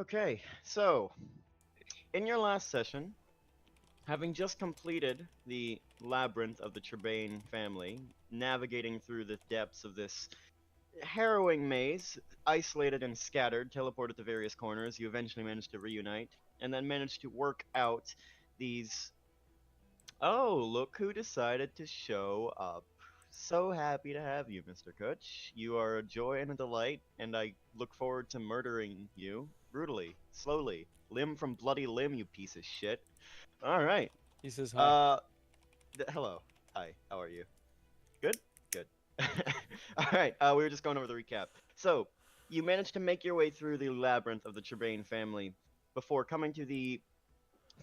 Okay, so in your last session, having just completed the labyrinth of the Trebane family, navigating through the depths of this harrowing maze, isolated and scattered, teleported to various corners, you eventually managed to reunite, and then managed to work out these. Oh, look who decided to show up. So happy to have you, Mr. Kutch. You are a joy and a delight, and I look forward to murdering you brutally, slowly, limb from bloody limb, you piece of shit. All right. He says hi. Uh, hello. Hi. How are you? Good. Good. All right. We were just going over the recap. So, you managed to make your way through the labyrinth of the Trebane family before coming to the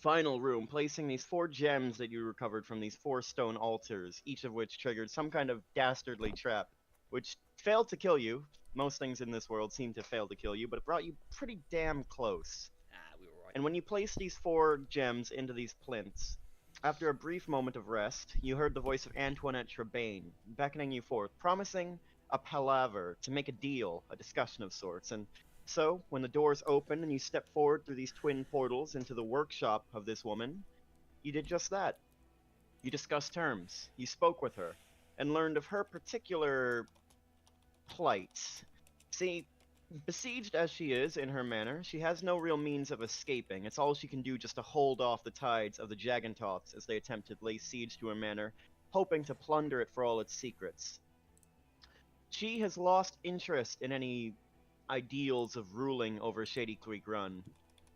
final room, placing these 4 gems that you recovered from these 4 stone altars, each of which triggered some kind of dastardly trap, which failed to kill you. Most things in this world seem to fail to kill you, but it brought you pretty damn close. We were right. And when you placed these 4 gems into these plinths, after a brief moment of rest, you heard the voice of Antoinette Trebane beckoning you forth, promising a palaver, to make a deal, a discussion of sorts. And so, when the doors opened and you stepped forward through these twin portals into the workshop of this woman, you did just that. You discussed terms, you spoke with her, and learned of her particular plight. See, besieged as she is in her manor, she has no real means of escaping. It's all she can do just to hold off the tides of the Jagantoths as they attempt to lay siege to her manor, hoping to plunder it for all its secrets. She has lost interest in any ideals of ruling over Shady Creek Run.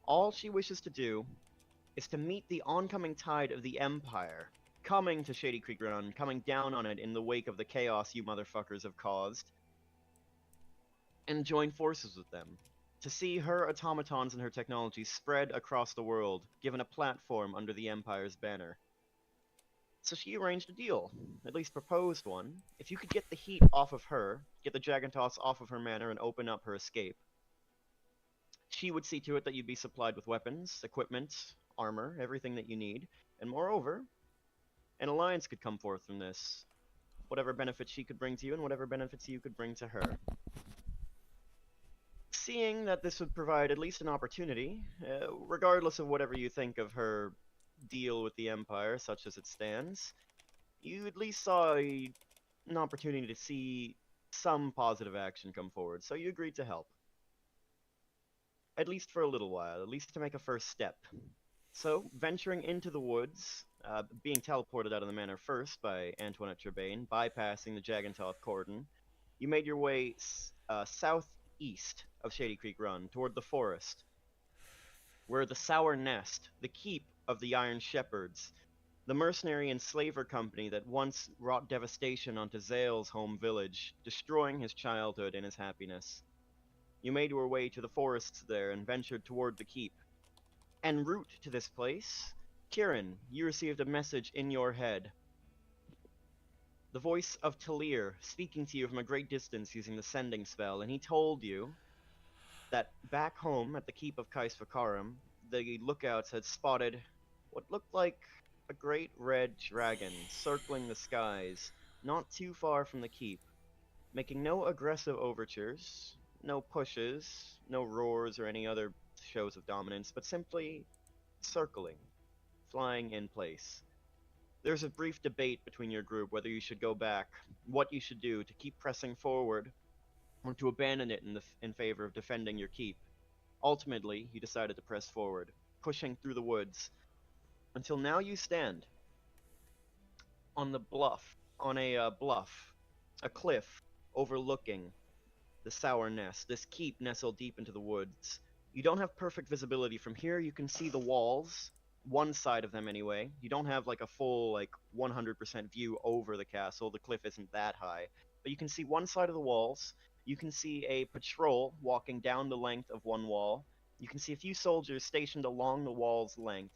All she wishes to do is to meet the oncoming tide of the Empire, coming to Shady Creek Run, coming down on it in the wake of the chaos you motherfuckers have caused, and join forces with them. To see her automatons and her technology spread across the world, given a platform under the Empire's banner. So she arranged a deal, at least proposed one. If you could get the heat off of her, get the Jagantoths off of her manor, and open up her escape, she would see to it that you'd be supplied with weapons, equipment, armor, everything that you need, and moreover, an alliance could come forth from this. Whatever benefits she could bring to you, and whatever benefits you could bring to her. Seeing that this would provide at least an opportunity, regardless of whatever you think of her deal with the Empire, such as it stands, you at least saw an opportunity to see some positive action come forward, so you agreed to help. At least for a little while, at least to make a first step. So, venturing into the woods, being teleported out of the manor first by Antoinette Trebane, bypassing the Jagantoth cordon, you made your way southeast of Shady Creek Run, toward the forest, where the Sour Nest, the keep of the Iron Shepherds, the mercenary and slaver company that once wrought devastation onto Zale's home village, destroying his childhood and his happiness. You made your way to the forests there and ventured toward the keep. En route to this place, Kieran, you received a message in your head. The voice of Talir speaking to you from a great distance using the sending spell, and he told you that back home at the keep of Kais Vakarum, the lookouts had spotted what looked like a great red dragon circling the skies, not too far from the keep, making no aggressive overtures, no pushes, no roars or any other shows of dominance, but simply circling, flying in place. There's a brief debate between your group whether you should go back, what you should do to keep pressing forward, or to abandon it in favor of defending your keep. Ultimately, you decided to press forward, pushing through the woods, until now you stand on the bluff, on a bluff, a cliff overlooking the Sour Nest, this keep nestled deep into the woods. You don't have perfect visibility from here. You can see the walls, one side of them anyway. You don't have like a full 100% view over the castle. The cliff isn't that high, but you can see one side of the walls. You can see a patrol walking down the length of one wall. You can see a few soldiers stationed along the wall's length.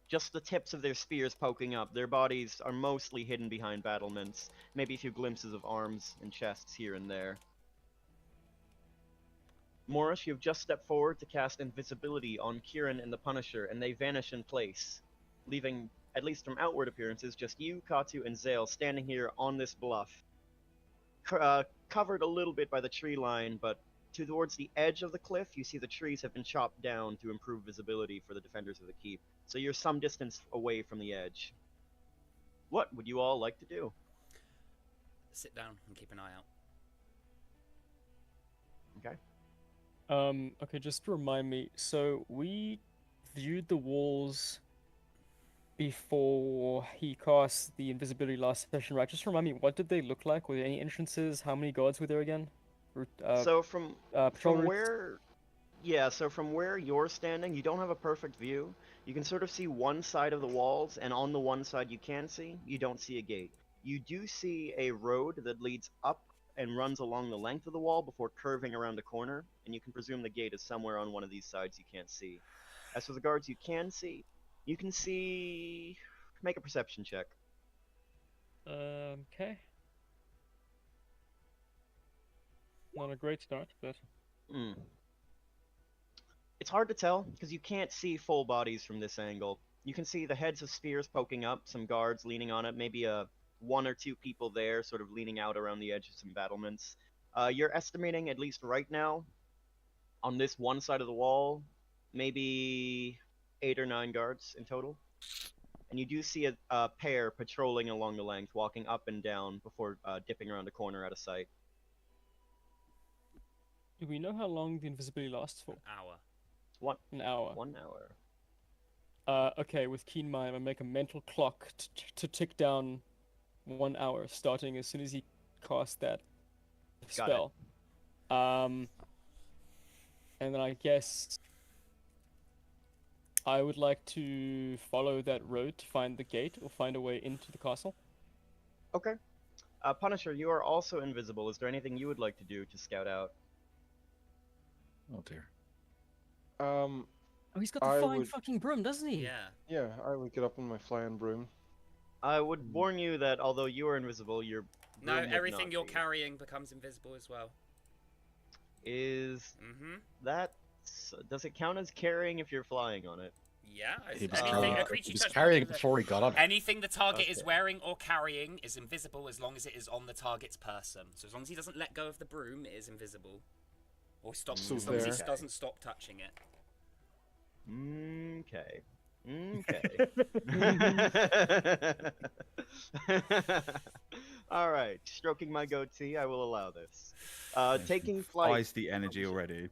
Just the tips of their spears poking up. Their bodies are mostly hidden behind battlements. Maybe a few glimpses of arms and chests here and there. Morris, you have just stepped forward to cast invisibility on Kieran and the Punisher, and they vanish in place, leaving, at least from outward appearances, just you, Katu, and Zale standing here on this bluff, covered a little bit by the tree line, but towards the edge of the cliff, you see the trees have been chopped down to improve visibility for the defenders of the keep. So you're some distance away from the edge. What would you all like to do? Sit down and keep an eye out. Okay. Okay, just to remind me, so we viewed the walls before he cast the invisibility last session, right? Just remind me, what did they look like? Were there any entrances? How many guards were there again? So Patrol from routes? where Yeah, so from where you're standing, you don't have a perfect view. You can sort of see one side of the walls, and on the one side you can see, you don't see a gate. You do see a road that leads up and runs along the length of the wall before curving around a corner, and you can presume the gate is somewhere on one of these sides you can't see. As for the guards you can see, you can see... Make a perception check. Okay. Not a great start, but... Hmm. It's hard to tell, because you can't see full bodies from this angle. You can see the heads of spears poking up, some guards leaning on it, maybe one or two people there sort of leaning out around the edge of some battlements. You're estimating, at least right now, on this one side of the wall, maybe 8 or 9 guards in total. And you do see a pair patrolling along the length, walking up and down before dipping around a corner out of sight. Do we know how long the invisibility lasts for? Hour. An hour. 1 hour. Okay, with keen mind, I make a mental clock to tick down 1 hour, starting as soon as he casts that Got it. spell. And then I guess I would like to follow that road to find the gate or find a way into the castle. Okay. Punisher, you are also invisible. Is there anything you would like to do to scout out? Oh dear. Oh, he's got the I flying would- fucking broom, doesn't he? Yeah. Yeah, I would get up on my flying broom. I would warn you that although you are invisible, your No, broom would everything not you're be. carrying becomes invisible as well. Is Mm-hmm. that... Does it count as carrying if you're flying on it? Yeah. He was, Anything, a creature he was touched carrying it by- before he got on it. Anything the target is Okay. wearing or carrying is invisible as long as it is on the target's person. So as long as he doesn't let go of the broom, it is invisible. Or stops, So as long as he there. doesn't stop touching it. Okay. All right. Stroking my goatee, I will allow this. Taking flight. Eyes the energy already.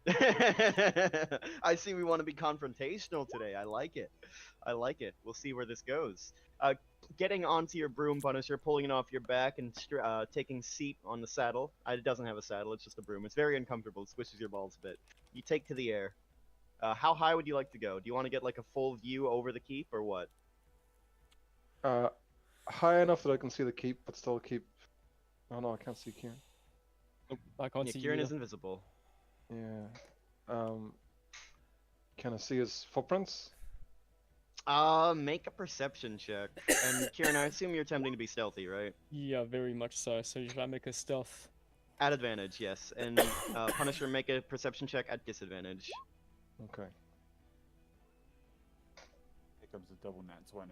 I see we want to be confrontational today. I like it. We'll see where this goes. Getting onto your broom, Punisher, pulling it off your back and taking seat on the saddle. It doesn't have a saddle, it's just a broom. It's very uncomfortable. It squishes your balls a bit. You take to the air. How high would you like to go? Do you want to get like a full view over the keep or what? High enough that I can see the keep, but still keep... Oh no, I can't see Kieran. I can't Yeah, see Kieran you. is invisible. Yeah. Can I see his footprints? Make a perception check. And Kieran, I assume you're attempting to be stealthy, right? Yeah, very much so. So should I make a stealth? At advantage, yes. And Punisher, make a perception check at disadvantage. Okay. Here comes a double nat 20.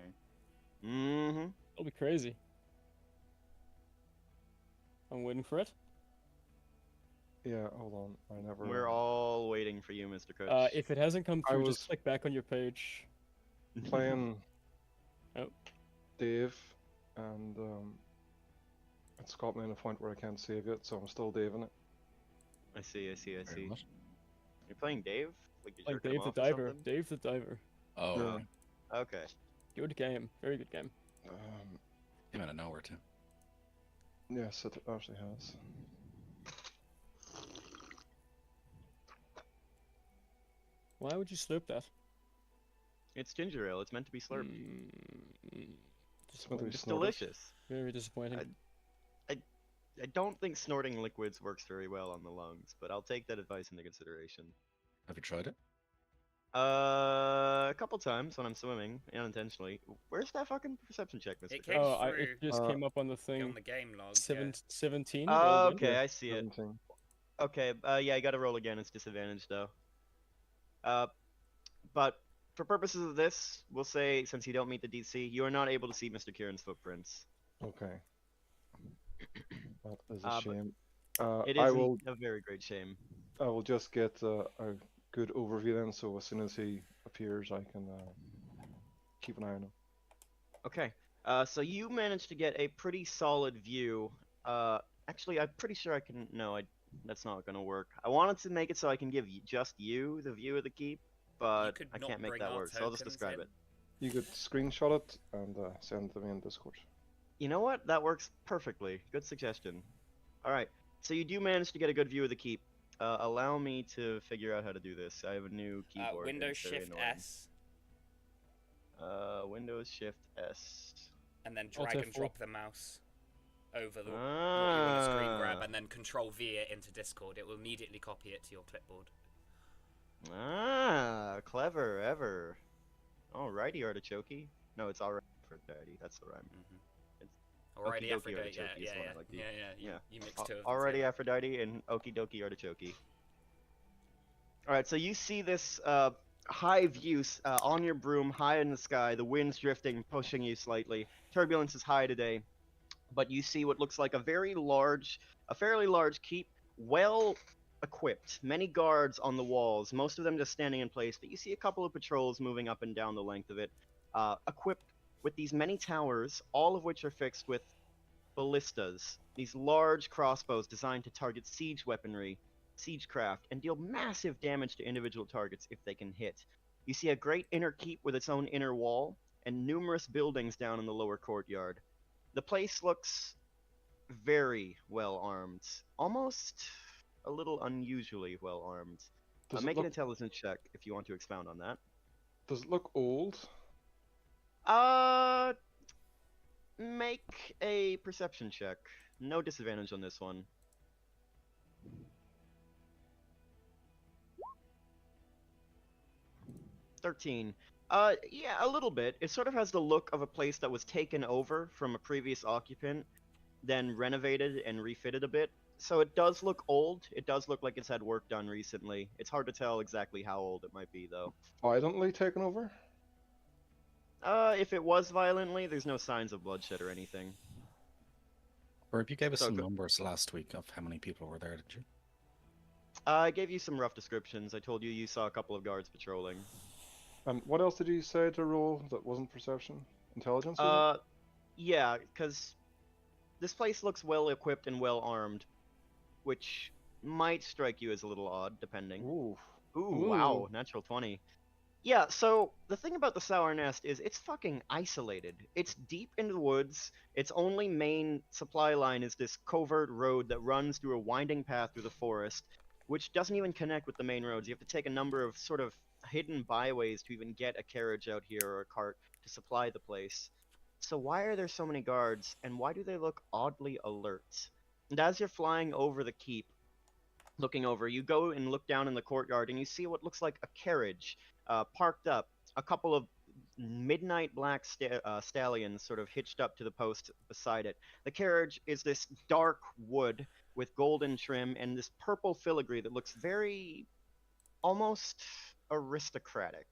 Mm-hmm. That'll be crazy. I'm waiting for it. Yeah, hold on. I never... We're all waiting for you, Mr. Coach. If it hasn't come I through, was- just click back on your page. playing Oh. Dave, and it's got me in a point where I can't save it, so I'm still Daving it. I see. Very much. You're playing Dave? Like you're Like jerking Dave him the off or Diver. something? Dave the Diver. Oh, Yeah. okay. Okay. Good game. Very good game. Came out of nowhere too. Yes, it actually has. Why would you slurp that? It's ginger ale. It's meant to be slurped. It's meant to be It's snorted. delicious. Very disappointing. I don't think snorting liquids works very well on the lungs, but I'll take that advice into consideration. Have you tried it? A couple times when I'm swimming, unintentionally. Where's that fucking perception check, Mr. It Coach? came Oh, through it just Uh, came up on the on thing. the game log. 17. Oh, rolled in. okay, I see it. 17. Okay, yeah, I gotta roll again. It's disadvantage though. But for purposes of this, we'll say since you don't meet the DC, you are not able to see Mr. Kieran's footprints. Okay. That is a But shame. It I is will a very great shame. I will just get a good overview then, so as soon as he appears, I can keep an eye on him. Okay. So you managed to get a pretty solid view. Actually, I'm pretty sure I can. No, that's not gonna work. I wanted to make it so I can give just you the view of the keep, but could I not can't make bring that our work. So I'll just tokens describe in. it. You could screenshot it and send it to me in Discord. You know what? That works perfectly. Good suggestion. All right. So you do manage to get a good view of the keep. Allow me to figure out how to do this. I have a new keyboard. and Windows it's very Shift annoying. S, Windows Shift S. and then Alt drag and F4. drop the mouse over what you want to screen grab, Ah. and then Control V it into Discord. It will immediately copy it to your clipboard. Ah, clever ever. Alrighty, artichokey. No, it's Aphrodite. That's the rhyme. Alrighty, Okie dokie Aphrodite. artichoke is Yeah, the one yeah, I like to yeah, use. yeah. Yeah. You mixed two of them Alrighty, together. Aphrodite and okie dokie artichokey. Alright, so you see this high view on your broom, high in the sky. The wind's drifting, pushing you slightly. Turbulence is high today, but you see what looks like a fairly large keep, well equipped. Many guards on the walls, most of them just standing in place, but you see a couple of patrols moving up and down the length of it, equipped with these many towers, all of which are fixed with ballistas, these large crossbows designed to target siege weaponry, siegecraft, and deal massive damage to individual targets if they can hit. You see a great inner keep with its own inner wall, and numerous buildings down in the lower courtyard. The place looks very well armed, almost a little unusually well armed. Does it Make an look? intelligence check if you want to expound on that. Does it look old? Make a perception check. No disadvantage on this one. 13. Yeah, a little bit. It sort of has the look of a place that was taken over from a previous occupant, then renovated and refitted a bit. So it does look old. It does look like it's had work done recently. It's hard to tell exactly how old it might be, though. Violently taken over? If it was violently, there's no signs of bloodshed or anything. Or if you gave us So some go- numbers last week of how many people were there, did you? I gave you some rough descriptions. I told you saw a couple of guards patrolling. And what else did you say to roll that wasn't perception? Intelligence? Was it? Yeah, because this place looks well equipped and well armed, which might strike you as a little odd, depending. Ooh. Ooh, wow, natural 20. Yeah, so the thing about the Sour Nest is it's fucking isolated. It's deep into the woods. Its only main supply line is this covert road that runs through a winding path through the forest, which doesn't even connect with the main roads. You have to take a number of sort of hidden byways to even get a carriage out here or a cart to supply the place. So why are there so many guards, and why do they look oddly alert? And as you're flying over the keep, looking over, you go and look down in the courtyard, and you see what looks like a carriage parked up. A couple of midnight black stallions sort of hitched up to the post beside it. The carriage is this dark wood with golden trim and this purple filigree that looks very almost aristocratic.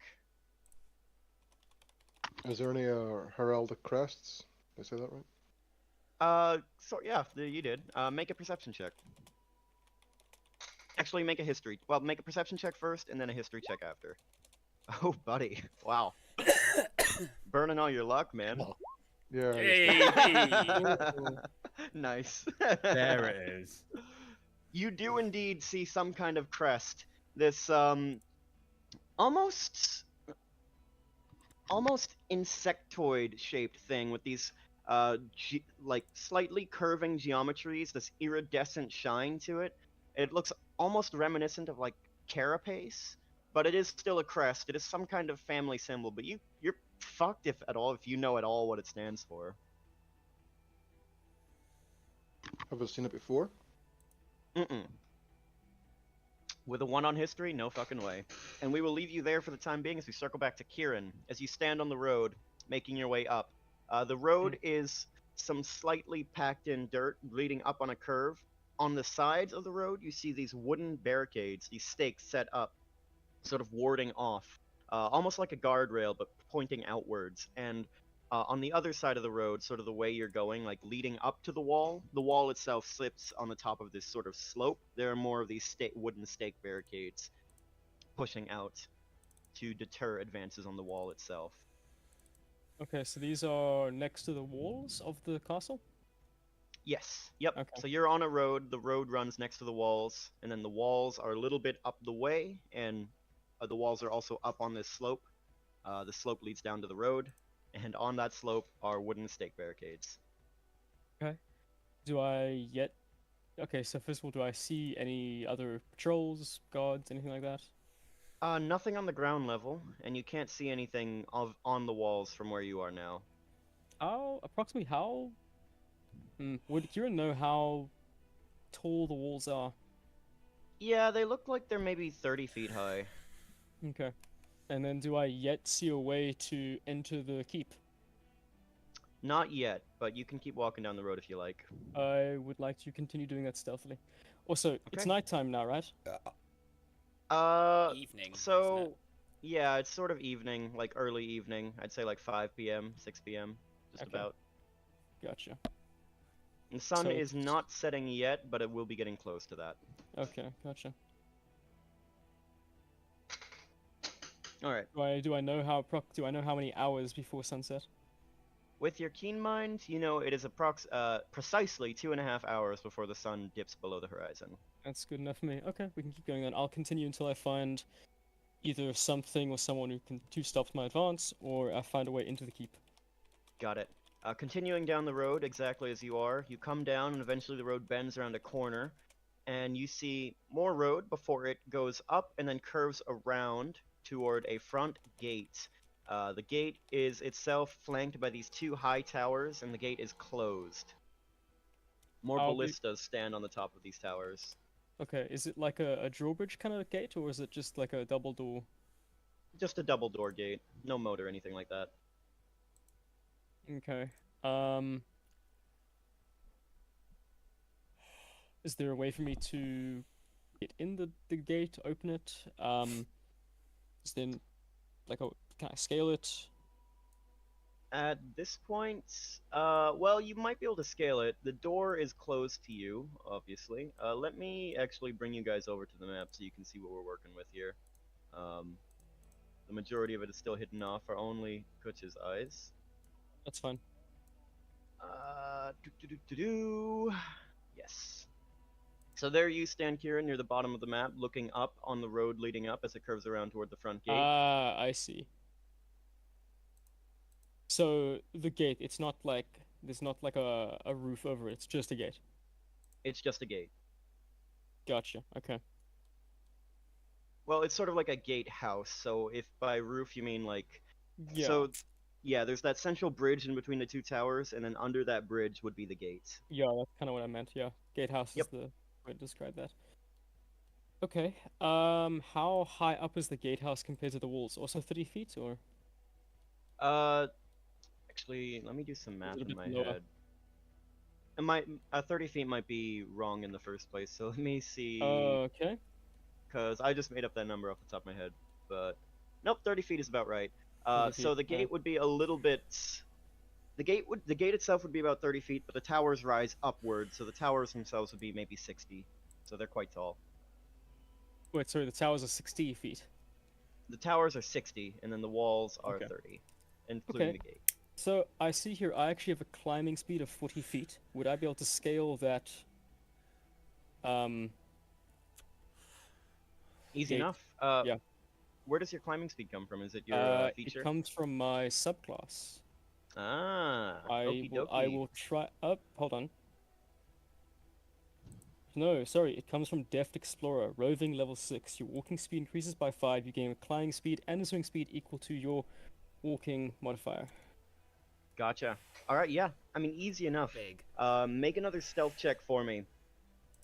Is there any heraldic crests? Did I say that right? So yeah, you did. Make a perception check. Actually, make a history. Well, make a perception check first, and then a history check after. Oh, buddy. Wow. Burning all your luck, man. Oh. Yeah. Hey! Nice. There it is. You do indeed see some kind of crest. This almost insectoid shaped thing with these like slightly curving geometries, this iridescent shine to it. It looks almost reminiscent of like carapace, but it is still a crest. It is some kind of family symbol, but you're fucked if you know at all what it stands for. Have I seen it before? Mm-mm. With a 1 on history, no fucking way. And we will leave you there for the time being as we circle back to Kieran. As you stand on the road, making your way up. The road is some slightly packed in dirt leading up on a curve. On the sides of the road, you see these wooden barricades, these stakes set up, sort of warding off. Almost like a guardrail, but pointing outwards. And On the other side of the road, sort of the way you're going, like leading up to the wall itself slips on the top of this sort of slope. There are more of these wooden stake barricades pushing out to deter advances on the wall itself. Okay, so these are next to the walls of the castle? Yes, yep. Okay. So you're on a road, the road runs next to the walls, and then the walls are a little bit up the way, and the walls are also up on this slope. The slope leads down to the road, and on that slope are wooden stake barricades. Do I yet... Okay, so first of all, do I see any other patrols, guards, anything like that? Nothing on the ground level, and you can't see anything on the walls from where you are now. Approximately how... would Kieran know how tall the walls are? Yeah, they look like they're maybe 30 feet high. Okay. And then do I yet see a way to enter the keep? Not yet, but you can keep walking down the road if you like. I would like to continue doing that stealthily. Also, it's Okay. nighttime now, right? Evening. isn't So, it? yeah, it's sort of evening, like early evening. I'd say like 5 p.m., 6 p.m., just Okay. about. Gotcha. The sun So is it's- not setting yet, but it will be getting close to that. Okay, gotcha. All right. Do I know how many hours before sunset? With your keen mind, you know it is precisely 2.5 hours before the sun dips below the horizon. That's good enough for me. Okay, we can keep going then. I'll continue until I find either something or someone who stops my advance, or I find a way into the keep. Got it. Continuing down the road exactly as you are, you come down and eventually the road bends around a corner, and you see more road before it goes up and then curves around toward a front gate. The gate is itself flanked by these two high towers, and the gate is closed. More I'll be- ballistas stand on the top of these towers. Okay, is it like a drawbridge kind of gate, or is it just like a double door? Just a double door gate, no moat or anything like that. Okay. Is there a way for me to get in the gate, open it? Is there like can I scale it? At this point, well, you might be able to scale it. The door is closed to you, obviously. Let me actually bring you guys over to the map so you can see what we're working with here. The majority of it is still hidden off for only Kutch's eyes. That's fine. Yes. So there you stand, Kieran, near the bottom of the map, looking up on the road leading up as it curves around toward the front gate. I see. So the gate, it's not like there's not like a roof over it. It's just a gate. It's just a gate. Gotcha. Okay. Well, it's sort of like a gatehouse. So if by roof you mean like, Yeah. so yeah, there's that central bridge in between the two towers, and then under that bridge would be the gate. Yeah, that's kind of what I meant. Yeah, gatehouse Yep. is the way to describe that. Okay. How high up is the gatehouse compared to the walls? Also 30 feet, or Actually, let me do some math a in bit my lower? head. It might 30 feet might be wrong in the first place. So let me see, okay. because I just made up that number off the top of my head. But nope, 30 feet is about right. 30 So the feet, gate would be a little bit. The gate itself would be about 30 feet, but the towers rise upward, so the towers themselves would be maybe 60. So they're quite tall. Wait, sorry, the towers are 60 feet. The towers are 60, and then the walls are Okay. 30, including Okay. the gate. So I see here I actually have a climbing speed of 40 feet. Would I be able to scale that? Easy Gate. enough. Yeah. Where does your climbing speed come from? Is it your feature? It comes from my subclass. Ah, okie I dokie. will try. Oh, hold on. No, sorry. It comes from Deft Explorer, roving level 6. Your walking speed increases by 5. You gain a climbing speed and a swing speed equal to your walking modifier. Gotcha. Alright, yeah. I mean, easy enough. Big. Make another stealth check for me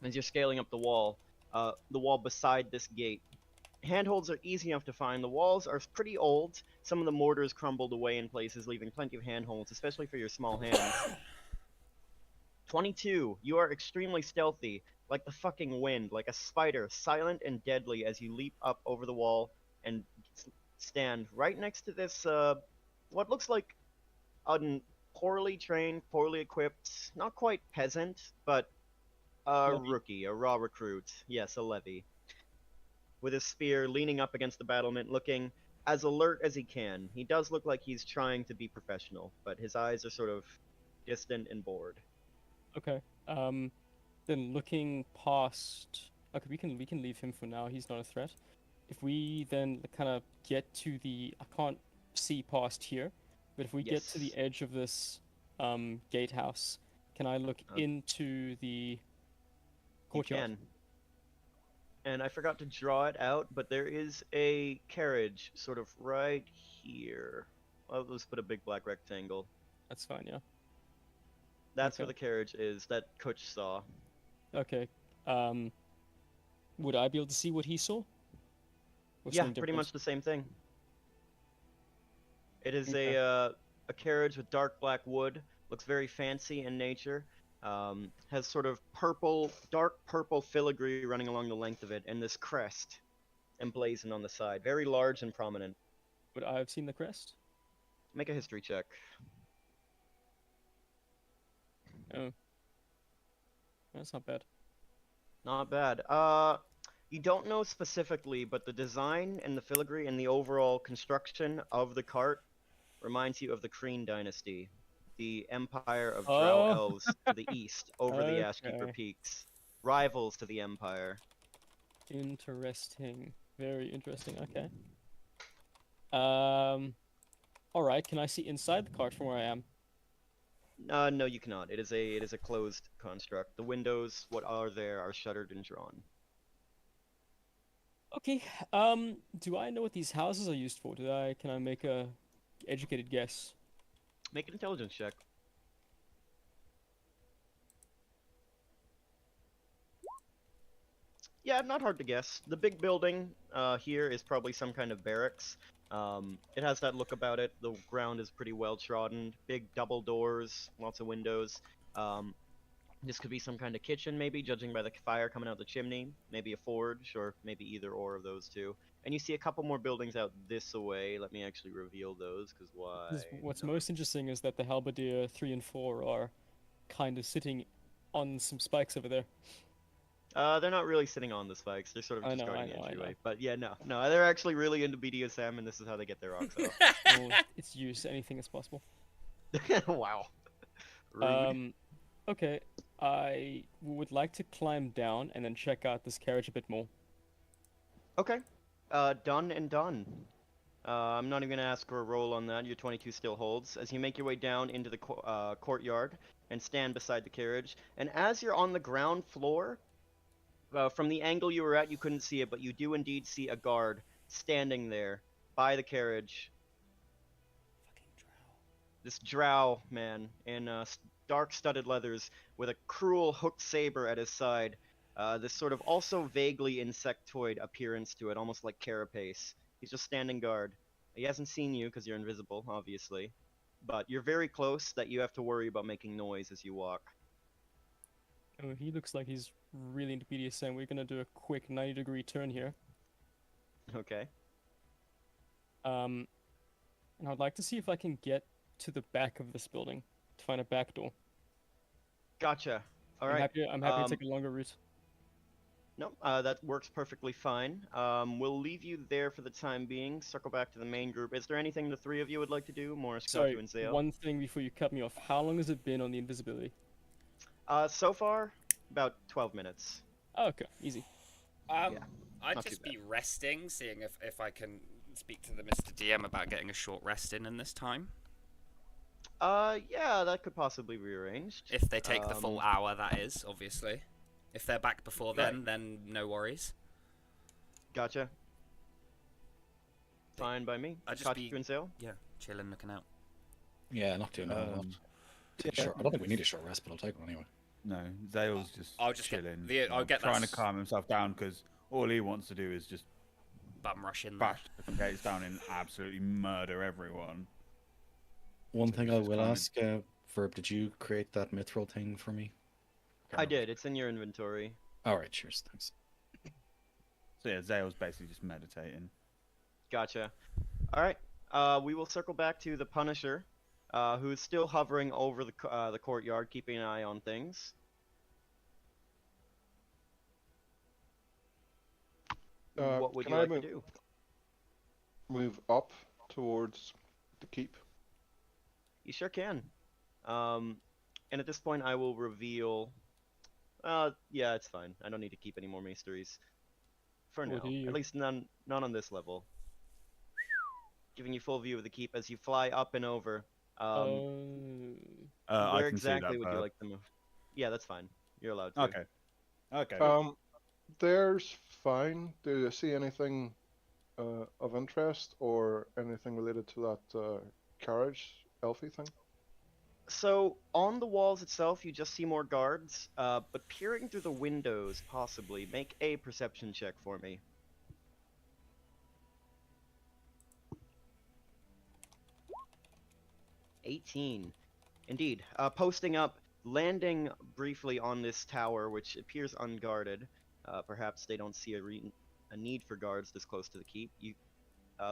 as you're scaling up the wall beside this gate. Handholds are easy enough to find. The walls are pretty old. Some of the mortars crumbled away in places, leaving plenty of handholds, especially for your small hands. 22. You are extremely stealthy, like the fucking wind, like a spider, silent and deadly as you leap up over the wall and stand right next to this, what looks like poorly trained, poorly equipped, not quite peasant, but a Levy. rookie, a raw recruit. Yes, a levy. With his spear leaning up against the battlement, looking as alert as he can. He does look like he's trying to be professional, but his eyes are sort of distant and bored. Okay. Then looking past. Okay, we can leave him for now. He's not a threat. If we then kind of get to the, I can't see past here, but if we get to the Yes. edge of this gatehouse, can I look Uh, into the You courtyard? can. And I forgot to draw it out, but there is a carriage sort of right here. Well, let's put a big black rectangle. That's fine, yeah. That's where Okay. the carriage is that Kutch saw. Okay. Would I be able to see what he saw? Or Yeah, something pretty different? much the same thing. It is Okay. a carriage with dark black wood. Looks very fancy in nature. Has sort of dark purple filigree running along the length of it, and this crest emblazoned on the side, very large and prominent. Would I have seen the crest? Make a history check. Oh. That's not bad. Not bad. You don't know specifically, but the design and the filigree and the overall construction of the cart reminds you of the Kreen dynasty, the empire of Drow Oh. elves to the east, over the Ashkeeper Okay. Peaks, rivals to the Empire. Interesting. Very interesting. Okay. All right. Can I see inside the cart from where I am? No, you cannot. It is a closed construct. The windows, what are there, are shuttered and drawn. Okay. Do I know what these houses are used for? Can I make a educated guess? Make an intelligence check. Yeah, not hard to guess. The big building here is probably some kind of barracks. It has that look about it. The ground is pretty well trodden. Big double doors, lots of windows. This could be some kind of kitchen, maybe, judging by the fire coming out the chimney. Maybe a forge, or maybe either or of those two. And you see a couple more buildings out this way. Let me actually reveal those, because why? 'Cause what's not? most interesting is that the halberdier 3 and 4 are kind of sitting on some spikes over there. They're not really sitting on the spikes. They're sort of I just know, guarding the I know. entryway. But yeah, no, they're actually really into BDSM, and this is how they get their rocks off. Well, it's used. Anything is possible. Wow. Rude. Okay. I would like to climb down and then check out this carriage a bit more. Okay. Done and done. I'm not even gonna ask for a roll on that. Your 22 still holds. As you make your way down into the courtyard and stand beside the carriage, and as you're on the ground floor, from the angle you were at, you couldn't see it, but you do indeed see a guard standing there by the carriage. Fucking drow. This drow man in dark studded leathers with a cruel hooked saber at his side. This sort of also vaguely insectoid appearance to it, almost like carapace. He's just standing guard. He hasn't seen you because you're invisible, obviously. But you're very close that you have to worry about making noise as you walk. Oh, he looks like he's really into BDSM. We're gonna do a quick 90-degree turn here. Okay. And I'd like to see if I can get to the back of this building to find a back door. Gotcha. All I'm right. happy to take a longer route. No, that works perfectly fine. We'll leave you there for the time being. Circle back to the main group. Is there anything the three of you would like to do? Morris, Sorry, Kotu, and Zale? one thing before you cut me off. How long has it been on the invisibility? So far, about 12 minutes. Oh, okay, easy. I'd not too just be resting, seeing if I can speak to the Mr. DM about getting a short rest in this time. Yeah, that could possibly be arranged. If they take the full hour, that is, obviously. If they're back before then no worries. Gotcha. Fine by me. I'd just Kotu be- and Zale? Yeah, chilling, looking out. Yeah, not doing a lot. I don't think we need a short rest, but I'll take one anyway. No, Zale's just I'll just get chilling. I'll get trying that to calm himself down because all he wants to do is just bum rush in there. bash the gates down and absolutely murder everyone. One So thing he's I just will calming. ask, Verb, did you create that mithril thing for me? I did. It's in your inventory. Alright, cheers, thanks. So yeah, Zale's basically just meditating. Gotcha. Alright. We will circle back to the Punisher. who is still hovering over the courtyard, keeping an eye on things. What would can you I like to do? move up towards the keep? You sure can. And at this point, I will reveal. Yeah, it's fine. I don't need to keep any more mysteries for Or now. do you? At least none on this level. Giving you full view of the keep as you fly up and over. I Where can see that exactly would you bird. like to move? Yeah, that's fine. You're allowed to. Okay. Okay. There's fine. Do you see anything of interest or anything related to that carriage, Elfie thing? So on the walls itself, you just see more guards. But peering through the windows, possibly, make a perception check for me. 18. Indeed. Posting up, landing briefly on this tower, which appears unguarded. Perhaps they don't see a need for guards this close to the keep. You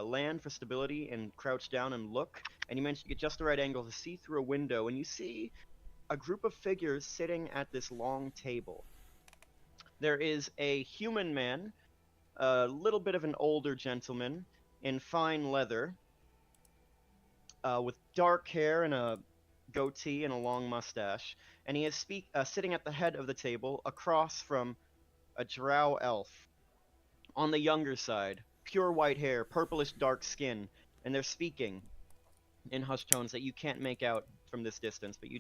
land for stability and crouch down and look, and you manage to get just the right angle to see through a window, and you see a group of figures sitting at this long table. There is a human man, a little bit of an older gentleman in fine leather, with dark hair and a goatee and a long mustache, and he is sitting at the head of the table across from a drow elf. On the younger side, pure white hair, purplish dark skin, and they're speaking in hushed tones that you can't make out from this distance, but you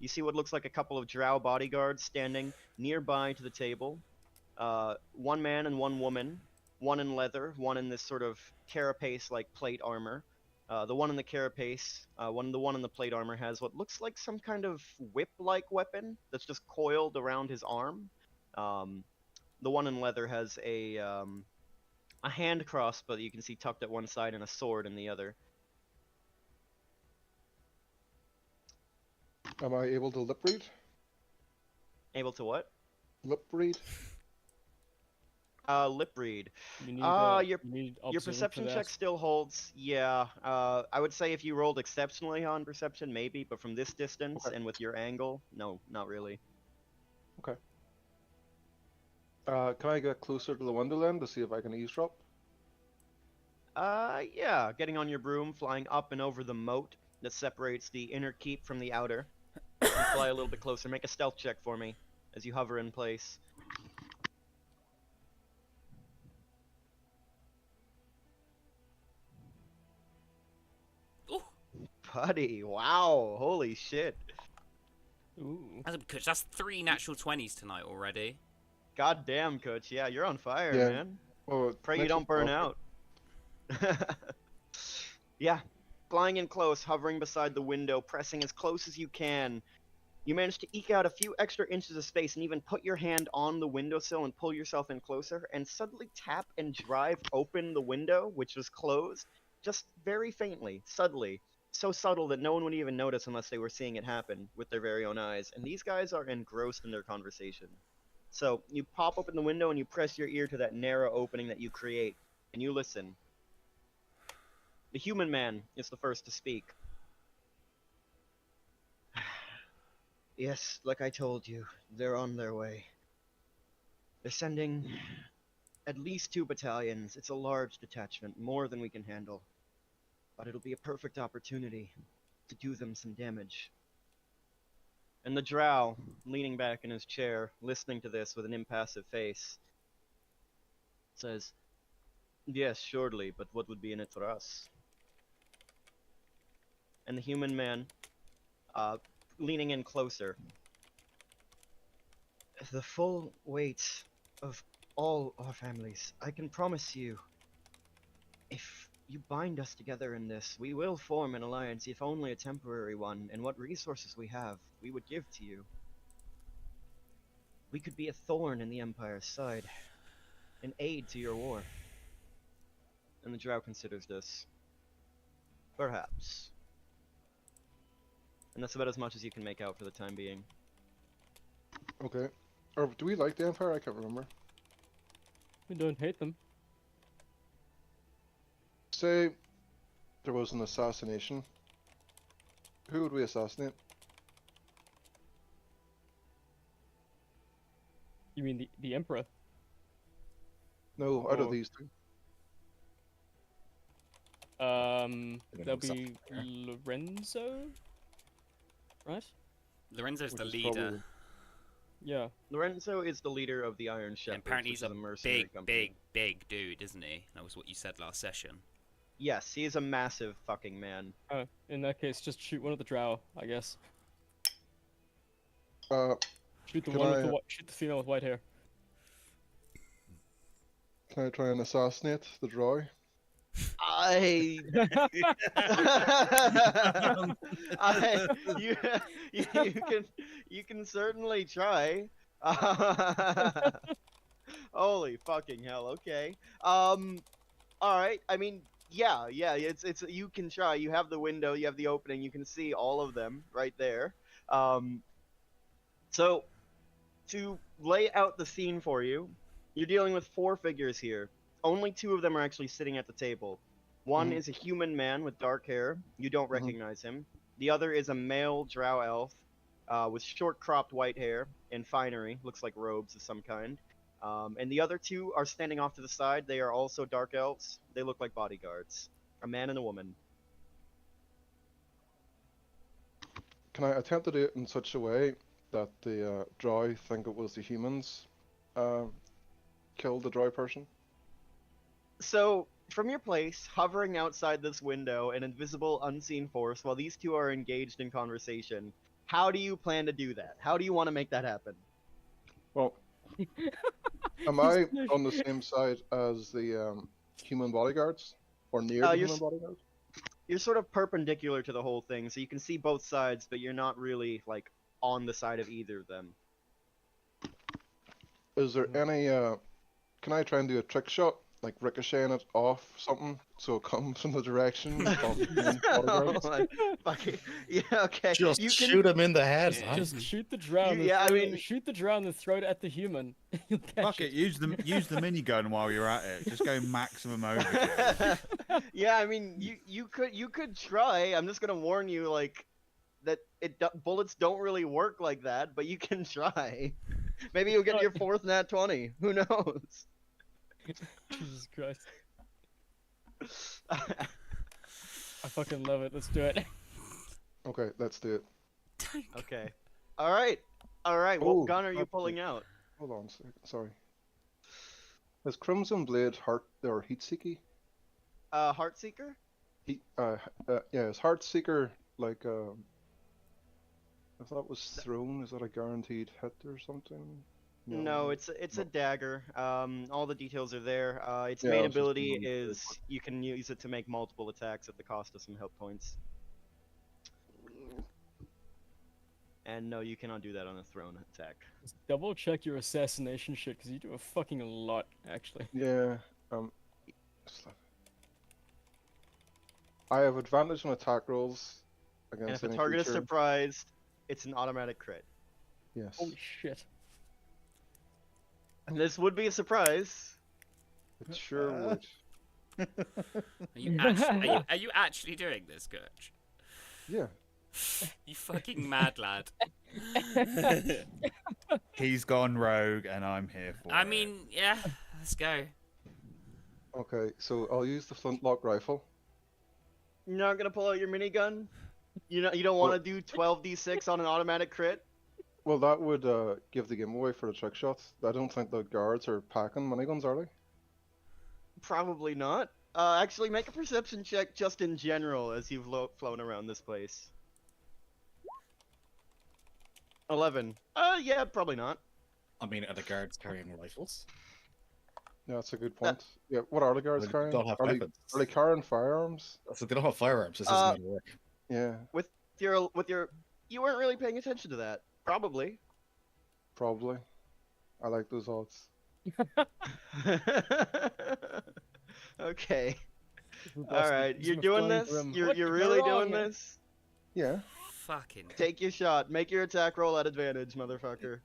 see what looks like a couple of drow bodyguards standing nearby to the table. One man and one woman, one in leather, one in this sort of carapace-like plate armor. The one in the carapace, the one in the plate armor has what looks like some kind of whip-like weapon that's just coiled around his arm. The one in leather has a hand crossbow that you can see tucked at one side and a sword in the other. Am I able to lip read? Able to what? Lip read? Lip read. You need, Your you need your observe for perception that. check still holds. Yeah. I would say if you rolled exceptionally on perception, maybe, but from this distance Okay. and with your angle, no, not really. Okay. Can I get closer to the window then to see if I can eavesdrop? Yeah. Getting on your broom, flying up and over the moat that separates the inner keep from the outer. You fly a little bit closer. Make a stealth check for me as you hover in place. Ooh, Buddy, wow, holy shit. Ooh. that's 3 natural 20s tonight already. God damn, Coach. Yeah, you're on fire, Yeah. man. Oh, Pray you makes don't it burn awkward. out. Yeah, flying in close, hovering beside the window, pressing as close as you can. You manage to eke out a few extra inches of space and even put your hand on the windowsill and pull yourself in closer and suddenly tap and drive open the window, which was closed, just very faintly, subtly. So subtle that no one would even notice unless they were seeing it happen with their very own eyes. And these guys are engrossed in their conversation. So you pop open the window and you press your ear to that narrow opening that you create, and you listen. The human man is the first to speak. Yes, like I told you, they're on their way. They're sending at least 2 battalions. It's a large detachment, more than we can handle. But it'll be a perfect opportunity to do them some damage. And the drow, leaning back in his chair, listening to this with an impassive face, says, "Yes, surely, but what would be in it for us?" And the human man, leaning in closer, "The full weight of all our families, I can promise you, if you bind us together in this, we will form an alliance, if only a temporary one, and what resources we have, we would give to you. We could be a thorn in the Empire's side, an aid to your war." And the drow considers this. Perhaps. And that's about as much as you can make out for the time being. Okay. Or do we like the Empire? I can't remember. We don't hate them. Say there was an assassination Who would we assassinate? You mean the Emperor? No, out of Or- these two. That'll be Lorenzo, right? Lorenzo's the Which is leader. probably- Yeah. Lorenzo is the leader of the Iron And Shepherds, apparently which he's is a a mercenary big, company. big dude, isn't he? That was what you said last session. Yes, he is a massive fucking man. Oh, in that case, just shoot one of the drow, I guess. Shoot the Can one with I- shoot the female with white hair. Can I try and assassinate the drow? I, you, you can certainly try. Holy fucking hell! Okay. All right. I mean, yeah. It's you can try. You have the window. You have the opening. You can see all of them right there. So, to lay out the scene for you, you're dealing with 4 figures here. Only 2 of them are actually sitting at the table. One Mhm. is a human man with dark hair. You don't recognize him. The other is a male drow elf with short cropped white hair and finery. Looks like robes of some kind. And the other 2 are standing off to the side. They are also dark elves. They look like bodyguards. A man and a woman. Can I attempt to do it in such a way that the drow think it was the humans killed the drow person? So, from your place, hovering outside this window, an invisible, unseen force, while these 2 are engaged in conversation, how do you plan to do that? How do you want to make that happen? Well, am I on the same side as the human bodyguards? Or near the you're human s- bodyguards? You're sort of perpendicular to the whole thing, so you can see both sides, but you're not really, like, on the side of either of them. Is there any, can I try and do a trick shot? Like ricocheting it off something so it comes from the direction of the human Oh bodyguards? my fucking... Yeah, okay. Just you can... shoot him in the head. Yeah. Huh? Just shoot the drow. and then yeah, I throw mean- shoot the drow and then throw it at the human. You'll catch Fuck it, use the minigun while you're at it. Just go maximum overkill. Yeah, I mean, you could try. I'm just gonna warn you, like, that bullets don't really work like that, but you can try. Maybe you'll get your 4th nat 20. Who knows? Jesus Christ. I fucking love it. Let's do it. Okay, let's do it. Okay. All right. What Oh, gun are you that's pulling good. out? Hold on a second, sorry. Is Crimson Blade heart or Heatseeker? Heartseeker? Yeah, is Heartseeker like if that was thrown, is that a guaranteed hit or something? No, it's a dagger. All the details are there. Its Yeah, I main was just ability wondering. is you can use it to make multiple attacks at the cost of some health points. And no, you cannot do that on a thrown attack. Just double check your assassination shit because you do a fucking lot, actually. Yeah, I have advantage on attack rolls And against if the any target is creature. surprised, it's an automatic crit. Yes. Holy shit. This would be a surprise. It sure would. Are you actually doing this, Gurch? Yeah. You fucking mad lad. He's gone rogue, and I'm here for I it. mean, yeah, let's go. Okay, so I'll use the flintlock rifle. You're not gonna pull out your minigun? You don't want to do 12d6 on an automatic crit? Well, that would give the game away for the trick shots. I don't think the guards are packing miniguns, are they? Probably not. Actually, make a perception check just in general as you've flown around this place. 11. Yeah, probably not. I mean, are the guards carrying rifles? Yeah, that's a good point. Yeah, what are the guards They carrying? don't have are weapons. they carrying firearms? So they don't have firearms. This isn't going to work. Yeah, With your, you weren't really paying attention to that. Probably. probably. I like those odds. Okay. Who All busted? right, He's you're in a doing flying this. broom. You're What you're could really go wrong doing here? this. Yeah. Fucking. Take your shot. Make your attack roll at advantage, motherfucker.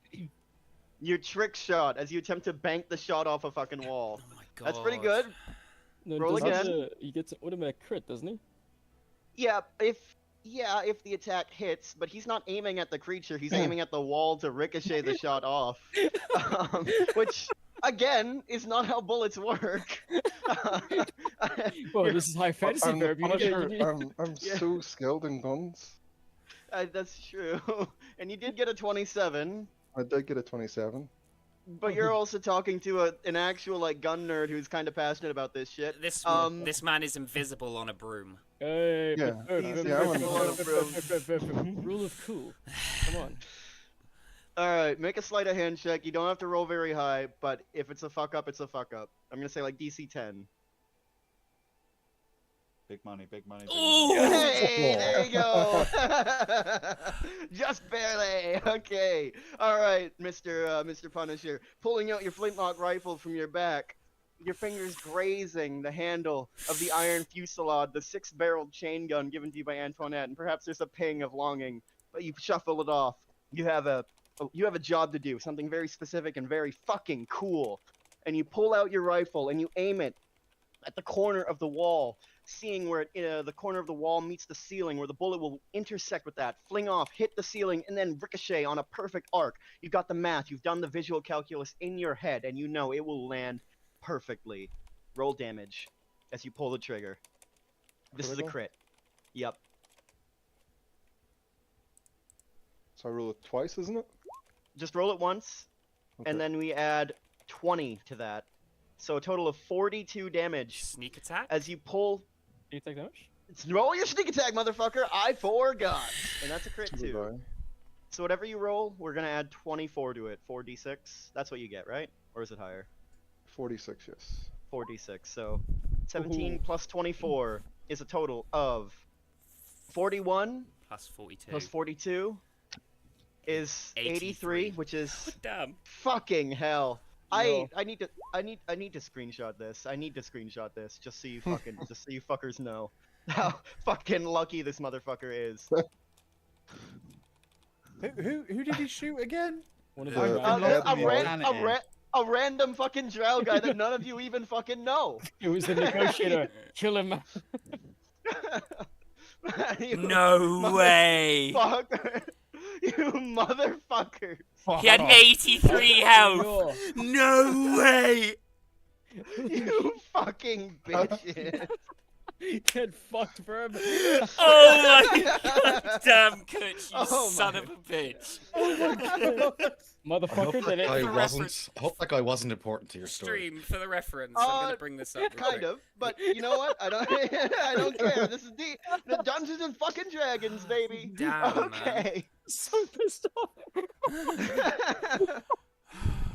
Your trick shot as you attempt to bank the shot off a fucking wall. Oh my god. That's pretty good. No, Roll doesn't again. he gets an automatic crit, doesn't he? Yeah, if Yeah, if the attack hits, but he's not aiming at the creature, he's aiming at the wall to ricochet the shot off. Which, again, is not how bullets work. Well, You're- this is high fantasy, I'm the Verb. Punisher. need- I'm Yeah. so skilled in guns. That's true. And you did get a 27, I did get a 27. but you're also talking to an actual like gun nerd who's kind of passionate about this shit. This Um, this man is invisible on a broom. Hey, Yeah, he's yeah, I'm invisible on a broom. Rule of cool. Come on. All right, make a sleight of hand check. You don't have to roll very high, but if it's a fuck up, it's a fuck up. I'm gonna say like DC 10. Big money, big money. Big Ooh! money. Hey, there you go. Just barely. Okay. All right, Mr. Punisher, pulling out your flintlock rifle from your back, your fingers grazing the handle of the iron fusillade, the 6-barreled chain gun given to you by Antoinette, and perhaps there's a ping of longing, but you shuffle it off. You have a job to do, something very specific and very fucking cool, and you pull out your rifle and you aim it at the corner of the wall, seeing where the corner of the wall meets the ceiling, where the bullet will intersect with that, fling off, hit the ceiling, and then ricochet on a perfect arc. You've got the math, you've done the visual calculus in your head, and you know it will land perfectly. Roll damage as you pull the trigger. This is a Critical? crit. Yep. So I roll it twice, isn't it? Just roll it once, Okay. and then we add 20 to that. So a total of 42 damage Sneak attack? as you pull. Do you take damage? Roll your sneak attack, motherfucker! I forgot! And that's a crit Good too. die. So whatever you roll, we're gonna add 24 to it. 4d6. That's what you get, right? Or is it higher? 46, yes. 4d6. So 17 Ooh. plus 24 is a total of 41 Plus 42. plus 42 is 83, which is Damn. fucking hell. No. I need to screenshot this. I need to screenshot this just so you fuckers know how fucking lucky this motherfucker is. Who did he shoot again? One of Uh, those I'm guys. lost in insanity. A random fucking drow guy that none of you even fucking know. It was the negotiator. Kill him. You No way! fucker. You motherfucker. He had 83 health! Yo. No way! You fucking bitches. Get fucked, Verb. Oh my god! Damn, Kutch, you Oh son my of a bitch! I hope Motherfucker, that did it. guy For wasn't. reference. I hope that guy wasn't important to your story. Stream, for the reference, I'm Uh, gonna bring this up. real Kind quick. of, but you know what? I don't I don't care. This is the Dungeons and fucking Dragons, baby. Damn, man. Okay. So pissed off.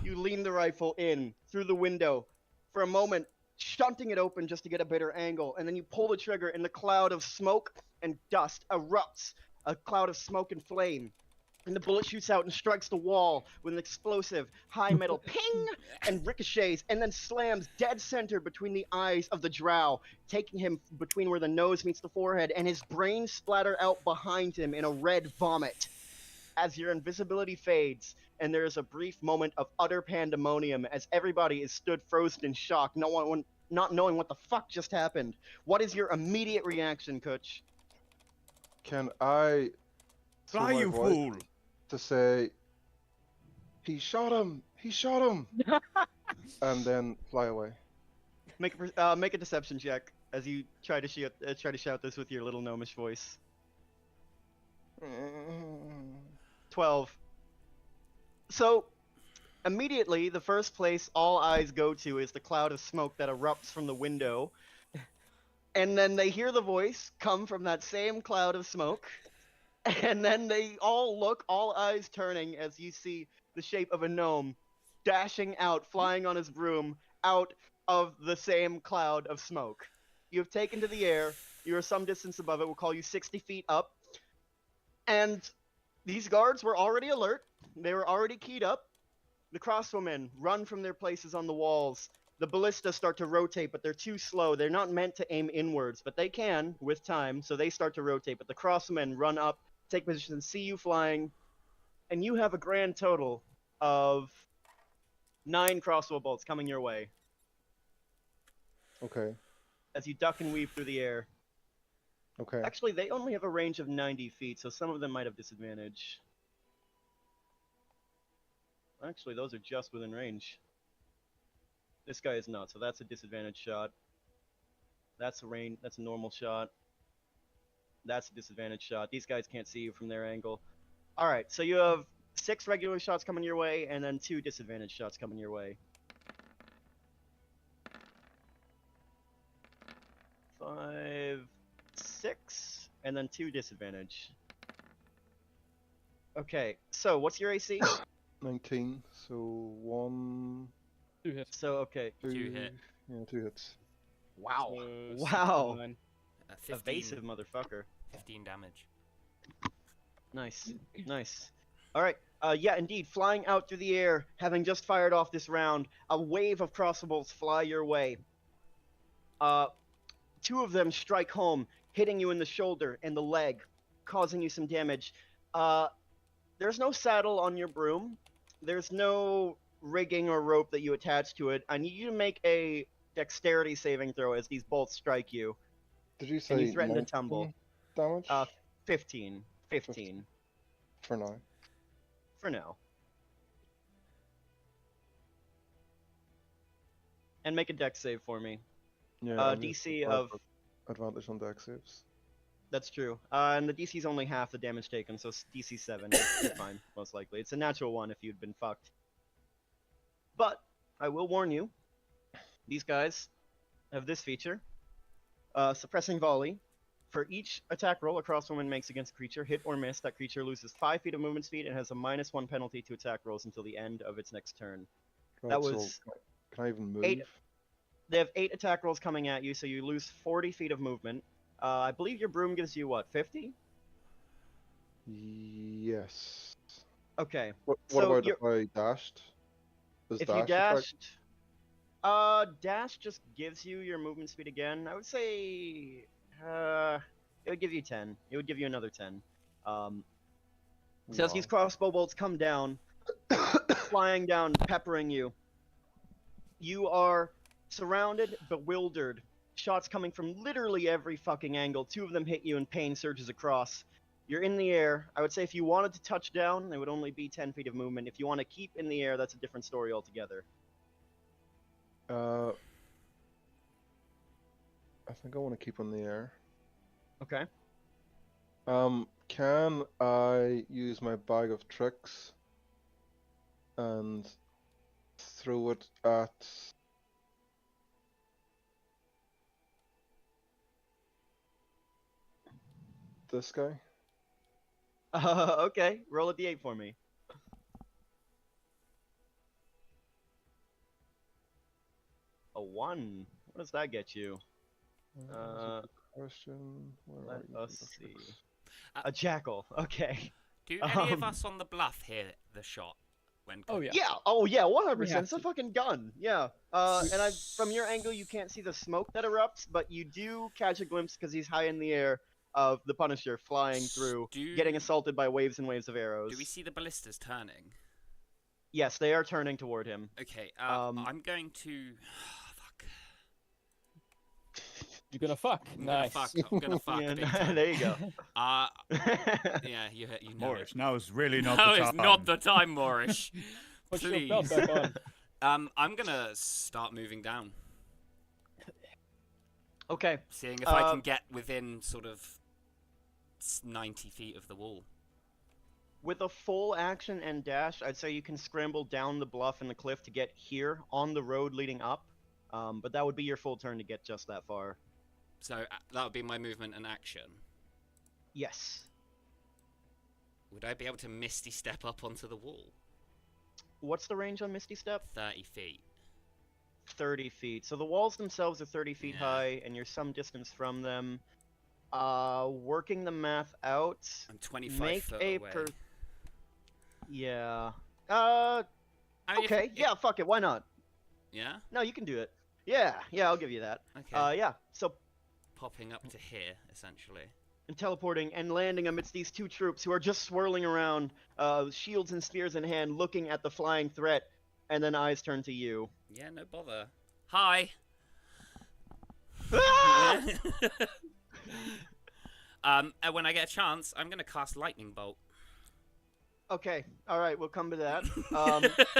You lean the rifle in through the window for a moment, shunting it open just to get a better angle, and then you pull the trigger and the cloud of smoke and dust erupts, a cloud of smoke and flame. And the bullet shoots out and strikes the wall with an explosive high metal ping and ricochets and then slams dead center between the eyes of the drow, taking him between where the nose meets the forehead, and his brains splatter out behind him in a red vomit. As your invisibility fades, and there is a brief moment of utter pandemonium as everybody is stood frozen in shock, not knowing what the fuck just happened. What is your immediate reaction, Kutch? Can I throw Fly, my you voice fool! to say, he shot him, and then fly away? Make a deception check as you try to shout this with your little gnomish voice. 12. So, immediately, the first place all eyes go to is the cloud of smoke that erupts from the window. And then they hear the voice come from that same cloud of smoke. And then they all look, all eyes turning, as you see the shape of a gnome dashing out, flying on his broom, out of the same cloud of smoke. You have taken to the air. You are some distance above it. We'll call you 60 feet up. And these guards were already alert. They were already keyed up. The crossbowmen run from their places on the walls. The ballistas start to rotate, but they're too slow. They're not meant to aim inwards, but they can with time, so they start to rotate. But the crossbowmen run up, take position, see you flying, and you have a grand total of 9 crossbow bolts coming your way Okay. as you duck and weave through the air. Okay. Actually, they only have a range of 90 feet, so some of them might have disadvantage. Actually, those are just within range. This guy is not, so that's a disadvantage shot. That's a normal shot. That's a disadvantage shot. These guys can't see you from their angle. Alright, so you have 6 regular shots coming your way, and then 2 disadvantage shots coming your way. 5, 6, and then 2 disadvantage. Okay, so what's your AC? 19. So 1, 2 hits. So, okay. 2. hit. Yeah, 2 hits. Wow. So Wow. 69. 15, Evasive motherfucker. 15 damage. Nice. Nice. Alright, yeah, indeed, flying out through the air, having just fired off this round, a wave of crossbows fly your way. 2 of them strike home, hitting you in the shoulder and the leg, causing you some damage. There's no saddle on your broom. There's no rigging or rope that you attach to it. I need you to make a dexterity saving throw as these bolts strike you. Did you say And you threaten to 19 tumble. damage? 15. 15. For now. For now. And make a dex save for me. Yeah. DC of... advantage on dex saves. That's true. And the DC's only half the damage taken, so DC 7. You're fine, most likely. It's a natural 1 if you'd been fucked. But, I will warn you, these guys have this feature. Suppressing volley. For each attack roll a crossbowman makes against a creature, hit or miss, that creature loses 5 feet of movement speed and has a -1 penalty to attack rolls until the end of its next turn. Right, That so was can I even move? 8. They have 8 attack rolls coming at you, so you lose 40 feet of movement. I believe your broom gives you, what, 50? Yes. Okay. What So about if I dashed? Does If you dash affect- dash just gives you your movement speed again. I would say, it would give you 10. It would give you another 10. So as these Wow. crossbow bolts come down, flying down, peppering you, you are surrounded, bewildered. Shots coming from literally every fucking angle. 2 of them hit you and pain surges across. You're in the air. I would say if you wanted to touch down, it would only be 10 feet of movement. If you want to keep in the air, that's a different story altogether. I think I want to keep on the air. Okay. Can I use my bag of tricks and throw it at this guy? Okay. Roll a d8 for me. A 1. What does that get you? That's a good question. Where Let are you? us see. A jackal. Okay. Do any of Um, us on the bluff hear the shot? When Oh yeah. Yeah. Oh yeah. 100%. have It's a to. fucking gun. Yeah. And from your angle, you can't see the smoke that erupts, but you do catch a glimpse because he's high in the air of the Punisher flying through, getting assaulted by waves and waves of arrows. Do we see the ballistas turning? Yes, they are turning toward him. Okay, Um, I'm going to... fuck. You're gonna fuck. I'm gonna Nice. fuck. I'm gonna fuck. Yeah, big time. there you go. Yeah, you know Morris, it. now is really not No, the time. it's not the time, Morish. Put your Please. belt back on. I'm gonna start moving down, Okay. seeing if I can get within sort of 90 feet of the wall. With a full action and dash, I'd say you can scramble down the bluff and the cliff to get here on the road leading up. But that would be your full turn to get just that far. So that would be my movement and action. Yes. Would I be able to Misty Step up onto the wall? What's the range on Misty Step? 30 feet. 30 feet. So the walls themselves are 30 feet Yeah. high, and you're some distance from them. Working the math out, I'm 25 make foot a away. Yeah. I mean, Okay. Yeah. Fuck it. Why not? Yeah? No, you can do it. Yeah. Yeah. I'll give you that. Okay. Yeah. So Popping up to here, essentially. and teleporting and landing amidst these 2 troops who are just swirling around, shields and spears in hand, looking at the flying threat, and then eyes turn to you. Yeah, no bother. Hi! Ah! And when I get a chance, I'm gonna cast lightning bolt. Okay, all right, we'll come to that.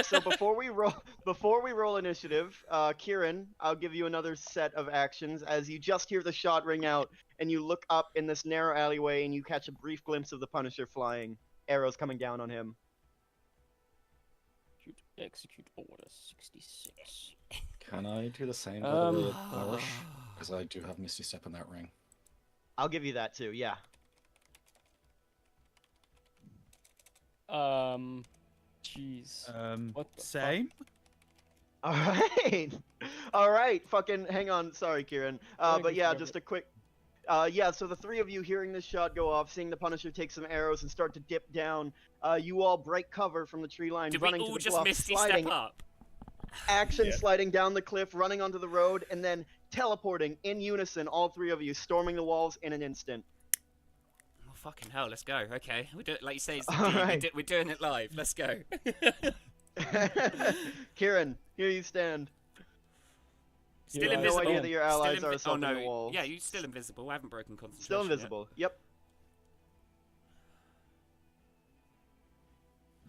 So before we roll initiative, Kieran, I'll give you another set of actions as you just hear the shot ring out, and you look up in this narrow alleyway, and you catch a brief glimpse of the Punisher flying, arrows coming down on him. Execute order 66. Can I do the same by the way of flourish? Because I do have Misty Step in that ring. I'll give you that too. Yeah. Jeez. What the Same. All right. All right. Fucking hang on. Sorry, Kieran. But yeah, just a quick. Yeah. So the three of you hearing this shot go off, seeing the Punisher take some arrows and start to dip down, you all break cover from the tree line, Did running we to all the just bluff, Misty sliding, step up? action sliding down the cliff, running onto the road, and then teleporting in unison, all three of you, storming the walls in an instant. Oh, fucking hell, let's go. Okay, we do it like you say. It's the All D. right. We're doing it live. Let's go. Kieran, here you stand. Still You have invisible. no idea that your allies Still are oh assaulting no. the walls. Yeah, you're still invisible. I haven't broken concentration. Still yet. invisible. Yep.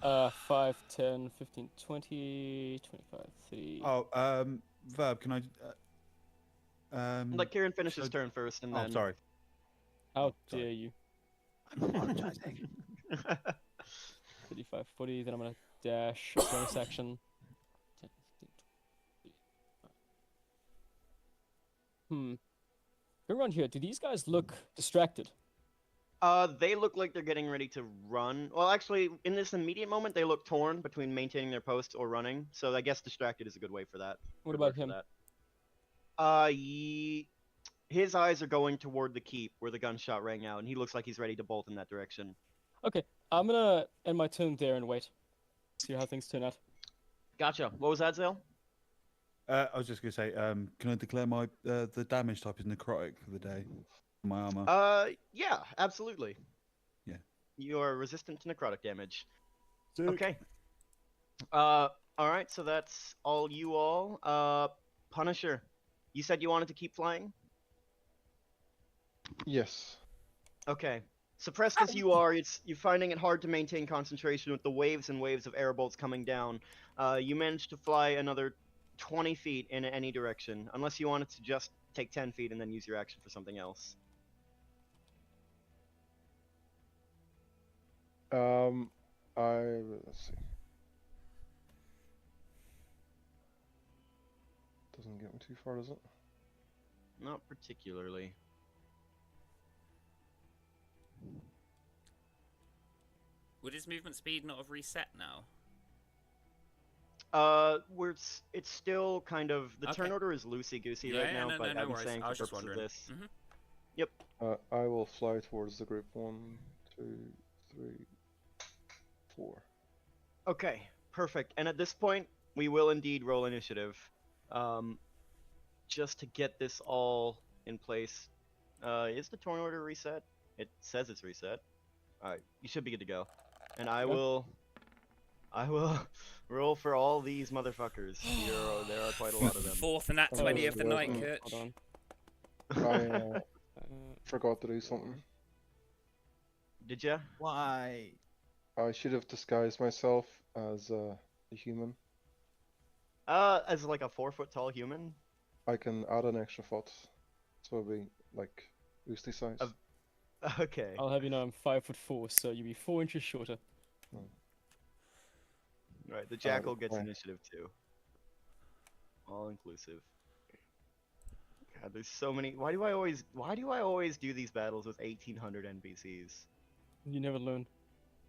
5, 10, 15, 20, 25, 30. Oh, Verb, can I? Let Kieran finish his so- turn first, and Oh, then. sorry. How sorry. dare you? I'm apologizing. 35, 40, then I'm gonna dash, bonus action. 10, 15, 20. Go around here. Do these guys look distracted? They look like they're getting ready to run. Well, actually, in this immediate moment, they look torn between maintaining their posts or running. So I guess distracted is a good way for that. What Good about word for him? that. His eyes are going toward the keep where the gunshot rang out, and he looks like he's ready to bolt in that direction. Okay, I'm gonna end my turn there and wait. See how things turn out. Gotcha. What was that, Zale? I was just gonna say, can I declare my the damage type is necrotic for the day? My armor. Yeah, absolutely. Yeah. You are resistant to necrotic damage. Sick. Okay. Alright, so that's all you all. Punisher, you said you wanted to keep flying? Yes. Okay. Suppressed as you are, you're finding it hard to maintain concentration with the waves and waves of air bolts coming down. You managed to fly another 20 feet in any direction, unless you wanted to just take 10 feet and then use your action for something else. Let's see. Doesn't get me too far, does it? Not particularly. Would his movement speed not have reset now? It's still kind of the turn Okay. order is loosey goosey Yeah, right yeah, now, no, but no I've been worries. saying I for was just purposes of wondering. this. I will fly towards the group. 1, 2, 3, 4. Okay, perfect. And at this point, we will indeed roll initiative, just to get this all in place. Is the turn order reset? It says it's reset. All right, you should be good to go. And I will roll for all these motherfuckers. There are quite a lot of them. Fourth and that Oh, 20 of the well, night, hold Kurt. Hold on. I Uh, forgot to do something. Did ya? Why? I should have disguised myself as a human. As like a 4-foot tall human. I can add an extra foot, so it'll be like boosty size. Of- Okay. I'll have you know I'm 5'4", so you'll be 4 inches shorter. Right, the jackal gets fine. initiative too. All inclusive. God, there's so many. Why do I always do these battles with 1,800 NPCs? You never learn.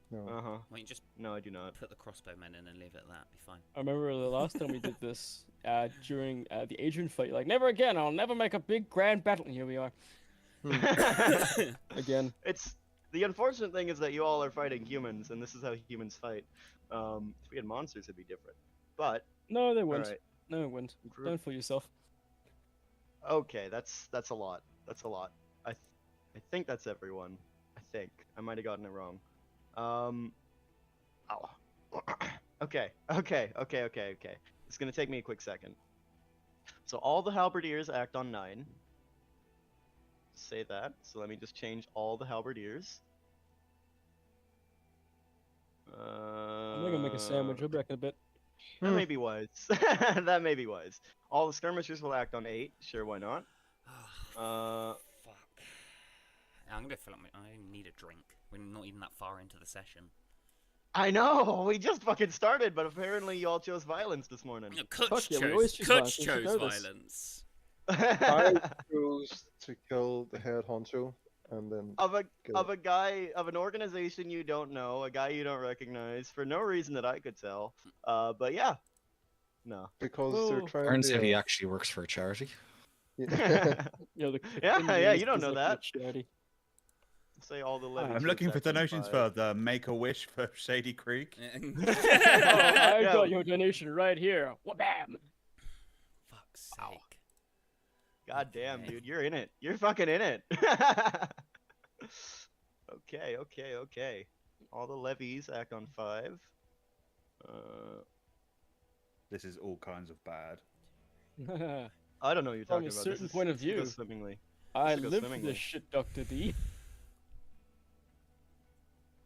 No. Uh huh. Well, you just No, I do not. put the crossbowmen in and leave it at that. Be fine. I remember the last time we did this during the Adrian fight. You're like, never again. I'll never make a big grand battle. And here we are again. It's the unfortunate thing is that you all are fighting humans, and this is how humans fight. If we had monsters, it'd be different. But No, they wouldn't. alright. No, they wouldn't. Group- Don't fool yourself. Okay, that's a lot. That's a lot. I think that's everyone. I think I might have gotten it wrong. Oh. Okay. It's gonna take me a quick second. So all the halberdiers act on 9. say that. So let me just change all the halberdiers. I'm gonna make a sandwich. I'll be back in a bit. That may be wise. That may be wise. All the skirmishers will act on 8. Sure, why not? Fuck. I'm gonna feel like I need a drink. We're not even that far into the session. I know! We just fucking started, but apparently you all chose violence this morning. No, Kutch Fuck yeah, we always choose violence, we should chose know this. violence. I chose to kill the head honcho and then of kill a guy of an organization you don't know, a guy you don't recognize, for no reason that I could tell. But yeah. No. because Whoa. they're trying Turns to out be he a- actually works for a charity. Yeah. Yeah, the Yeah, Indian yeah, is- you don't is know like that. a charity. Say all the levies. I'm are looking for exactly donations 5. for the Make-A-Wish for Shady Creek. Oh, I Yeah. got your donation right here. Wha-bam! Fuck's sake. God damn, dude, you're in it. You're fucking in it. Okay. All the levies act on 5. This is all kinds of bad. I don't know what you're From talking a about. certain This point of this goes view. swimmingly. I should go live for swimmingly. this shit, Dr. D.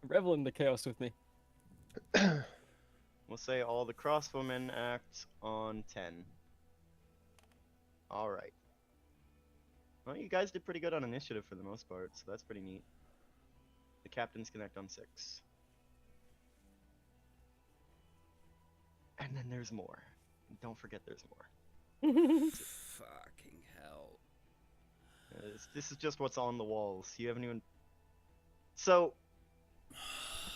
Revel in the chaos with me. We'll say all the crossbowmen act on 10. Alright. Well, you guys did pretty good on initiative for the most part, so that's pretty neat. The captains can act on 6. And then there's more. Don't forget there's more. Fucking hell. This is just what's on the walls. You haven't even... So,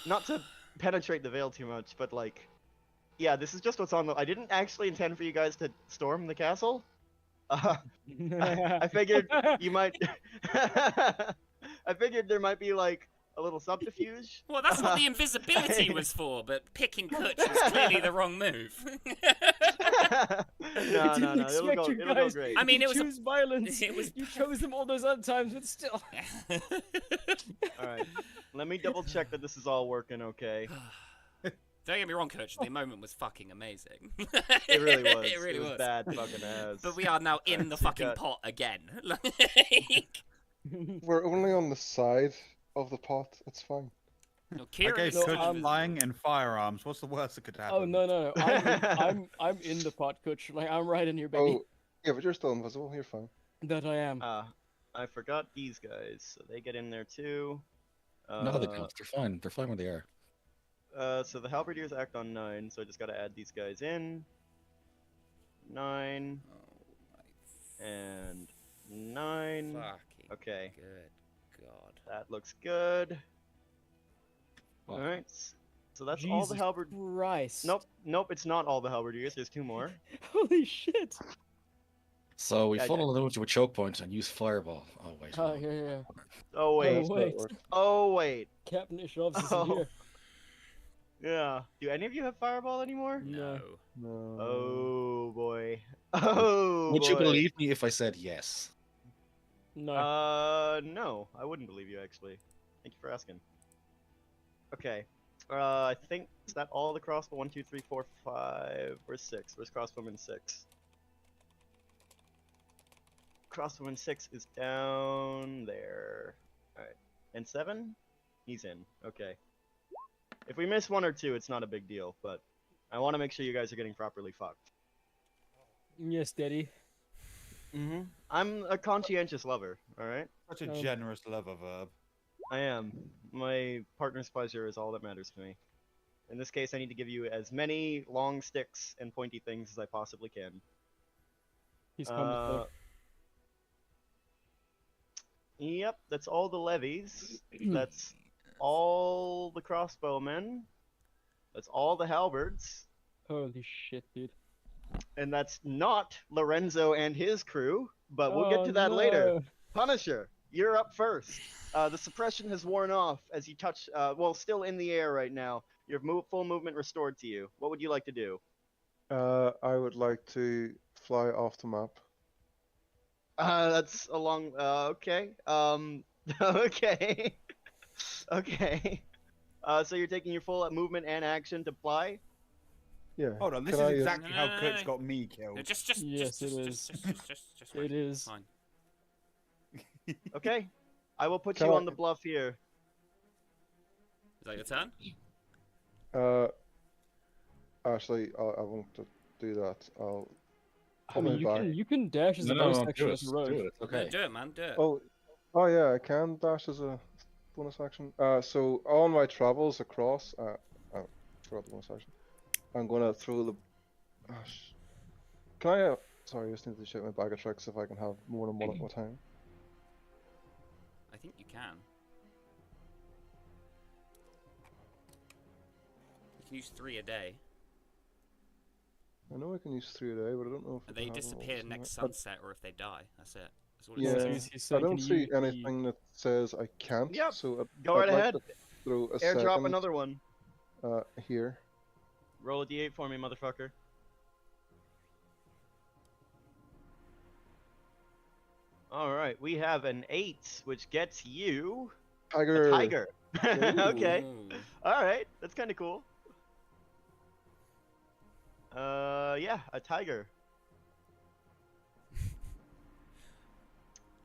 not to penetrate the veil too much, but like... Yeah, this is just what's on the... I didn't actually intend for you guys to storm the castle. I figured you might... I figured there might be like a little subterfuge. Well, that's what the invisibility was for, but picking Kutch was clearly the wrong move. No, Didn't it'll expect go, you it'll go guys great. I mean, to it was a- choose violence. it was- You chose them all those other times, but still. Alright, let me double check that this is all working okay. Don't get me wrong, Kutch, the moment was fucking amazing. It really was. It really was. bad fucking ass. But we are now in the fucking got- pot again. Like... We're only on the side of the pot. It's fine. No, I Kieran gave is No, still Kutch I'm- flying and firearms. What's the worst that could happen? Oh no, I'm in the pot, Kutch. Like I'm right in here, baby. Oh, yeah, but you're still invisible. You're fine. That I am. I forgot these guys, so they get in there too. No, they don't. They're fine. They're fine where they are. So the halberdiers act on 9, so I just gotta add these guys in. 9 and 9. Fucking Okay, good god. that looks good. Well, Alright, so that's all the Jesus halberd. Christ. Nope, it's not all the halberdiers. There's 2 more. Holy shit. So we Yeah, funnel it into a choke point and use fireball. Oh wait. Oh yeah. Oh wait, That's not wait. work. oh wait. Captain Ishovs is Oh. in here. Yeah. Do any of you have fireball anymore? No. No. Oh boy. Oh Would you boy. believe me if I said yes? No. No, I wouldn't believe you actually. Thank you for asking. Okay. I think is that all the crossbow? 1, 2, 3, 4, 5. Where's 6? Where's crossbowman 6? Crossbowman 6 is down there. Alright. And 7? He's in. Okay. If we miss 1 or 2, it's not a big deal, but I want to make sure you guys are getting properly fucked. Yes, Daddy. Mm-hmm. I'm a conscientious lover, alright? Such a Um, generous lover verb. I am. My partner's pleasure is all that matters to me. In this case, I need to give you as many long sticks and pointy things as I possibly can. He's coming. Yep, that's all the levies. That's all the crossbowmen. That's all the halberds. Holy shit, dude. And that's not Lorenzo and his crew, but we'll get Oh, to that later. no. Punisher, you're up first. The suppression has worn off as you touch, well, still in the air right now. Your full movement restored to you. What would you like to do? I would like to fly off the map. That's a long, okay. Okay. Okay. So you're taking your full movement and action to fly? Yeah. Hold on, this Can is I, exactly how No, no, Kutch no. got me killed. No, just Yes, it is. wait. It is. Fine. Okay. I will put Can you I- on the bluff here. Is that your turn? Actually, I won't do that. I'll I pull mean, my back. you can dash as No, a no, bonus no, action do it. as a rogue. Do it. It's No, okay. do it, man. Do it. Oh yeah, I can dash as a bonus action. So on my travels across, forgot the bonus action. I'm gonna throw the. Can I? Sorry, I just need to check my bag of tricks if I can have more than one at a time. I think you can. You can use 3 a day. I know I can use 3 a day, but I don't know if I They can have them all disappear at the next same time. sunset or if they die. That's it. That's all it Yeah, says. so Yeah, he's I saying, don't can see you use the- anything that says I can't. Yep, So go right I'd like ahead. to throw a Airdrop second another one. here. Roll a d8 for me, motherfucker. Alright, we have an 8, which gets you Tiger. a tiger. Okay. Ooh. Alright, that's kind of cool. Yeah, a tiger.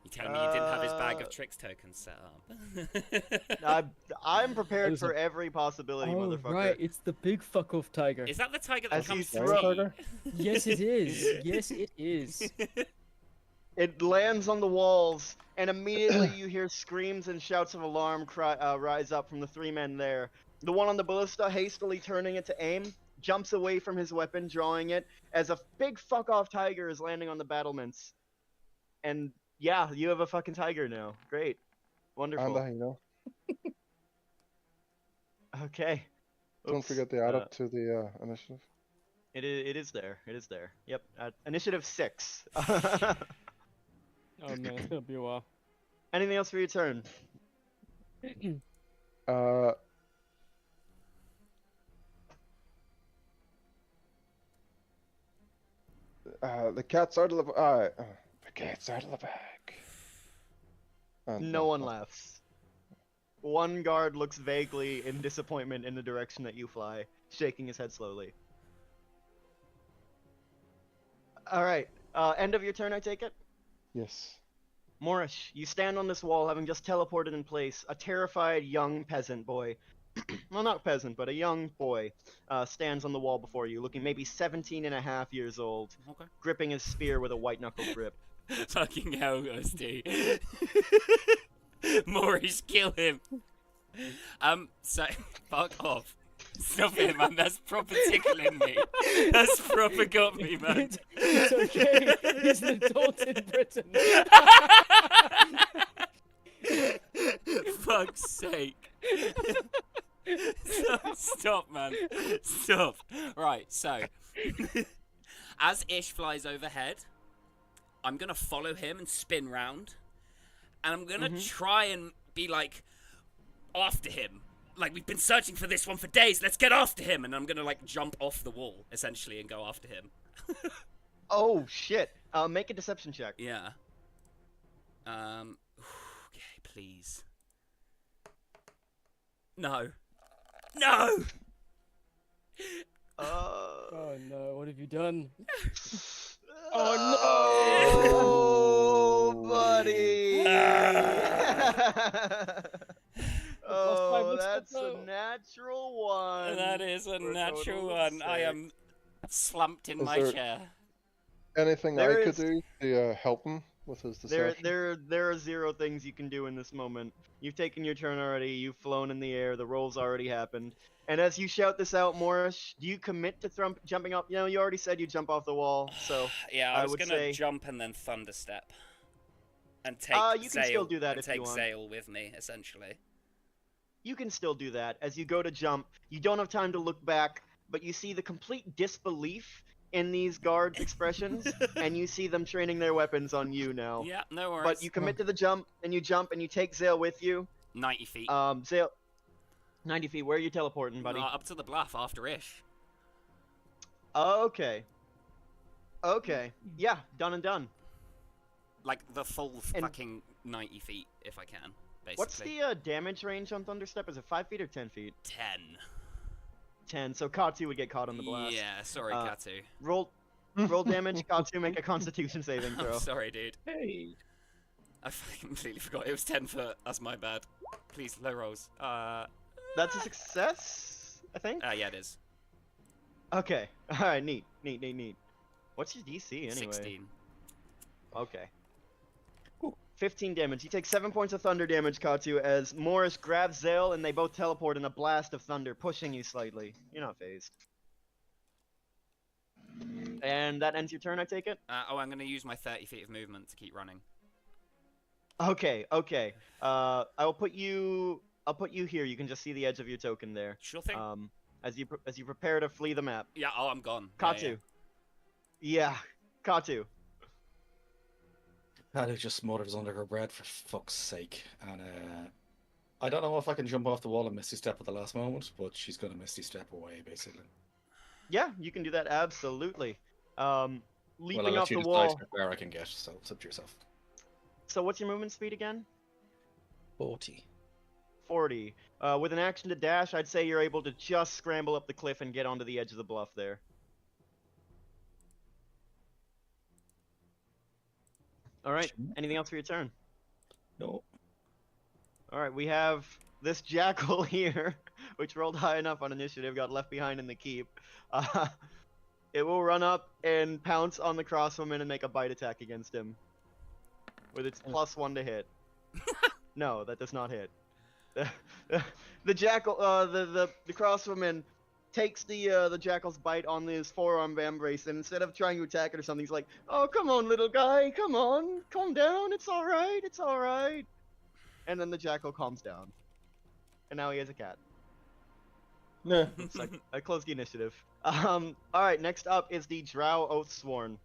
You telling me you didn't have his bag of tricks tokens set up? I'm prepared There's a- for every possibility, Oh, motherfucker. right, it's the big fuck off tiger. Is that the tiger that As you comes to throw- tea? Tiger? Yes, it is. Yes, it is. It lands on the walls, and immediately you hear screams and shouts of alarm rise up from the 3 men there. The one on the ballista, hastily turning it to aim, jumps away from his weapon, drawing it, as a big fuck-off tiger is landing on the battlements. And yeah, you have a fucking tiger now. Great. Wonderful. And a hyena. Okay. Don't Oops. forget to add up to the initiative. It is there. It is there. Yep. Initiative 6. Oh man, it's gonna be a while. Anything else for your turn? The cat's out of the the cat's out of the bag. And, No one laughs. One guard looks vaguely in disappointment in the direction that you fly, shaking his head slowly. Alright, end of your turn, I take it? Yes. Morish, you stand on this wall having just teleported in place. A terrified young peasant boy, well not peasant, but a young boy, stands on the wall before you, looking maybe 17 and a half years old, Okay. gripping his spear with a white knuckle grip. Fucking hell, Ghosty. Maurice, kill him. So, fuck off. Stop it, man. That's proper tickling me. That's proper got me, man. It's okay. He's an adult in Britain. Fuck's sake. Stop, man. Stop. Right, so. As Ish flies overhead, I'm gonna follow him and spin round. And I'm gonna try and be like, after him. Like, we've been searching for this one for days, let's get after him! And I'm gonna, like, jump off the wall, essentially, and go after him. Oh shit! Make a deception check. Yeah. Okay, please. No. No! Oh no, what have you done? Oh no, buddy! Oh, Let's that's go. a natural one. That is a for a natural total of one. I am slumped in Is my there- chair. Anything There I could is- do to help him with his deception? There are 0 things you can do in this moment. You've taken your turn already. You've flown in the air. The roll's already happened. And as you shout this out, Morris, do you commit to jumping up? You know, you already said you jump off the wall, so Yeah, I I was would gonna say- jump and then thunderstep. And take you can still do that and if you take want. Zale with me, essentially. you can still do that. As you go to jump, you don't have time to look back, but you see the complete disbelief in these guards' expressions, and you see them training their weapons on you now. Yeah, no worries. But you commit to the jump, and you jump, and you take Zale with you. 90 feet. Zale, 90 feet. Where are you teleporting, buddy? Up to the bluff after Ish. Okay. Okay. Yeah, done and done. Like, the full And- fucking 90 feet, if I can, basically. What's the damage range on Thunderstep? Is it 5 feet or 10 feet? 10. 10. So Katsu would get caught on the blast. Yeah, sorry, Uh, Katu. Roll damage. Katsu, make a Constitution saving I'm throw. sorry, dude. Hey. I completely forgot. It was 10 foot. That's my bad. Please, low rolls. That's a success, I think. Yeah, it is. Okay. All right. Neat. What's your DC anyway? 16. Okay. 15 damage. You take 7 points of thunder damage, Katsu, as Morris grabs Zale and they both teleport in a blast of thunder, pushing you slightly. You're not phased. And that ends your turn, I take it? I'm going to use my 30 feet of movement to keep running. Okay. I'll put you here. You can just see the edge of your token there. Sure thing. As you prepare to flee the map. Yeah, I'm gone. Katsu. Yeah. Katsu. Kadu just smothers under her breath for fuck's sake. And I don't know if I can jump off the wall and Misty Step at the last moment, but she's gonna Misty Step away, basically. Yeah, you can do that absolutely. Leaping I'll let off you the decide wall. where I can get, so it's up to yourself. So what's your movement speed again? 40. 40. With an action to dash, I'd say you're able to just scramble up the cliff and get onto the edge of the bluff there. Alright, anything else for your turn? No. Alright, we have this jackal here, which rolled high enough on initiative, got left behind in the keep. It will run up and pounce on the crossbowman and make a bite attack against him. With its +1 to hit. No, that does not hit. The jackal, the crossbowman takes the jackal's bite on his forearm embrace, and instead of trying to attack it or something, he's like, "Oh, come on, little guy, come on, calm down, it's alright. And then the jackal calms down. And now he has a cat. Nah. It's like, I closed the initiative. Alright, next up is the Drow Oathsworn.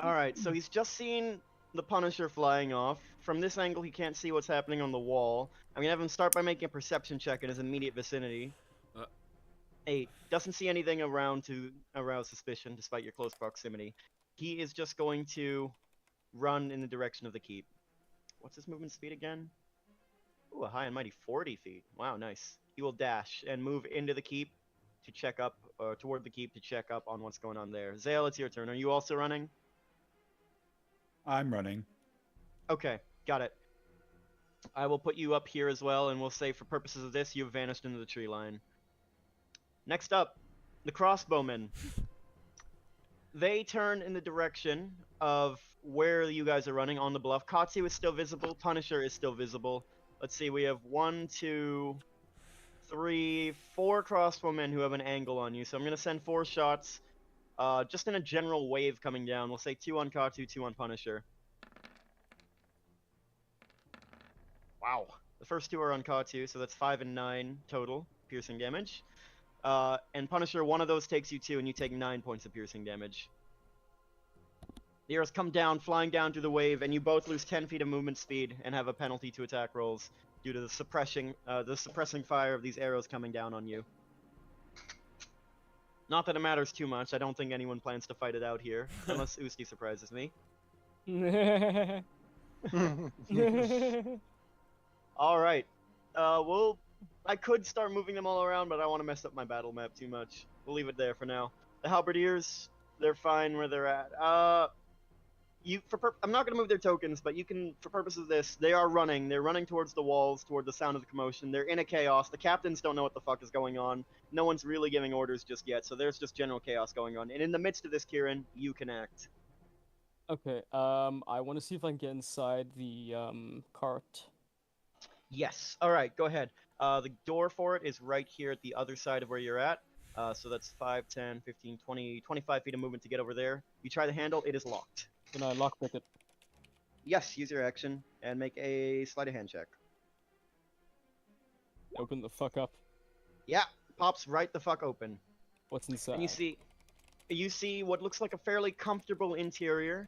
Alright, so he's just seen the Punisher flying off. From this angle, he can't see what's happening on the wall. I'm gonna have him start by making a perception check in his immediate vicinity. 8. Doesn't see anything around to arouse suspicion, despite your close proximity. He is just going to run in the direction of the keep. What's his movement speed again? Ooh, a high and mighty 40 feet. Wow, nice. He will dash and move into the keep to check up, or toward the keep to check up on what's going on there. Zale, it's your turn. Are you also running? I'm running. Okay, got it. I will put you up here as well, and we'll say for purposes of this, you've vanished into the tree line. Next up, the crossbowmen. They turn in the direction of where you guys are running on the bluff. Katsu is still visible. Punisher is still visible. Let's see, we have 1, 2, 3, 4 crossbowmen who have an angle on you. So I'm going to send 4 shots, just in a general wave coming down. We'll say 2 on Katsu, 2 on Punisher. Wow. The first 2 are on Katsu, so that's 5 and 9 total piercing damage. And Punisher, one of those takes you 2, and you take 9 points of piercing damage. The arrows come down, flying down through the wave, and you both lose 10 feet of movement speed and have a penalty to attack rolls due to the suppressing fire of these arrows coming down on you. Not that it matters too much. I don't think anyone plans to fight it out here, unless Usti surprises me. All right. Well, I could start moving them all around, but I don't want to mess up my battle map too much. We'll leave it there for now. The halberdiers, they're fine where they're at. I'm not going to move their tokens, but you can, for purposes of this, they are running. They're running towards the walls, toward the sound of the commotion. They're in a chaos. The captains don't know what the fuck is going on. No one's really giving orders just yet, so there's just general chaos going on. And in the midst of this, Kieran, you can act. Okay, I want to see if I can get inside the cart. Yes. All right, go ahead. The door for it is right here at the other side of where you're at. So that's 5, 10, 15, 20, 25 feet of movement to get over there. You try the handle, it is locked. Can I lockpick it? Yes, use your action and make a sleight of hand check. Open the fuck up. Yeah, pops right the fuck open. What's inside? And you see what looks like a fairly comfortable interior,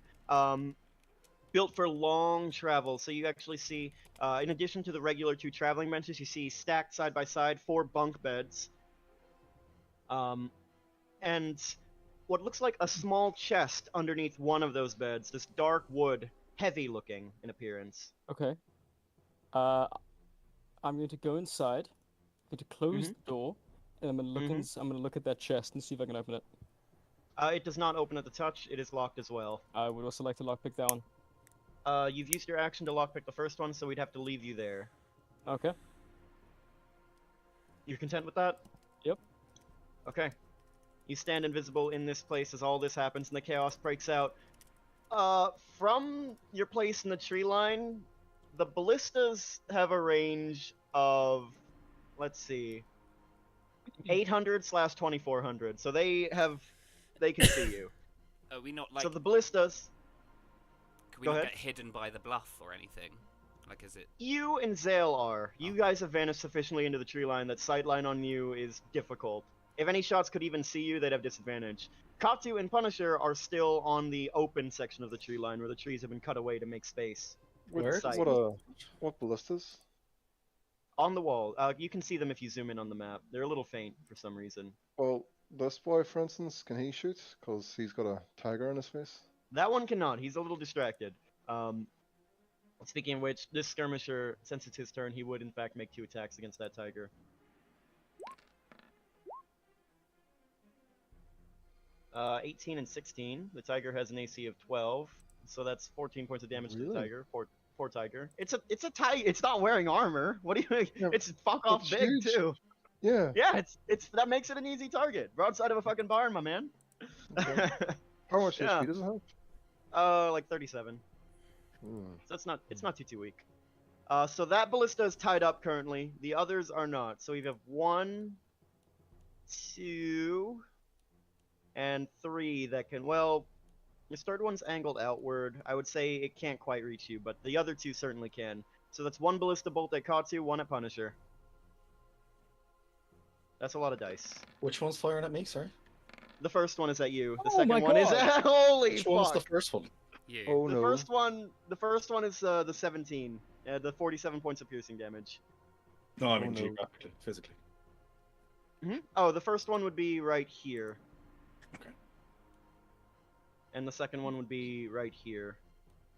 built for long travel. So you actually see, in addition to the regular 2 traveling benches, you see stacked side by side 4 bunk beds. And what looks like a small chest underneath one of those beds. This dark wood, heavy looking in appearance. Okay. I'm going to go inside. I'm going to close the door, and I'm going to look. I'm going to look at that chest and see if I can open it. It does not open at the touch. It is locked as well. I would also like to lockpick that one. You've used your action to lockpick the first one, so we'd have to leave you there. Okay. You're content with that? Yep. Okay. You stand invisible in this place as all this happens and the chaos breaks out. From your place in the tree line, the ballistas have a range of, let's see, 800/2400. So they can see you. Are we not like? So the ballistas, Can we go not ahead. get hidden by the bluff or anything? Like, is it? you and Zale are. You guys have vanished sufficiently into the tree line that sightline on you is difficult. If any shots could even see you, they'd have disadvantage. Katu and Punisher are still on the open section of the tree line where the trees have been cut away to make space. Where? Sight. What ballistas? On the wall. You can see them if you zoom in on the map. They're a little faint for some reason. Well, this boy, for instance, can he shoot? Because he's got a tiger in his face. That one cannot. He's a little distracted. Speaking of which, this skirmisher, since it's his turn, he would in fact make 2 attacks against that tiger. 18 and 16. The tiger has an AC of 12, so that's 14 points of damage to the Really? tiger. Poor tiger. It's a tiger. It's not wearing armor. What do you? Yeah, It's fuck off it's big huge. too. Yeah. Yeah, it's that makes it an easy target. Broadside of a fucking barn, my man. Okay. How much Yeah. HP does it have? Like 37. Hmm. So it's not too weak. So that ballista is tied up currently. The others are not. So we have 1, 2, and 3 that can. Well, this third one's angled outward. I would say it can't quite reach you, but the other 2 certainly can. So that's 1 ballista bolt at Katsu, 1 at Punisher. That's a lot of dice. Which one's firing at me, sorry? The first one is at you. The Oh my second one is God. holy Which fuck. one's the first one? You. Oh The no. first one is the 17. The 47 points of piercing damage. No, I mean no. geographically, physically. Oh, the first one would be right here. Okay. And the second one would be right here.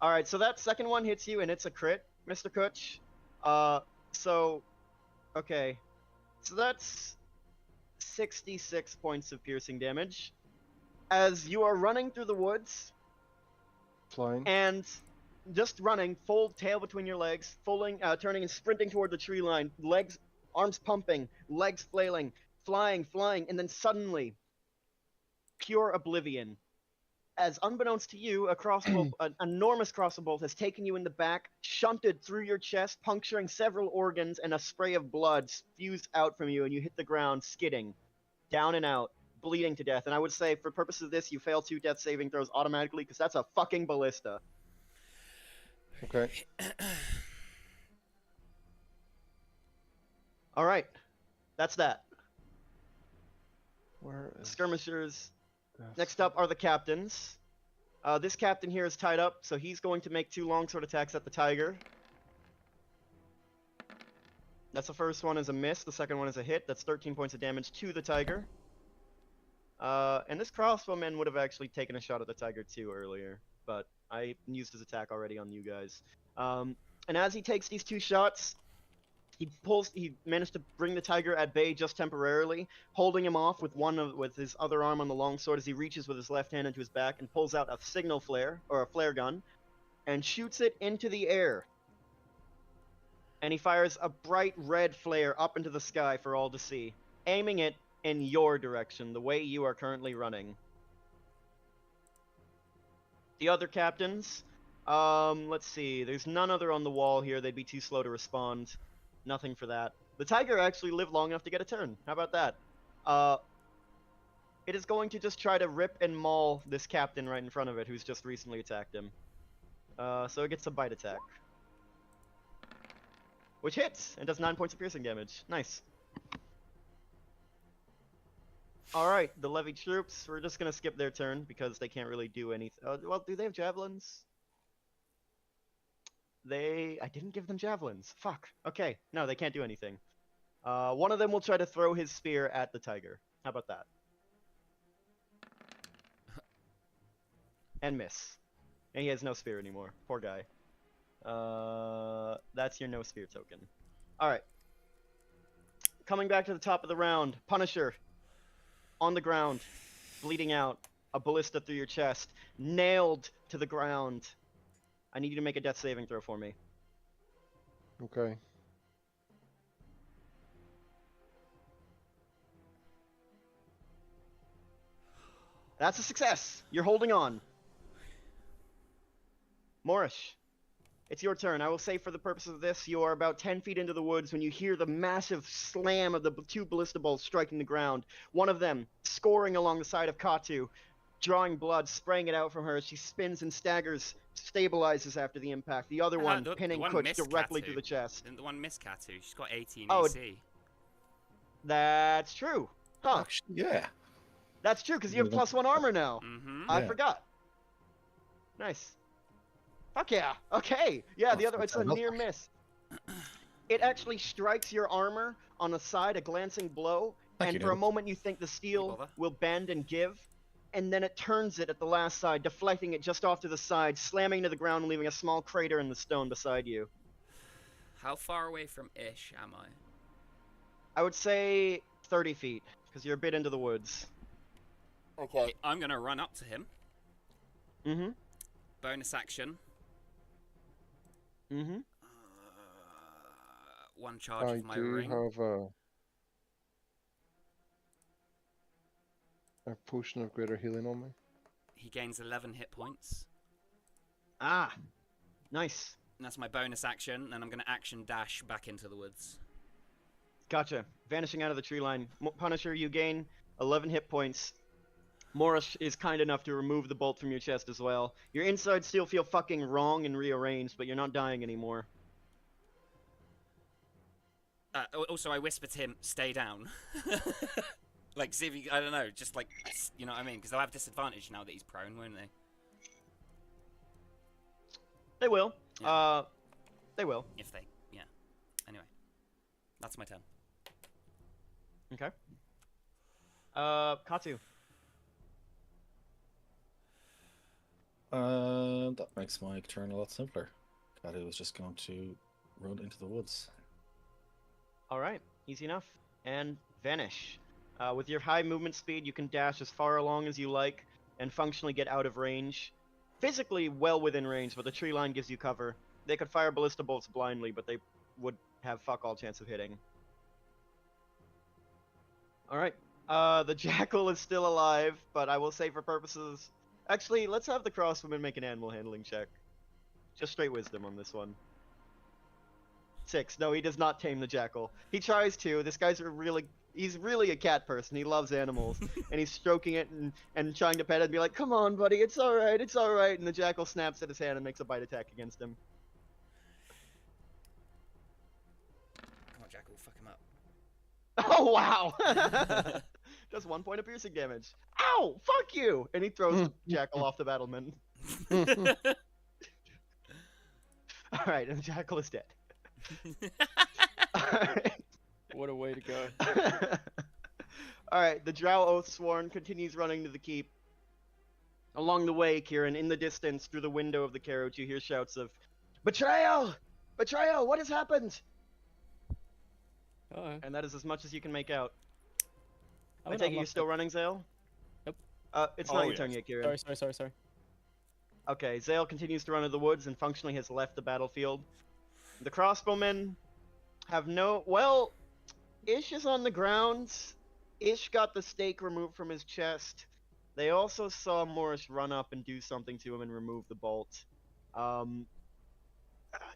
Alright, so that second one hits you and it's a crit, Mr. Kutch. Okay. So that's 66 points of piercing damage. As you are running through the woods, Flying. and just running, full tail between your legs, turning and sprinting toward the tree line, arms pumping, legs flailing, flying, and then suddenly, pure oblivion. As unbeknownst to you, a crossbow, an enormous crossbow bolt has taken you in the back, shunted through your chest, puncturing several organs, and a spray of blood spews out from you, and you hit the ground, skidding, down and out, bleeding to death. And I would say, for purposes of this, you fail 2 death saving throws automatically, because that's a fucking ballista. Okay. Alright. That's that. Where is Skirmishers. this? Next up are the captains. This captain here is tied up, so he's going to make 2 longsword attacks at the tiger. That's the first one is a miss, the second one is a hit. That's 13 points of damage to the tiger. And this crossbowman would have actually taken a shot at the tiger too earlier, but I used his attack already on you guys. And as he takes these 2 shots, he managed to bring the tiger at bay just temporarily, holding him off with his other arm on the longsword as he reaches with his left hand into his back and pulls out a signal flare, or a flare gun, and shoots it into the air. And he fires a bright red flare up into the sky for all to see, aiming it in your direction, the way you are currently running. The other captains, let's see, there's none other on the wall here, they'd be too slow to respond. Nothing for that. The tiger actually lived long enough to get a turn. How about that? It is going to just try to rip and maul this captain right in front of it who's just recently attacked him. So it gets a bite attack. Which hits and does 9 points of piercing damage. Nice. Alright, the levy troops, we're just gonna skip their turn because they can't really do anything. Well, do they have javelins? I didn't give them javelins. Fuck. Okay, no, they can't do anything. One of them will try to throw his spear at the tiger. How about that? And miss. And he has no spear anymore. Poor guy. That's your no spear token. Alright. Coming back to the top of the round. Punisher. On the ground. Bleeding out. a ballista through your chest, nailed to the ground. I need you to make a death saving throw for me. Okay. That's a success. You're holding on. Morris, it's your turn. I will say for the purpose of this, you are about 10 feet into the woods when you hear the massive slam of the two ballista bolts striking the ground. One of them scoring along the side of Katu, drawing blood, spraying it out from her as she spins and staggers, stabilizes after the impact. The other one pinning Kutch directly through the chest. Didn't the one miss Katu? She's got 18 Oh, AC. That's true. Huh. Actually, yeah. That's true, because you have +1 armor now. Mm-hmm. I Yeah. forgot. Nice. Fuck yeah. Okay. Yeah, Oh, the other, it's a fuck. near miss. It actually strikes your armor on the side, a glancing blow, Thank and you, for a David. moment you think the steel bother? will bend and give, and then it turns it at the last side, deflecting it just off to the side, slamming to the ground and leaving a small crater in the stone beside you. How far away from Ish am I? I would say 30 feet, because you're a bit into the woods. Okay. I'm gonna run up to him. Mm-hmm. Bonus action. Mm-hmm. One charge I of my do ring. have a potion of greater healing on me. He gains 11 hit points. Ah. Nice. And that's my bonus action, and I'm gonna action dash back into the woods. Gotcha. Vanishing out of the tree line. Punisher, you gain 11 hit points. Morris is kind enough to remove the bolt from your chest as well. Your insides still feel fucking wrong and rearranged, but you're not dying anymore. Also, I whispered to him, "Stay down." Like, see if he, I don't know, just like, you know what I mean? Because they'll have disadvantage now that he's prone, won't they? They will. Yeah. They will. If they, yeah. Anyway, that's my turn. Okay. Katu. That makes my turn a lot simpler. Kadu was just going to run into the woods. Alright, easy enough. And vanish. With your high movement speed, you can dash as far along as you like and functionally get out of range. Physically well within range, but the tree line gives you cover. They could fire ballista bolts blindly, but they would have fuck all chance of hitting. Alright, the jackal is still alive, but I will say for purposes... Actually, let's have the crosswoman make an animal handling check. Just straight wisdom on this one. 6. No, he does not tame the jackal. He tries to. This guy's he's really a cat person. He loves animals. And he's stroking it and trying to pet it and be like, come on, buddy, it's alright, it's alright. And the jackal snaps at his hand and makes a bite attack against him. Come on, Jackal, fuck him up. Oh, wow! Does 1 point of piercing damage. Ow! Fuck you! And he throws the jackal off the battlement. Alright, and the jackal is dead. Alright. What a way to go. Alright, the Drow Oathsworn continues running to the keep. Along the way, Kieran, in the distance, through the window of the carriage, you hear shouts of, Betrayal! Betrayal! What has happened? Uh-oh. And that is as much as you can make out. I Oh, no, take it I'm you're not- still running, Zale? Yep. It's not Oh, your turn yes. yet, Kieran. Sorry. Okay, Zale continues to run into the woods and functionally has left the battlefield. The crossbowmen have no... Well, Ish is on the ground. Ish got the stake removed from his chest. They also saw Morris run up and do something to him and remove the bolt.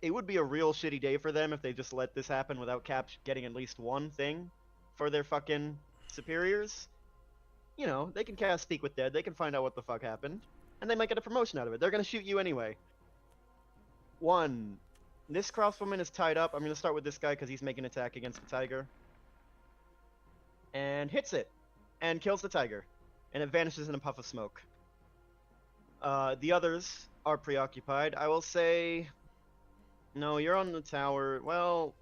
It would be a real shitty day for them if they just let this happen without Cap getting at least one thing for their fucking superiors. You know, they can cast Speak with Dead, they can find out what the fuck happened, and they might get a promotion out of it. They're gonna shoot you anyway. 1. This crossbowman is tied up. I'm gonna start with this guy because he's making an attack against the tiger. And hits it. And kills the tiger. And it vanishes in a puff of smoke. The others are preoccupied. I will say... No, you're on the tower. Well,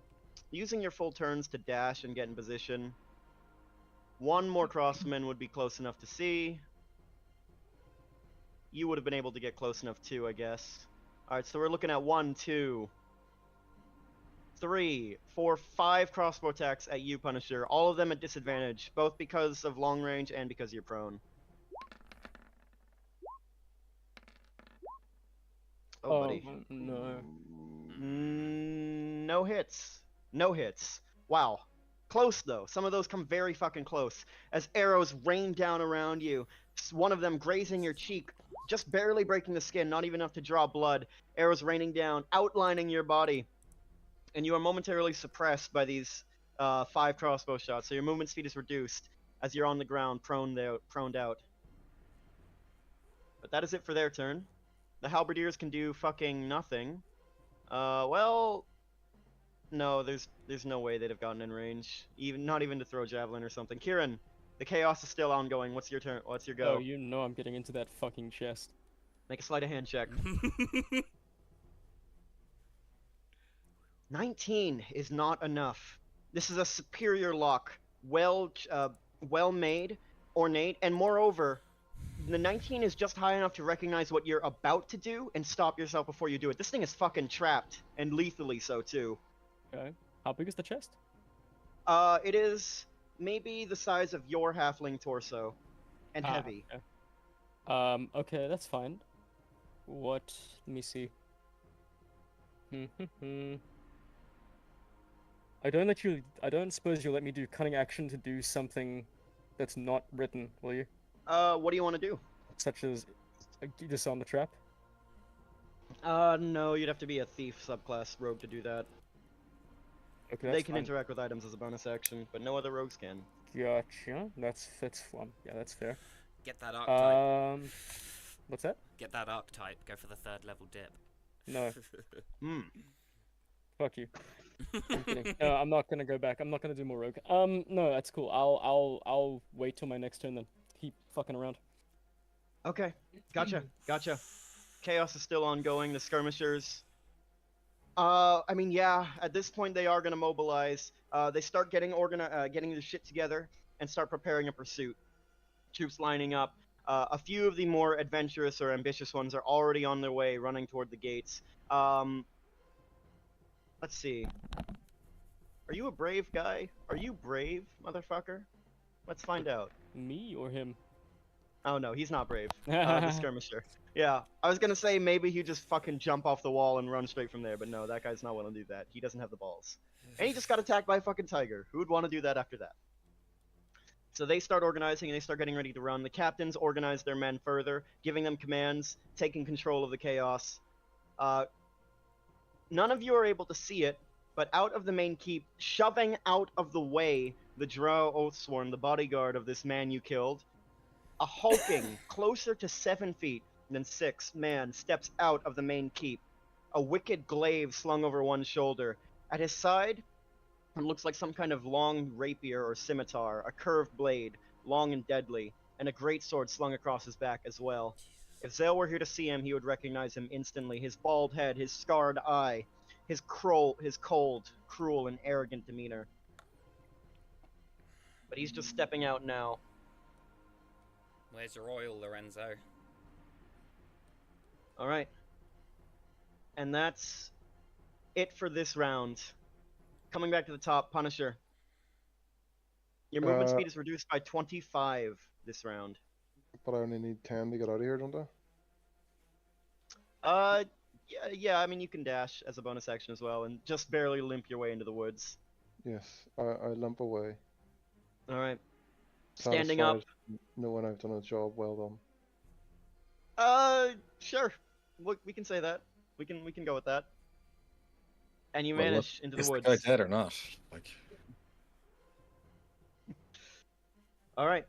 using your full turns to dash and get in position. 1 more crossman would be close enough to see. You would have been able to get close enough too, I guess. Alright, so we're looking at 1, 2, 3, 4, 5 crossbow attacks at you, Punisher. All of them at disadvantage, both because of long range and because you're prone. Oh, buddy. no. No hits. No hits. Wow. Close, though. Some of those come very fucking close. As arrows rain down around you, one of them grazing your cheek, just barely breaking the skin, not even enough to draw blood. Arrows raining down, outlining your body. And you are momentarily suppressed by these 5 crossbow shots, so your movement speed is reduced as you're on the ground, proned out. But that is it for their turn. The halberdiers can do fucking nothing. Well, no, there's no way they'd have gotten in range, not even to throw a javelin or something. Kieran, the chaos is still ongoing. What's your turn? What's your go? Oh, you know I'm getting into that fucking chest. Make a sleight of hand check. 19 is not enough. This is a superior lock, well made, ornate, and moreover, the 19 is just high enough to recognize what you're about to do and stop yourself before you do it. This thing is fucking trapped, and lethally so too. Okay. How big is the chest? It is maybe the size of your halfling torso, and heavy. Okay. Okay, that's fine. What? Let me see. I don't suppose you'll let me do cunning action to do something that's not written, will you? What do you want to do? Such as disarm the trap? No, you'd have to be a thief subclass rogue to do that. Okay, They that's can fine. interact with items as a bonus action, but no other rogues can. Gotcha. That's fun. Yeah, that's fair. Get that archetype. What's that? Get that archetype. Go for the 3rd level dip. No. Fuck you. I'm I'm kidding. No, I'm not gonna go back. I'm not gonna do more rogue. No, that's cool. I'll wait till my next turn then. Keep fucking around. Okay, gotcha. Chaos is still ongoing. The skirmishers. I mean, yeah. At this point, they are gonna mobilize. They start getting their shit together and start preparing a pursuit. Troops lining up. A few of the more adventurous or ambitious ones are already on their way, running toward the gates. Let's see. Are you a brave guy? Are you brave, motherfucker? Let's find out. Me or him? Oh no, he's not brave. The skirmisher. Yeah, I was gonna say maybe he'd just fucking jump off the wall and run straight from there, but no, that guy's not willing to do that. He doesn't have the balls. And he just got attacked by a fucking tiger. Who would want to do that after that? So they start organizing and they start getting ready to run. The captains organize their men further, giving them commands, taking control of the chaos. None of you are able to see it, but out of the main keep, shoving out of the way the Drow Oathsworn, the bodyguard of this man you killed, a hulking, closer to 7 feet than 6 man steps out of the main keep, a wicked glaive slung over one shoulder. At his side, it looks like some kind of long rapier or scimitar, a curved blade, long and deadly, and a great sword slung across his back as well. If Zale were here to see him, he would recognize him instantly. His bald head, his scarred eye, his cold, cruel, and arrogant demeanor. But he's just stepping out now. Where's your oil, Lorenzo? Alright. And that's it for this round. Coming back to the top, Punisher. Your movement speed is reduced by 25 this round. But I only need 10 to get out of here, don't I? Yeah, I mean, you can dash as a bonus action as well, and just barely limp your way into the woods. Yes, I limp away. Alright. Standing up. Satisfied knowing I've done a job well done. Sure. We can say that. We can go with that. And you Well, vanish into the Is woods. the guy dead or not? Like, Alright.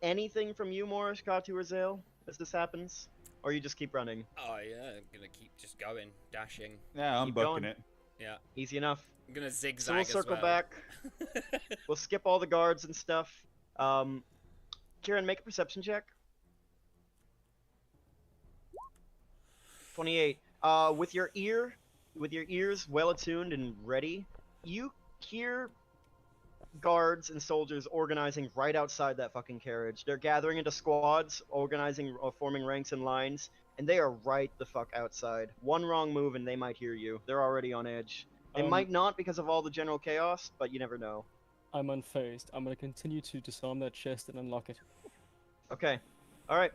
Anything from you, Morris, Katu, or Zale, as this happens? Or you just keep running? Oh yeah, I'm gonna keep just going, dashing. Yeah, I'm Keep bucking going. it. Yeah, Easy enough. I'm gonna zigzag So we'll as circle well. back. We'll skip all the guards and stuff. Kieran, make a perception check. 28. With your ears well attuned and ready, you hear guards and soldiers organizing right outside that fucking carriage. They're gathering into squads, organizing, forming ranks and lines, and they are right the fuck outside. One wrong move and they might hear you. They're already on edge. They might not because of all the general chaos, but you never know. I'm unfazed. I'm gonna continue to disarm that chest and unlock it. Okay. Alright.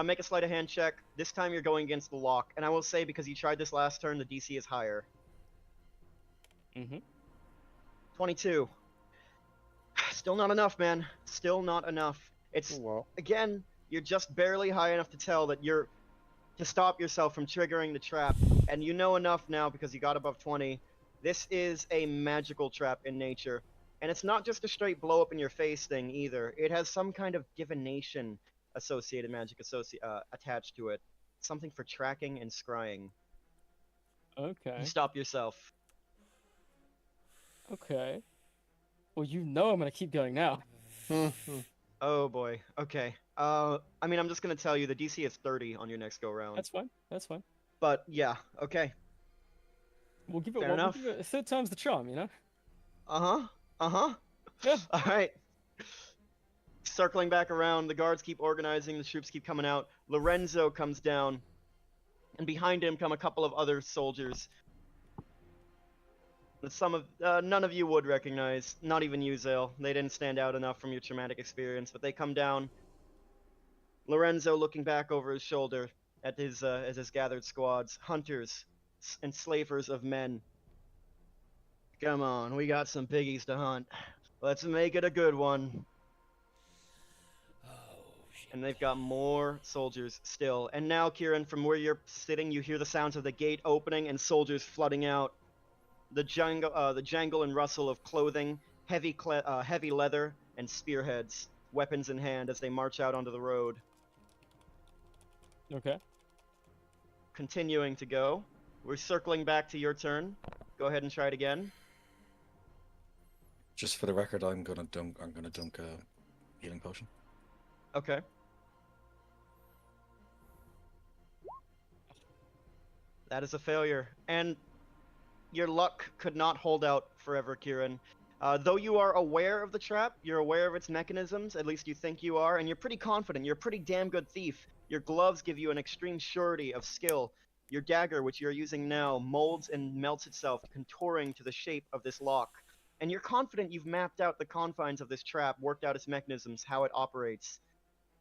Make a sleight of hand check. This time you're going against the lock, and I will say because you tried this last turn, the DC is higher. Mm-hmm. 22. Still not enough, man. Still not enough. It's Oh, wow. again, you're just barely high enough to tell that you're to stop yourself from triggering the trap, and you know enough now because you got above 20. This is a magical trap in nature, and it's not just a straight blow up in your face thing either. It has some kind of divination associated magic attached to it, something for tracking and scrying. Okay. You stop yourself. Okay. Well, you know I'm gonna keep going now. Oh boy. Okay. I mean, I'm just gonna tell you the DC is 30 on your next go round. That's fine. That's fine. But yeah. Okay. We'll give it Fair one. We'll enough. give it a third time's the charm, you know. Uh-huh. Uh-huh. Yeah. All right. Circling back around, the guards keep organizing, the troops keep coming out. Lorenzo comes down, and behind him come a couple of other soldiers that none of you would recognize, not even you, Zale. They didn't stand out enough from your traumatic experience, but they come down. Lorenzo looking back over his shoulder at his gathered squads, hunters and slavers of men. Come on, we got some piggies to hunt. Let's make it a good one. Oh, shit. And they've got more soldiers still. And now, Kieran, from where you're sitting, you hear the sounds of the gate opening and soldiers flooding out. The jangle and rustle of clothing, heavy leather, and spearheads, weapons in hand as they march out onto the road. Okay. Continuing to go. We're circling back to your turn. Go ahead and try it again. Just for the record, I'm gonna dunk a healing potion. Okay. That is a failure. And your luck could not hold out forever, Kieran. Though you are aware of the trap, you're aware of its mechanisms, at least you think you are, and you're pretty confident. You're a pretty damn good thief. Your gloves give you an extreme surety of skill. Your dagger, which you're using now, molds and melts itself, contouring to the shape of this lock. And you're confident you've mapped out the confines of this trap, worked out its mechanisms, how it operates.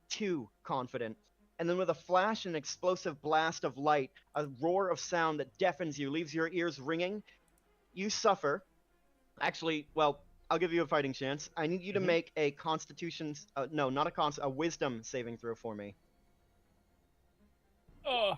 Too confident. And then with a flash and explosive blast of light, a roar of sound that deafens you, leaves your ears ringing, you suffer. Actually, well, I'll give you a fighting chance. I need you to make a constitution's, no, not a wisdom saving throw for me. Oh.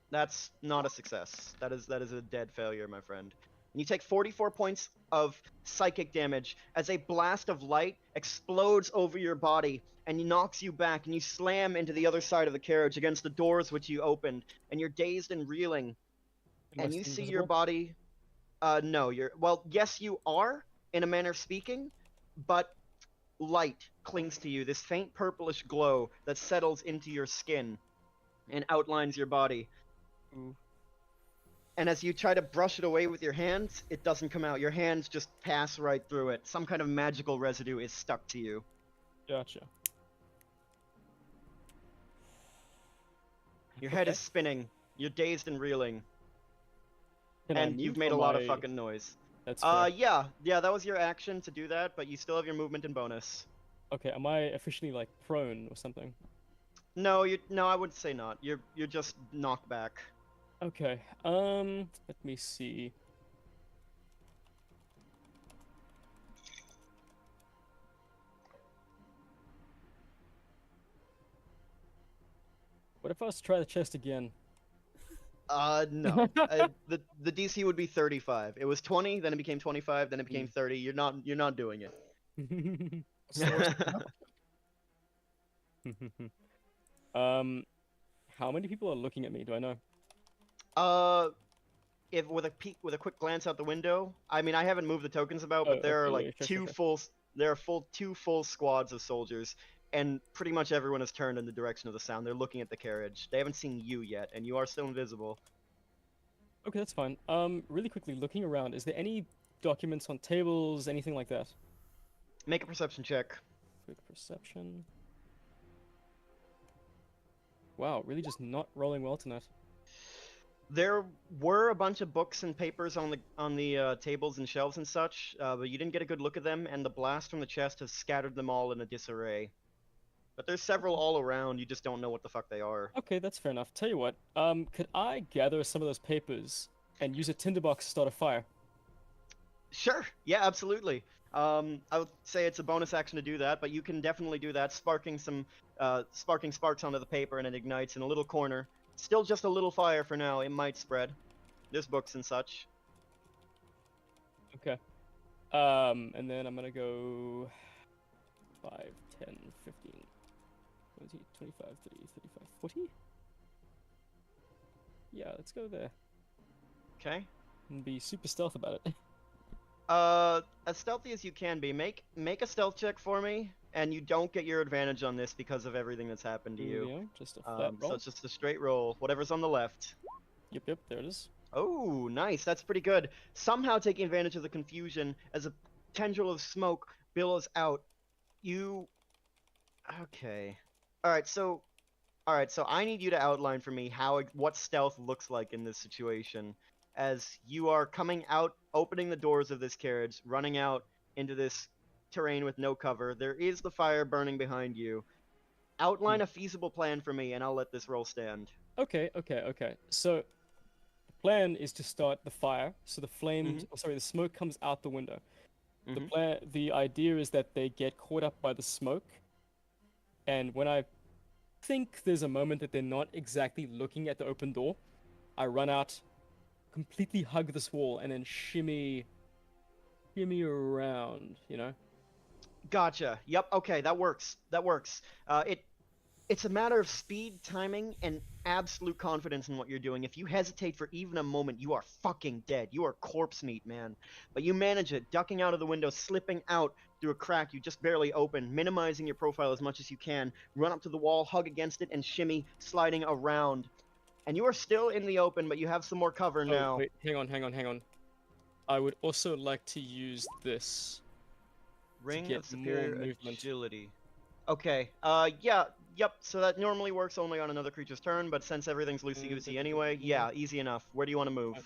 That's not a success. That is a dead failure, my friend. And you take 44 points of psychic damage as a blast of light explodes over your body and knocks you back, and you slam into the other side of the carriage against the doors which you opened, and you're dazed and reeling. Am I And you still see your invisible? body. No, well, yes, you are, in a manner speaking, but light clings to you, this faint purplish glow that settles into your skin and outlines your body. Ooh. And as you try to brush it away with your hands, it doesn't come out. Your hands just pass right through it. Some kind of magical residue is stuck to you. Gotcha. Your head Okay. is spinning. You're dazed and reeling. Can I And you've move, made or a lot am of I- fucking noise. That's fair. Yeah, that was your action to do that, but you still have your movement and bonus. Okay, am I officially like prone or something? No, I would say not. You're just knocked back. Okay. Let me see. What if I was to try the chest again? No. The DC would be 35. It was 20, then it became 25, then it became 30. You're not doing it. How many people are looking at me? Do I know? If with a quick glance out the window, I mean, I haven't moved the tokens about, but Oh, there are okay, like sure. two full squads of soldiers, and pretty much everyone has turned in the direction of the sound. They're looking at the carriage. They haven't seen you yet, and you are still invisible. Okay, that's fine. Really quickly, looking around, is there any documents on tables, anything like that? Make a perception check. Quick perception. Wow, really just not rolling well tonight. There were a bunch of books and papers on the tables and shelves and such, but you didn't get a good look at them, and the blast from the chest has scattered them all in a disarray. But there's several all around. You just don't know what the fuck they are. Okay, that's fair enough. Tell you what, could I gather some of those papers and use a tinderbox to start a fire? Sure. Yeah, absolutely. I would say it's a bonus action to do that, but you can definitely do that, sparking sparks onto the paper, and it ignites in a little corner. Still just a little fire for now. It might spread. There's books and such. Okay. And then I'm gonna go 5, 10, 15, 20, 25, 30, 35, 40? Yeah, let's go there. Okay. And be super stealth about it. As stealthy as you can be. Make a stealth check for me, and you don't get your advantage on this because of everything that's happened to you. Yeah, just a flat roll. So it's just a straight roll. Whatever's on the left. Yep, there it is. Oh, nice. That's pretty good. Somehow taking advantage of the confusion as a tendril of smoke billows out. You. Okay. All right. So I need you to outline for me what stealth looks like in this situation, as you are coming out, opening the doors of this carriage, running out into this terrain with no cover. There is the fire burning behind you. Outline a feasible plan for me, and I'll let this roll stand. Okay. So the plan is to start the fire. So the flames, the smoke comes out the window. The idea is that they get caught up by the smoke, and when I think there's a moment that they're not exactly looking at the open door, I run out, completely hug this wall, and then shimmy around, you know? Gotcha. Yep. Okay, that works. It's a matter of speed, timing, and absolute confidence in what you're doing. If you hesitate for even a moment, you are fucking dead. You are corpse meat, man. But you manage it, ducking out of the window, slipping out through a crack you just barely opened, minimizing your profile as much as you can, run up to the wall, hug against it, and shimmy, sliding around. And you are still in the open, but you have some more cover now. Wait, hang on. I would also like to use this Ring get of superior more movement. agility. Okay. Yep. So that normally works only on another creature's turn, but since everything's loosey-goosey anyway, yeah, easy enough. Where do you want to move?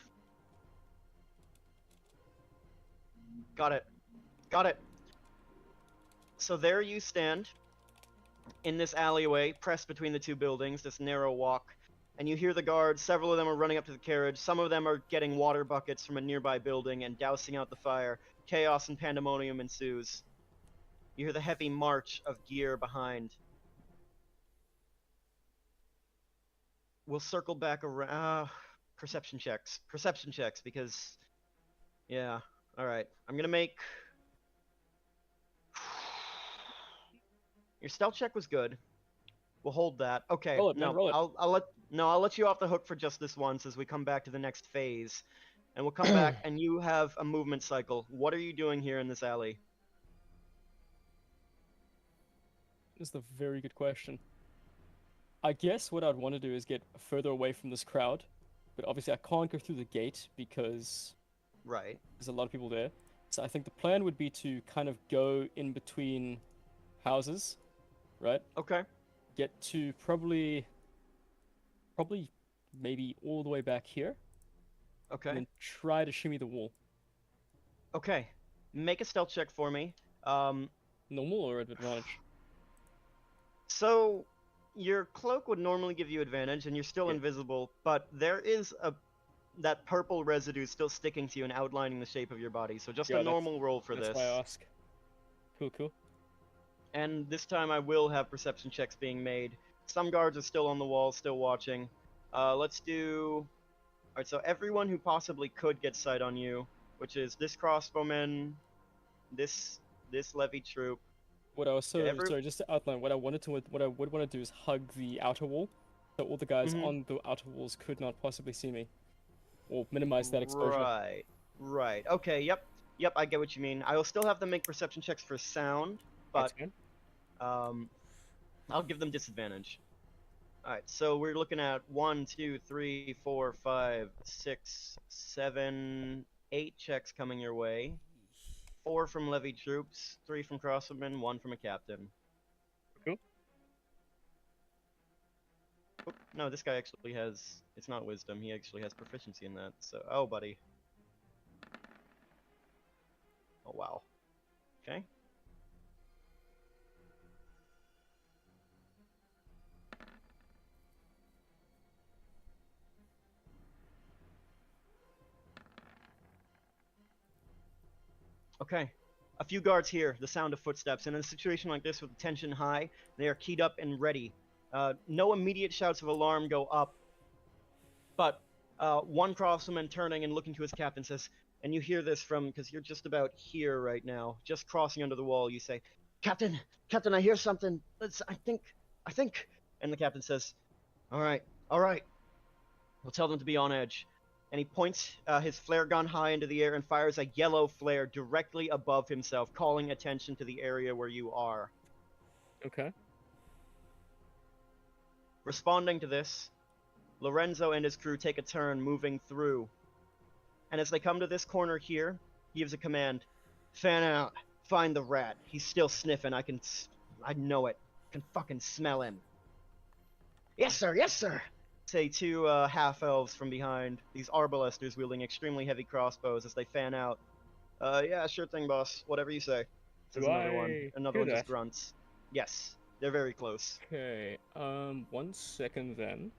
Got it. So there you stand in this alleyway, pressed between the two buildings, this narrow walk, and you hear the guards. Several of them are running up to the carriage. Some of them are getting water buckets from a nearby building and dousing out the fire. Chaos and pandemonium ensues. You hear the heavy march of gear behind. We'll circle back around. Perception checks, because, yeah. All right, I'm gonna make. Your stealth check was good. We'll hold that. Okay. Roll it, man, roll it. I'll let you off the hook for just this once as we come back to the next phase, and we'll come back and you have a movement cycle. What are you doing here in this alley? This is a very good question. I guess what I'd want to do is get further away from this crowd, but obviously I can't go through the gate because Right. there's a lot of people there. So I think the plan would be to kind of go in between houses, right? Okay. Get to probably maybe all the way back here, Okay. and then try to shimmy the wall. Okay. Make a stealth check for me. Normal or at advantage? So your cloak would normally give you advantage, and you're still Yeah. invisible, but there is that purple residue still sticking to you and outlining the shape of your body. So just Yeah, a normal roll for That's this. why I ask. Cool. And this time I will have perception checks being made. Some guards are still on the wall, still watching. Let's do. All right. So everyone who possibly could get sight on you, which is this crossbowman, this levy troop. What I was every- sorry, just to outline what I would want to do is hug the outer wall, so all the guys on the outer walls could not possibly see me, or minimize that exposure. Right. Okay. Yep. I get what you mean. I will still have them make perception checks for sound, but That's I'll give them disadvantage. All right. So we're looking at 1, 2, 3, 4, 5, 6, 7, 8 checks coming your way. 4 from levy troops, 3 from crossbowmen, 1 from a captain. Cool. Oh, no, this guy actually has. It's not wisdom. He actually has proficiency in that. So, oh, buddy. Oh, wow. Okay. Okay. A few guards hear the sound of footsteps, and in a situation like this with the tension high, they are keyed up and ready. No immediate shouts of alarm go up, but one crossman turning and looking to his captain says, and you hear this from, because you're just about here right now, just crossing under the wall, you say, Captain, Captain, I hear something. I think, and the captain says, all right, we'll tell them to be on edge. And he points his flare gun high into the air and fires a yellow flare directly above himself, calling attention to the area where you are. Okay. Responding to this, Lorenzo and his crew take a turn moving through. And as they come to this corner here, he gives a command. Fan out. Find the rat. He's still sniffing. I know it. Can fucking smell him. Yes, sir. Yes, sir. Say two half-elves from behind, these arbalesters wielding extremely heavy crossbows as they fan out. Yeah, sure thing, boss. Whatever you say. Says Do another one. I Another hear one just that? grunts. Yes, they're very close. Okay. 1 second then.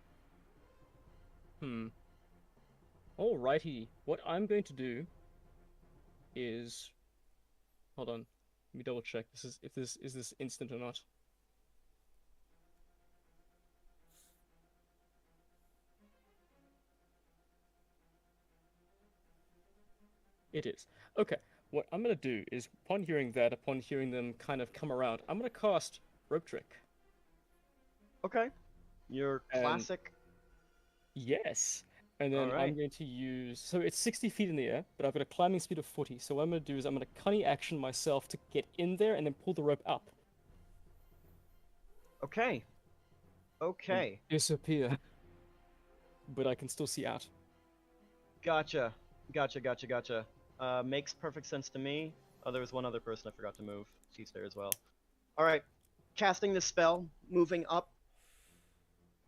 Alrighty. What I'm going to do is, hold on. Let me double check. This is this instant or not. It is. Okay. What I'm gonna do is, upon hearing them kind of come around, I'm gonna cast Rope Trick. Okay. Your And- classic. Yes. And then Alright. I'm going to use, so it's 60 feet in the air, but I've got a climbing speed of 40. So what I'm going to do is I'm going to cunning action myself to get in there and then pull the rope up. Okay. Okay. Disappear. But I can still see out. Gotcha. Makes perfect sense to me. Oh, there was one other person I forgot to move. She's there as well. Alright. Casting the spell, moving up,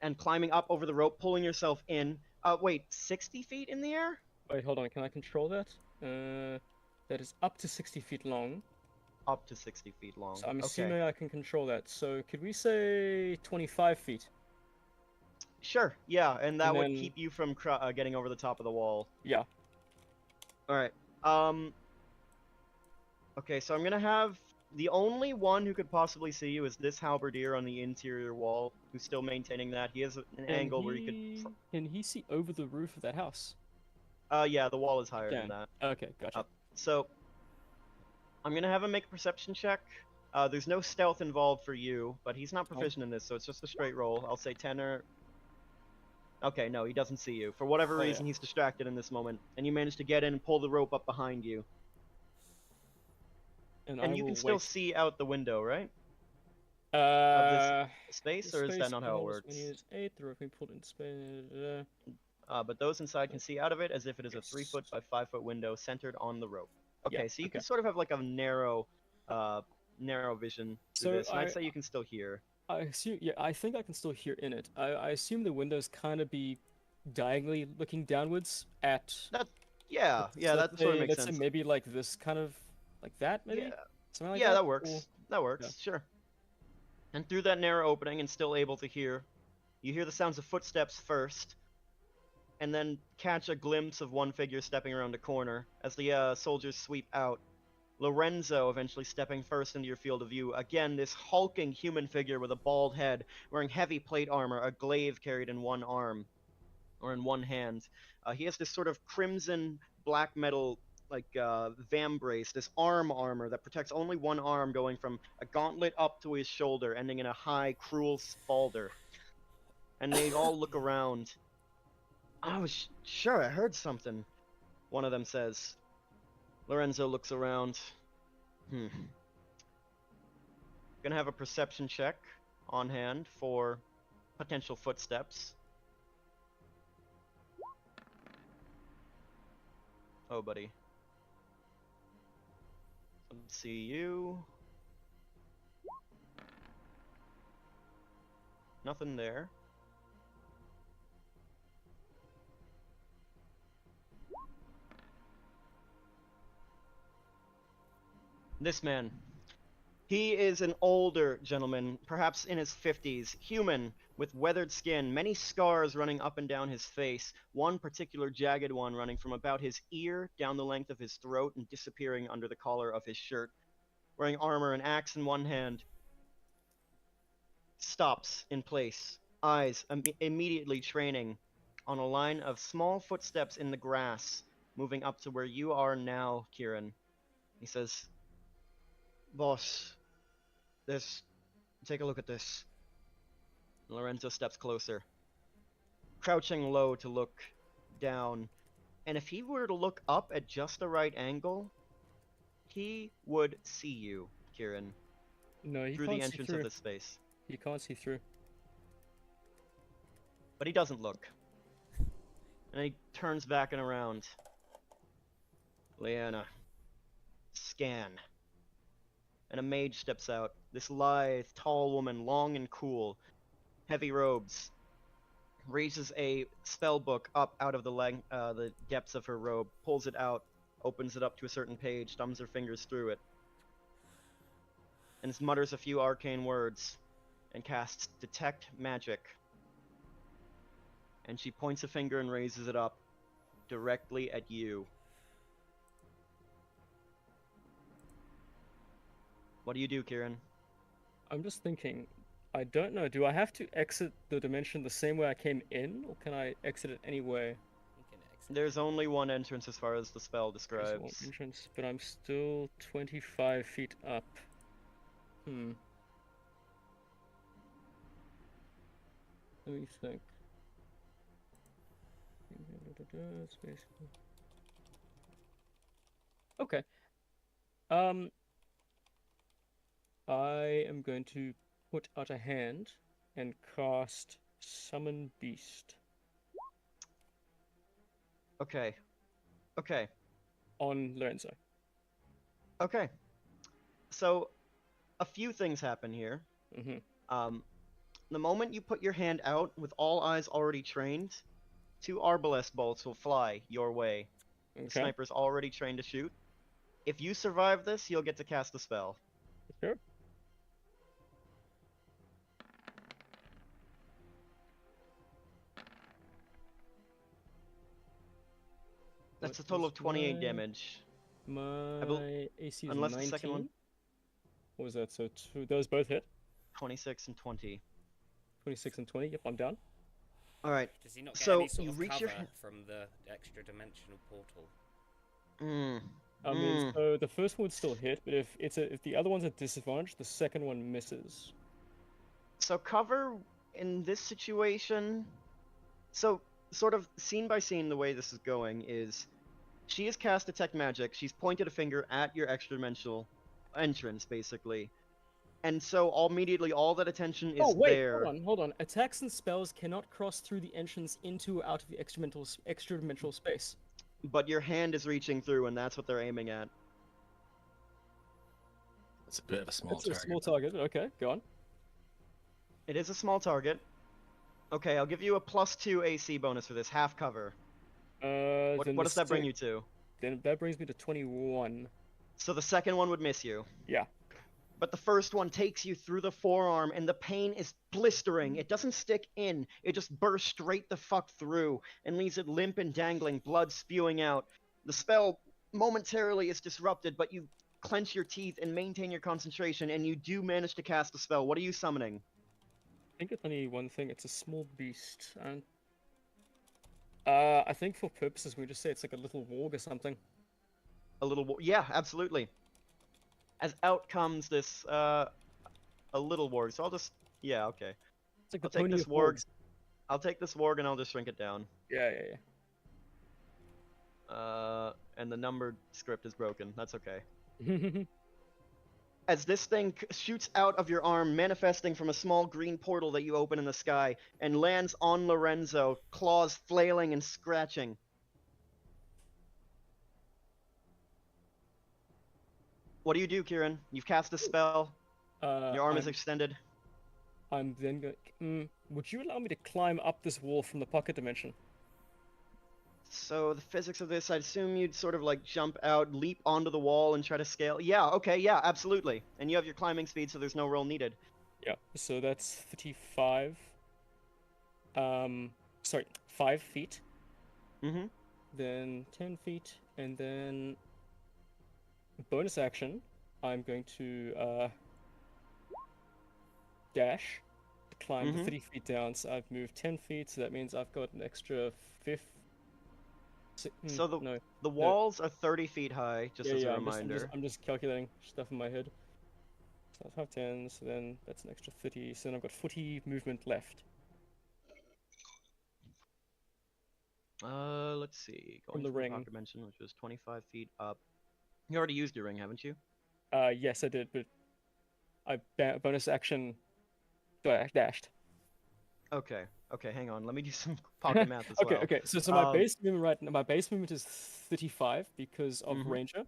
and climbing up over the rope, pulling yourself in. Wait, 60 feet in the air? Wait, hold on. Can I control that? That is up to 60 feet long. Up to 60 feet long. So I'm Okay. assuming I can control that. So could we say 25 feet? Sure, yeah, and that And would then- keep you from getting over the top of the wall. Yeah. Alright. Okay, so I'm gonna have the only one who could possibly see you is this halberdier on the interior wall, who's still maintaining that. He has an angle where he could. Can he see over the roof of that house? Yeah, the wall is higher than Can. that. Okay, gotcha. So I'm gonna have him make a perception check. There's no stealth involved for you, but he's not proficient in this, so it's just a straight roll. I'll say 10 or. Okay, no, he doesn't see you. For whatever Oh, yeah. reason, he's distracted in this moment, and you manage to get in and pull the rope up behind you. And And I you will can still wait. see out the window, right? Space, the or is that space not how it holds works? when he is 8, the rope being pulled in space. But those inside can see out of it as if it is a 3-foot by 5-foot window centered on the rope. Okay, Yeah, so you okay. can sort of have like a narrow vision through So this, and I'd I- say you can still hear. I assume, yeah, I think I can still hear in it. I assume the windows kind of be diagonally looking downwards at. Yeah, yeah, so that let's sort of say- makes let's sense. say maybe like this kind of, like that, maybe? Yeah, Something like yeah, that? that works. Or- That works, yeah. sure. And through that narrow opening and still able to hear, you hear the sounds of footsteps first, and then catch a glimpse of one figure stepping around a corner as the soldiers sweep out. Lorenzo eventually stepping first into your field of view. Again, this hulking human figure with a bald head, wearing heavy plate armor, a glaive carried in one arm, or in one hand. He has this sort of crimson black metal, like vambrace, this arm armor that protects only one arm, going from a gauntlet up to his shoulder, ending in a high, cruel spalder. And they all look around. I was sure I heard something, one of them says. Lorenzo looks around. Gonna have a perception check on hand for potential footsteps. Oh, buddy. Let's see you. Nothing there. This man. He is an older gentleman, perhaps in his 50s, human, with weathered skin, many scars running up and down his face, one particular jagged one running from about his ear down the length of his throat and disappearing under the collar of his shirt. Wearing armor, an axe in one hand, stops in place, eyes immediately training on a line of small footsteps in the grass, moving up to where you are now, Kieran. He says, "Boss, take a look at this." Lorenzo steps closer, crouching low to look down, and if he were to look up at just the right angle, he would see you, Kieran, No, he through can't the see entrance through. of this space. He can't see through. But he doesn't look. And he turns back and around. Leanna, scan. And a mage steps out. This lithe, tall woman, long and cool, heavy robes, raises a spell book up out of the depths of her robe, pulls it out, opens it up to a certain page, thumbs her fingers through it, and mutters a few arcane words, and casts Detect Magic. And she points a finger and raises it up directly at you. What do you do, Kieran? I'm just thinking, I don't know, do I have to exit the dimension the same way I came in, or can I exit it any way? You can exit. There's only one entrance as far as the spell There's one describes. entrance, but I'm still 25 feet up. Hmm. Let me think. Space. Okay. I am going to put out a hand and cast Summon Beast Okay. Okay. on Lorenzo. Okay. So, a few things happen here. Mm-hmm. The moment you put your hand out, with all eyes already trained, 2 arbalest bolts will fly your way. The Okay. sniper's already trained to shoot. If you survive this, you'll get to cast the spell. Sure. That's a What total was of 28 my- damage. My AC is Unless 19. the second one- What was that? So those both hit. 26 and 20. 26 and 20. Yep, I'm down. Alright. Does he not get So, any sort you of reach cover your from the extra dimensional portal? I mean, so the first one would still hit, but if the other one's at disadvantage, the second one misses. So cover in this situation, so sort of scene by scene, the way this is going is, she has cast Detect Magic. She's pointed a finger at your extra dimensional entrance, basically, and so immediately all that attention is Oh wait, there. hold on. Attacks and spells cannot cross through the entrance into or out of the extra dimensional space. But your hand is reaching through, and that's what they're aiming at. It's a bit of a small It's target. a small target. Okay, go on. It is a small target. Okay, I'll give you a +2 AC bonus for this, half cover. Then What does that bring you to? Then that brings me to 21. So the second one would miss you. Yeah. But the first one takes you through the forearm, and the pain is blistering. It doesn't stick in, it just bursts straight the fuck through, and leaves it limp and dangling, blood spewing out. The spell momentarily is disrupted, but you clench your teeth and maintain your concentration, and you do manage to cast the spell. What are you summoning? I think it's only one thing. It's a small beast, and I think for purposes we just say it's like a little warg or something. A little yeah, absolutely. As out comes this, a little warg, so I'll just, yeah, okay. It's like I'll the take pony this of warg. wargs. I'll take this warg and I'll just shrink it down. Yeah. And the numbered script is broken. That's okay. Yeah. As this thing shoots out of your arm, manifesting from a small green portal that you open in the sky, and lands on Lorenzo, claws flailing and scratching. What do you do, Kieran? You've cast a spell. Your arm is extended. I'm then going. Would you allow me to climb up this wall from the pocket dimension? So the physics of this, I'd assume you'd sort of like jump out, leap onto the wall, and try to scale. Yeah, okay, yeah, absolutely. And you have your climbing speed, so there's no roll needed. Yeah, so that's 35. Sorry, 5 feet. Mm-hmm. Then 10 feet, and then bonus action, I'm going to dash to climb the 30 feet down. So I've moved 10 feet, so that means I've got an extra 5. So the No, the walls are 30 feet high, just yeah, as a yeah. reminder. I'm just calculating stuff in my head. So 5, 10. So then that's an extra 30. So then I've got 40 movement left Let's see. from Going the from the ring. top dimension, which was 25 feet up. You already used your ring, haven't you? Yes, I did, but I bonus action dashed. Okay. Okay, hang on. Let me do some pocket math as Okay, well. okay. So my base movement my base movement is 35 because of Ranger.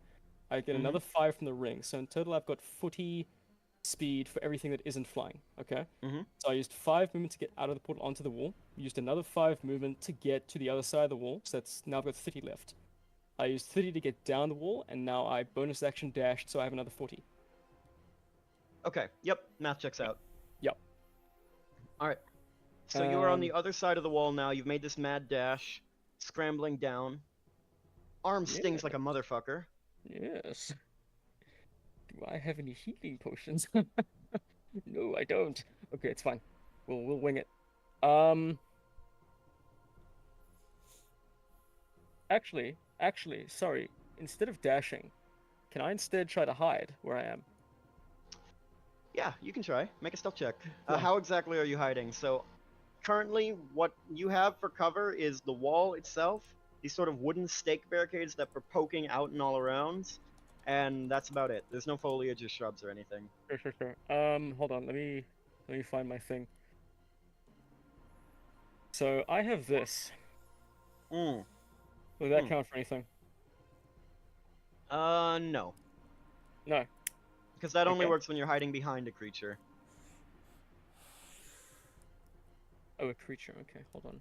I get another 5 from the ring. So in total I've got 40 speed for everything that isn't flying. Okay. So I used 5 movement to get out of the portal onto the wall. Used another 5 movement to get to the other side of the wall. So that's now I've got 30 left. I used 30 to get down the wall, and now I bonus action dashed, so I have another 40. Okay. Yep. Math checks out. Yep. All right. So you are on the other side of the wall now. You've made this mad dash, scrambling down. Arm stings like a motherfucker. Yes. Do I have any healing potions? No, I don't. Okay, it's fine. We'll wing it. Actually, sorry. Instead of dashing, can I instead try to hide where I am? Yeah, you can try. Make a stealth check. Yeah. How exactly are you hiding? So, currently, what you have for cover is the wall itself, these sort of wooden stake barricades that are poking out and all around, and that's about it. There's no foliage or shrubs or anything. Sure. Hold on. Let me find my thing. So I have this. Will that count for anything? No. No. Because that only Okay. works when you're hiding behind a creature. Oh, a creature. Okay, hold on.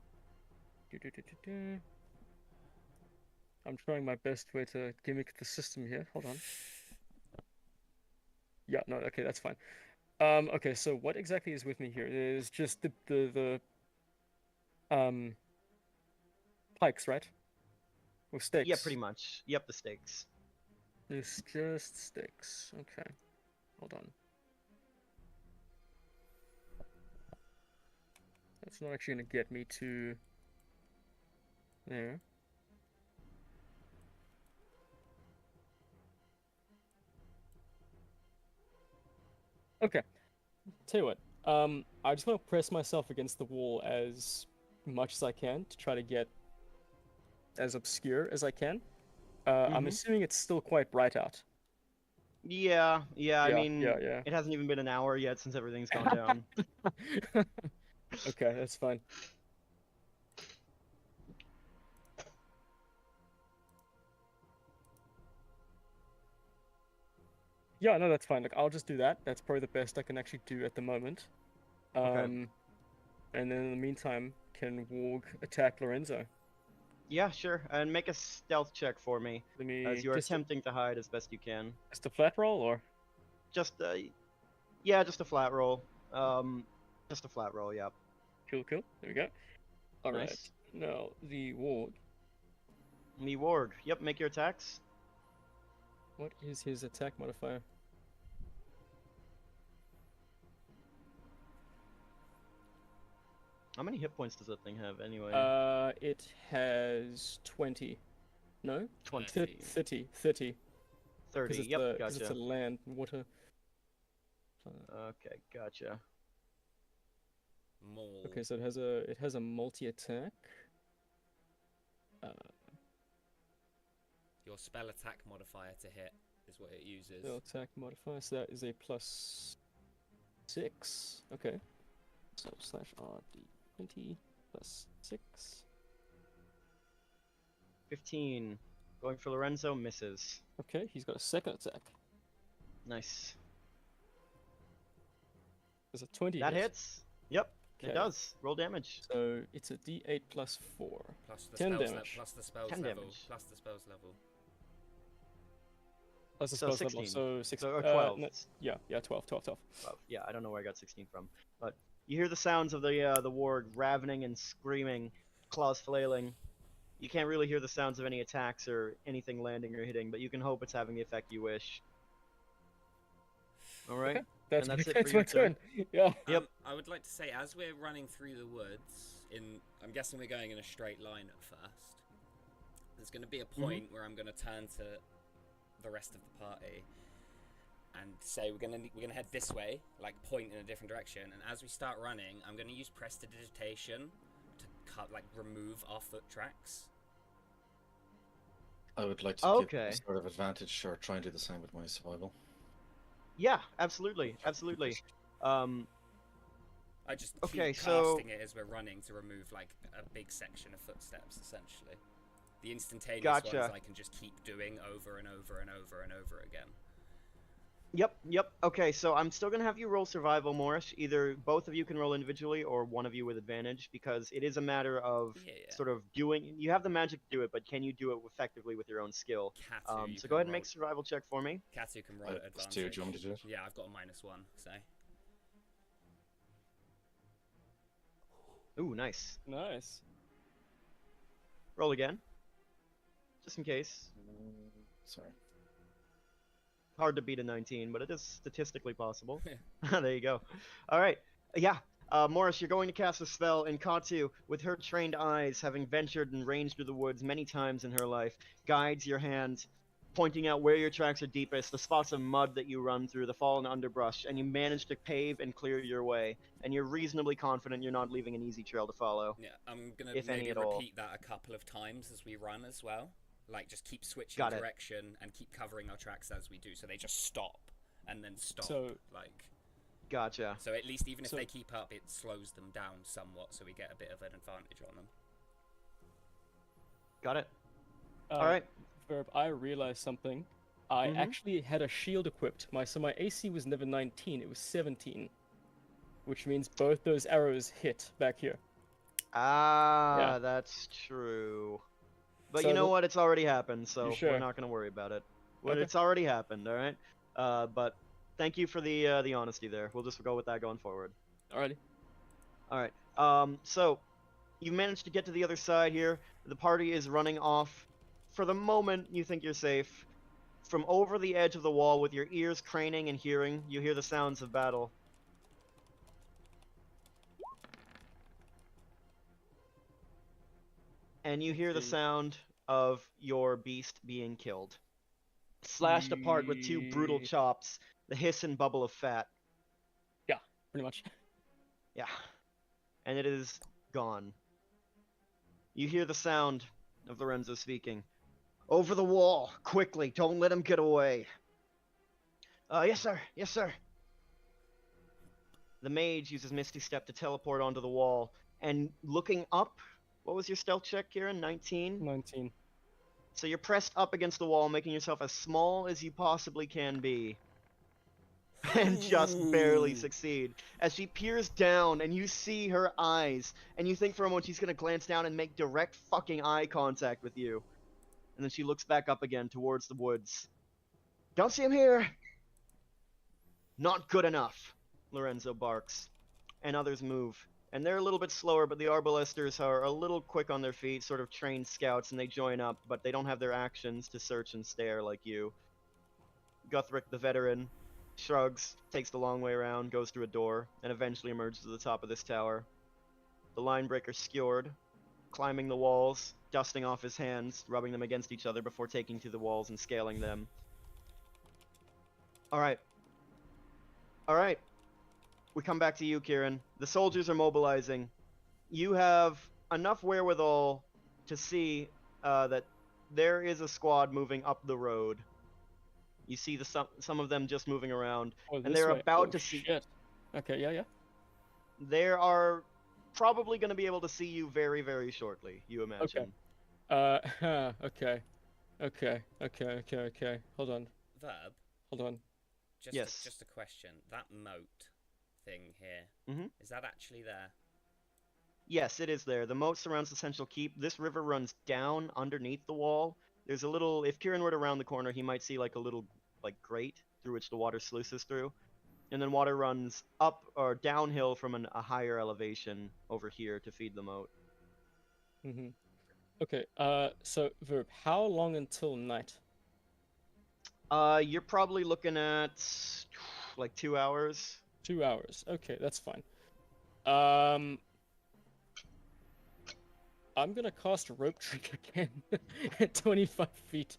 I'm trying my best way to gimmick the system here. Hold on. Yeah, no, okay, that's fine. Okay, so what exactly is with me here? There's just the pikes, right? Or stakes. Yeah, pretty much. Yep, the stakes. It's just stakes. Okay. Hold on. That's not actually gonna get me to there. Okay. Tell you what. I just want to press myself against the wall as much as I can to try to get as obscure as I can. I'm assuming it's still quite bright out. Yeah, I mean, yeah. it hasn't even been an hour yet since everything's gone down. Okay, that's fine. Yeah, no, that's fine. Look, I'll just do that. That's probably the best I can actually do at the moment. Okay. And then in the meantime, can Warg attack Lorenzo? Yeah, sure. And make a stealth check for me, Let me as you are just attempting to hide as best you can. just a flat roll, or Just, yeah, just a flat roll. Just a flat roll, yeah. cool. There we go. All right. Nice. Now the Warg. Me warg. Yep, make your attacks. What is his attack modifier? How many hit points does that thing have anyway? It has 20. No? 20. 30. 30. Because Yep, it's a gotcha. land and water. Okay, gotcha. More. Okay, so it has a multi-attack. Your spell attack modifier to hit is what it uses. Spell attack modifier, so that is a +6. Okay. So /RD20 +6. 15. Going for Lorenzo, misses. Okay, he's got a second attack. Nice. There's a 20 That hit. hits. Yep. Okay. It does. Roll damage. So it's a D8 plus 4. Plus the 10 spells damage. plus the spells 10 level. damage. Plus the spells level. Plus the So spells level. 16. So 6. So, or 12. Yeah, 12. 12. Yeah, I don't know where I got 16 from. But you hear the sounds of the warg ravening and screaming, claws flailing. You can't really hear the sounds of any attacks or anything landing or hitting, but you can hope it's having the effect you wish. Alright? Okay. That's And that's it that's for your my turn. Yeah. Yep. I would like to say, as we're running through the woods, I'm guessing we're going in a straight line at first. There's going to be a point where I'm going to turn to the rest of the party and say we're gonna head this way, like point in a different direction. And as we start running, I'm going to use prestidigitation to remove our foot tracks. I would like to give Okay. a sort of advantage or try and do the same with my survival. Yeah, absolutely. Absolutely. I just Okay, keep so- casting it as we're running to remove like a big section of footsteps, essentially. The instantaneous Gotcha. ones I can just keep doing over and over and over and over again. Yep. Okay, so I'm still gonna have you roll survival, Morris. Either both of you can roll individually, or one of you with advantage, because it is a matter of Yeah. sort of doing. You have the magic to do it, but can you do it effectively with your own skill? Katu, So go ahead and make a survival check for me. Katu can roll at Plus advantage. 2, do you want me to do it? Yeah, I've got a -1, so. Ooh, nice. Nice. Roll again, just in case. Sorry. Hard to beat a 19, but it is statistically possible. There you go. All right. Yeah. Morris, you're going to cast a spell, and Katu, with her trained eyes, having ventured and ranged through the woods many times in her life, guides your hand, pointing out where your tracks are deepest, the spots of mud that you run through, the fallen underbrush, and you manage to pave and clear your way. And you're reasonably confident you're not leaving an easy trail to follow. Yeah, I'm gonna If any maybe at all. repeat that a couple of times as we run as well. Like, just keep switching Got it. direction and keep covering our tracks as we do, so they just stop and then stop. So- like, Gotcha. so at least even if So- they keep up, it slows them down somewhat, so we get a bit of an advantage on them. Got it. Uh, All right. Verb, I realized something. I Mhm. actually had a shield equipped. So my AC was never 19, it was 17. Which means both those arrows hit back here. Ah, Yeah. that's true. But So you know the- what? It's already happened, so You sure? we're not going to worry about it. Well, Okay. it's already happened, all right? But thank you for the honesty there. We'll just go with that going forward. Alrighty. All right. So you managed to get to the other side here. The party is running off. For the moment, you think you're safe. From over the edge of the wall, with your ears craning and hearing, you hear the sounds of battle. And you hear the sound of your beast being killed. Slashed apart with two brutal chops, the hiss and bubble of fat. Pretty much. Yeah. And it is gone. You hear the sound of Lorenzo speaking. Over the wall, quickly, don't let him get away. Yes sir, yes sir. The mage uses Misty Step to teleport onto the wall, and looking up, what was your stealth check, Kieran? 19? 19. So you're pressed up against the wall, making yourself as small as you possibly can be. And just barely Ooh. succeed. As she peers down and you see her eyes, and you think for a moment she's gonna glance down and make direct fucking eye contact with you. And then she looks back up again towards the woods. Don't see him here! Not good enough, Lorenzo barks. And others move. And they're a little bit slower, but the Arbalesters are a little quick on their feet, sort of trained scouts, and they join up, but they don't have their actions to search and stare like you. Guthric, the veteran, shrugs, takes the long way around, goes through a door, and eventually emerges to the top of this tower. The linebreaker skewered, climbing the walls, dusting off his hands, rubbing them against each other before taking to the walls and scaling them. Alright. Alright. We come back to you, Kieran. The soldiers are mobilizing. You have enough wherewithal to see that there is a squad moving up the road. You see some of them just moving around. Oh, And this they're way. about Oh, to see- shit. Okay, yeah. They are probably going to be able to see you very, very shortly, you imagine. Okay. Okay. Hold on. Just Yes. just a question. That moat thing here, Mhm. is that actually there? Yes, it is there. The moat surrounds the central keep. This river runs down underneath the wall. There's a little. If Kieran were to round the corner, he might see like a little grate through which the water sluices through, and then water runs up or downhill from a higher elevation over here to feed the moat. Mm-hmm. Okay. So Verb, how long until night? You're probably looking at like 2 hours. 2 hours. Okay, that's fine. I'm gonna cast rope trick again at 25 feet.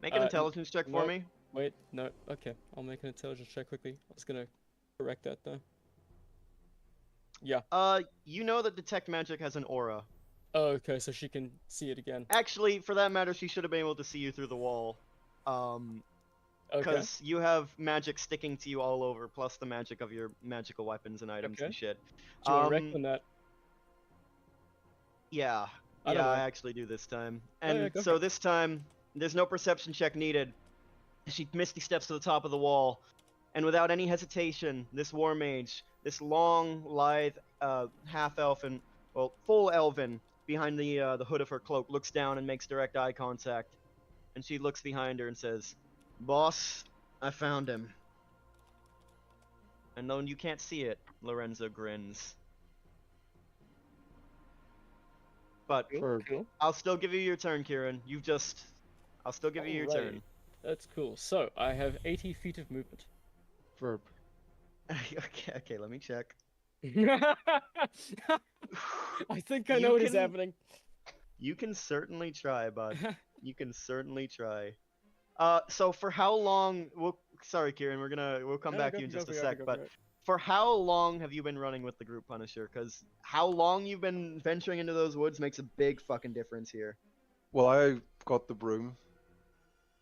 Make an intelligence check for no. me. Wait, no. Okay, I'll make an intelligence check quickly. I was gonna correct that though. Yeah. You know that detect magic has an aura. Oh, okay, so she can see it again. Actually, for that matter, she should have been able to see you through the wall. Okay. Because you have magic sticking to you all over, plus the magic of your magical weapons and items Okay. and shit. Do you want to reckon that? Yeah, I don't know. I actually do this time. Oh, And yeah, go so for it. this time, there's no perception check needed. She misty steps to the top of the wall, and without any hesitation, this war mage, this long, lithe, half-elfin, well, full elven, behind the hood of her cloak, looks down and makes direct eye contact. And she looks behind her and says, "Boss, I found him." And though you can't see it, Lorenzo grins. But Verb. I'll still give you your turn, Kieran. I'll still give you your Alrighty. turn. That's cool. So I have 80 feet of movement. Verb. Okay, let me check. I think I You know what is can- happening. You can certainly try, bud. You can certainly try. So for how long? Sorry, Kieran. We'll come back to you in just a sec. But for how long have you been running with the group Punisher? Because how long you've been venturing into those woods makes a big fucking difference here. Well, I got the broom.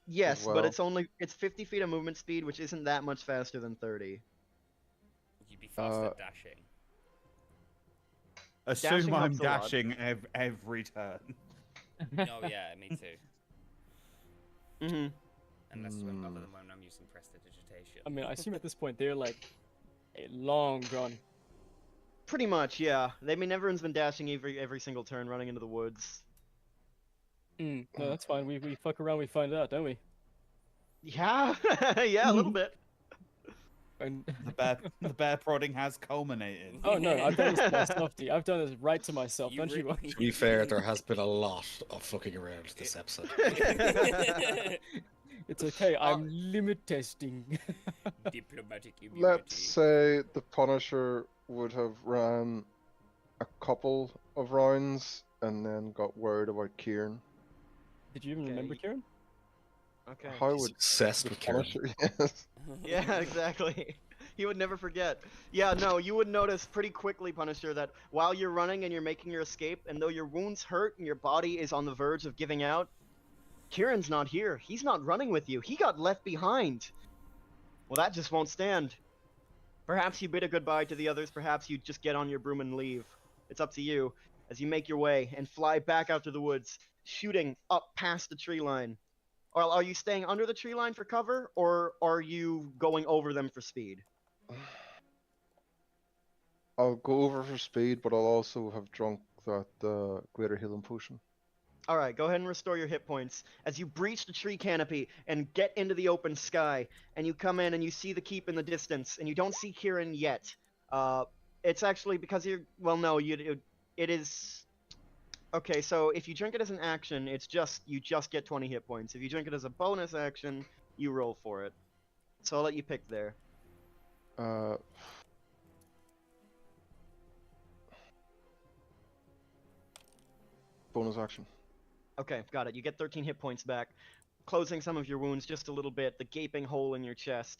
Yes, but well. it's 50 feet of movement speed, which isn't that much faster than 30. You'd be faster dashing. Assume Dashing I'm helps a lot. dashing every turn. Oh yeah, me too. Mm-hmm. Unless when I'm using prestidigitation. I mean, I assume at this point they're like a long gone. Pretty much, yeah. I mean, everyone's been dashing every single turn, running into the woods. No, that's fine. We fuck around, we find out, don't we? Yeah, yeah, a little bit. And The bear prodding has culminated. oh no, I've done this to myself, D. I've done this right to myself, don't you? To be fair, there has been a lot of fucking around this episode. It's okay. I'm limit testing. Diplomatic immunity. Let's say the Punisher would have ran a couple of rounds and then got worried about Kieran. Did you even remember, Okay. Kieran? Okay. How He's would obsessed the with Kieran. Punisher? Yes. Yeah, exactly. He would never forget. Yeah, no, you would notice pretty quickly, Punisher, that while you're running and you're making your escape, and though your wounds hurt and your body is on the verge of giving out, Kieran's not here. He's not running with you. He got left behind. Well, that just won't stand. Perhaps you bid a goodbye to the others. Perhaps you just get on your broom and leave. It's up to you as you make your way and fly back out to the woods, shooting up past the tree line. Or are you staying under the tree line for cover, or are you going over them for speed? I'll go over for speed, but I'll also have drunk that greater healing potion. Alright, go ahead and restore your hit points. As you breach the tree canopy and get into the open sky, and you come in and you see the keep in the distance, and you don't see Kieran yet. It's actually because you're... Well, no, it is... Okay, so if you drink it as an action, you just get 20 hit points. If you drink it as a bonus action, you roll for it. So I'll let you pick there. Bonus action. Okay, got it. You get 13 hit points back, closing some of your wounds just a little bit, the gaping hole in your chest,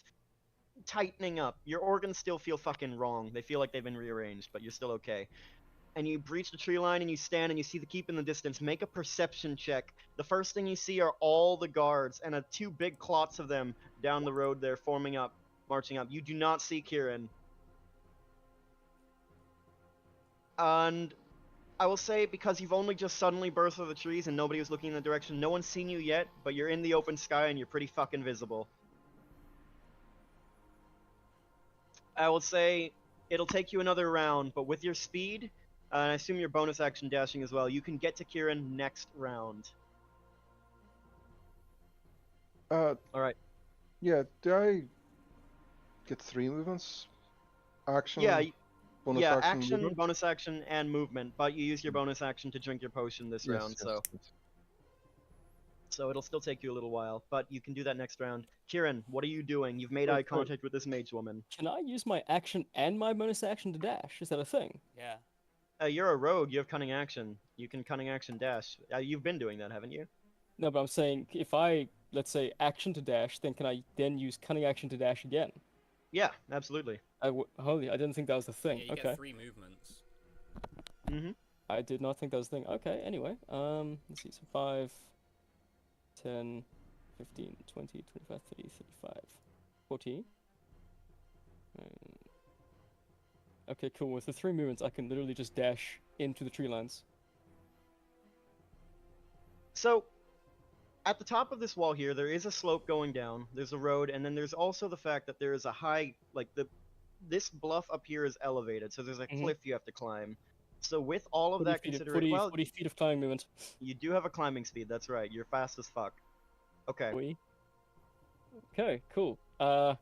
tightening up. Your organs still feel fucking wrong. They feel like they've been rearranged, but you're still okay. And you breach the tree line and you stand and you see the keep in the distance. Make a perception check. The first thing you see are all the guards and two big clots of them down the road there forming up, marching up. You do not see Kieran. And I will say, because you've only just suddenly burst through the trees and nobody was looking in the direction, no one's seen you yet, but you're in the open sky and you're pretty fucking visible. I will say, it'll take you another round, but with your speed, and I assume you're bonus action dashing as well. You can get to Kieran next round. All right. Yeah, do I get 3 movements? Action, Yeah, bonus action, action, movement? bonus action, and movement. But you use your bonus action to drink your potion this round, Yes. so it'll still take you a little while. But you can do that next round. Kieran, what are you doing? You've made Wait, eye wait. contact with this mage woman. Can I use my action and my bonus action to dash? Is that a thing? Yeah. You're a rogue. You have cunning action. You can cunning action dash. You've been doing that, haven't you? No, but I'm saying if I, let's say, action to dash, then can I then use cunning action to dash again? Yeah, absolutely. Holy, I didn't think that was the thing. Yeah, you Okay. get 3 movements. Mm-hmm. I did not think that was the thing. Okay, anyway. Let's see. So 5, 10, 15, 20, 25, 30, 35, 40. Okay, cool. With the 3 movements, I can literally just dash into the tree lines. So, at the top of this wall here, there is a slope going down. There's a road, and then there's also the fact that there is a high, like this bluff up here is elevated, so there's a cliff you have to climb. So with all of 40 that feet, considered, well, 40 feet of climbing movement. you do have a climbing speed. That's right. You're fast as fuck. Okay. Okay, cool. So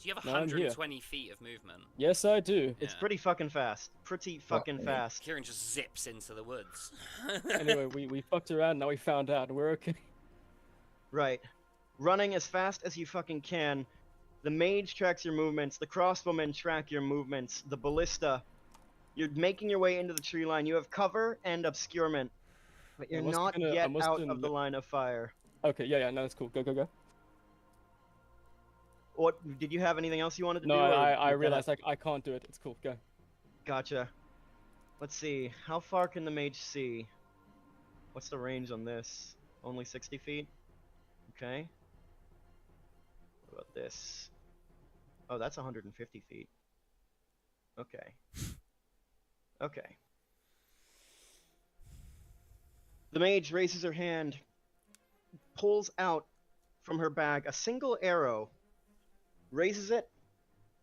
you have Now I'm here. 120 feet of movement. Yes, I do. It's Yeah. pretty fucking fast. Pretty fucking fast. Kieran just zips into the woods. Anyway, we fucked around, now we found out, we're okay. Right. Running as fast as you fucking can. The mage tracks your movements. The crossbowmen track your movements. The ballista. You're making your way into the tree line. You have cover and obscurement. But you're must have not been yet I must out have of the line of fire. Okay, yeah, no, that's cool. Go, go, go. What, did you have anything else you wanted to No, do? or I was that realized it? I can't do it. It's cool, go. Gotcha. Let's see. How far can the mage see? What's the range on this? Only 60 feet? Okay. What about this? Oh, that's 150 feet. Okay. Okay. The mage raises her hand, pulls out from her bag a single arrow, raises it,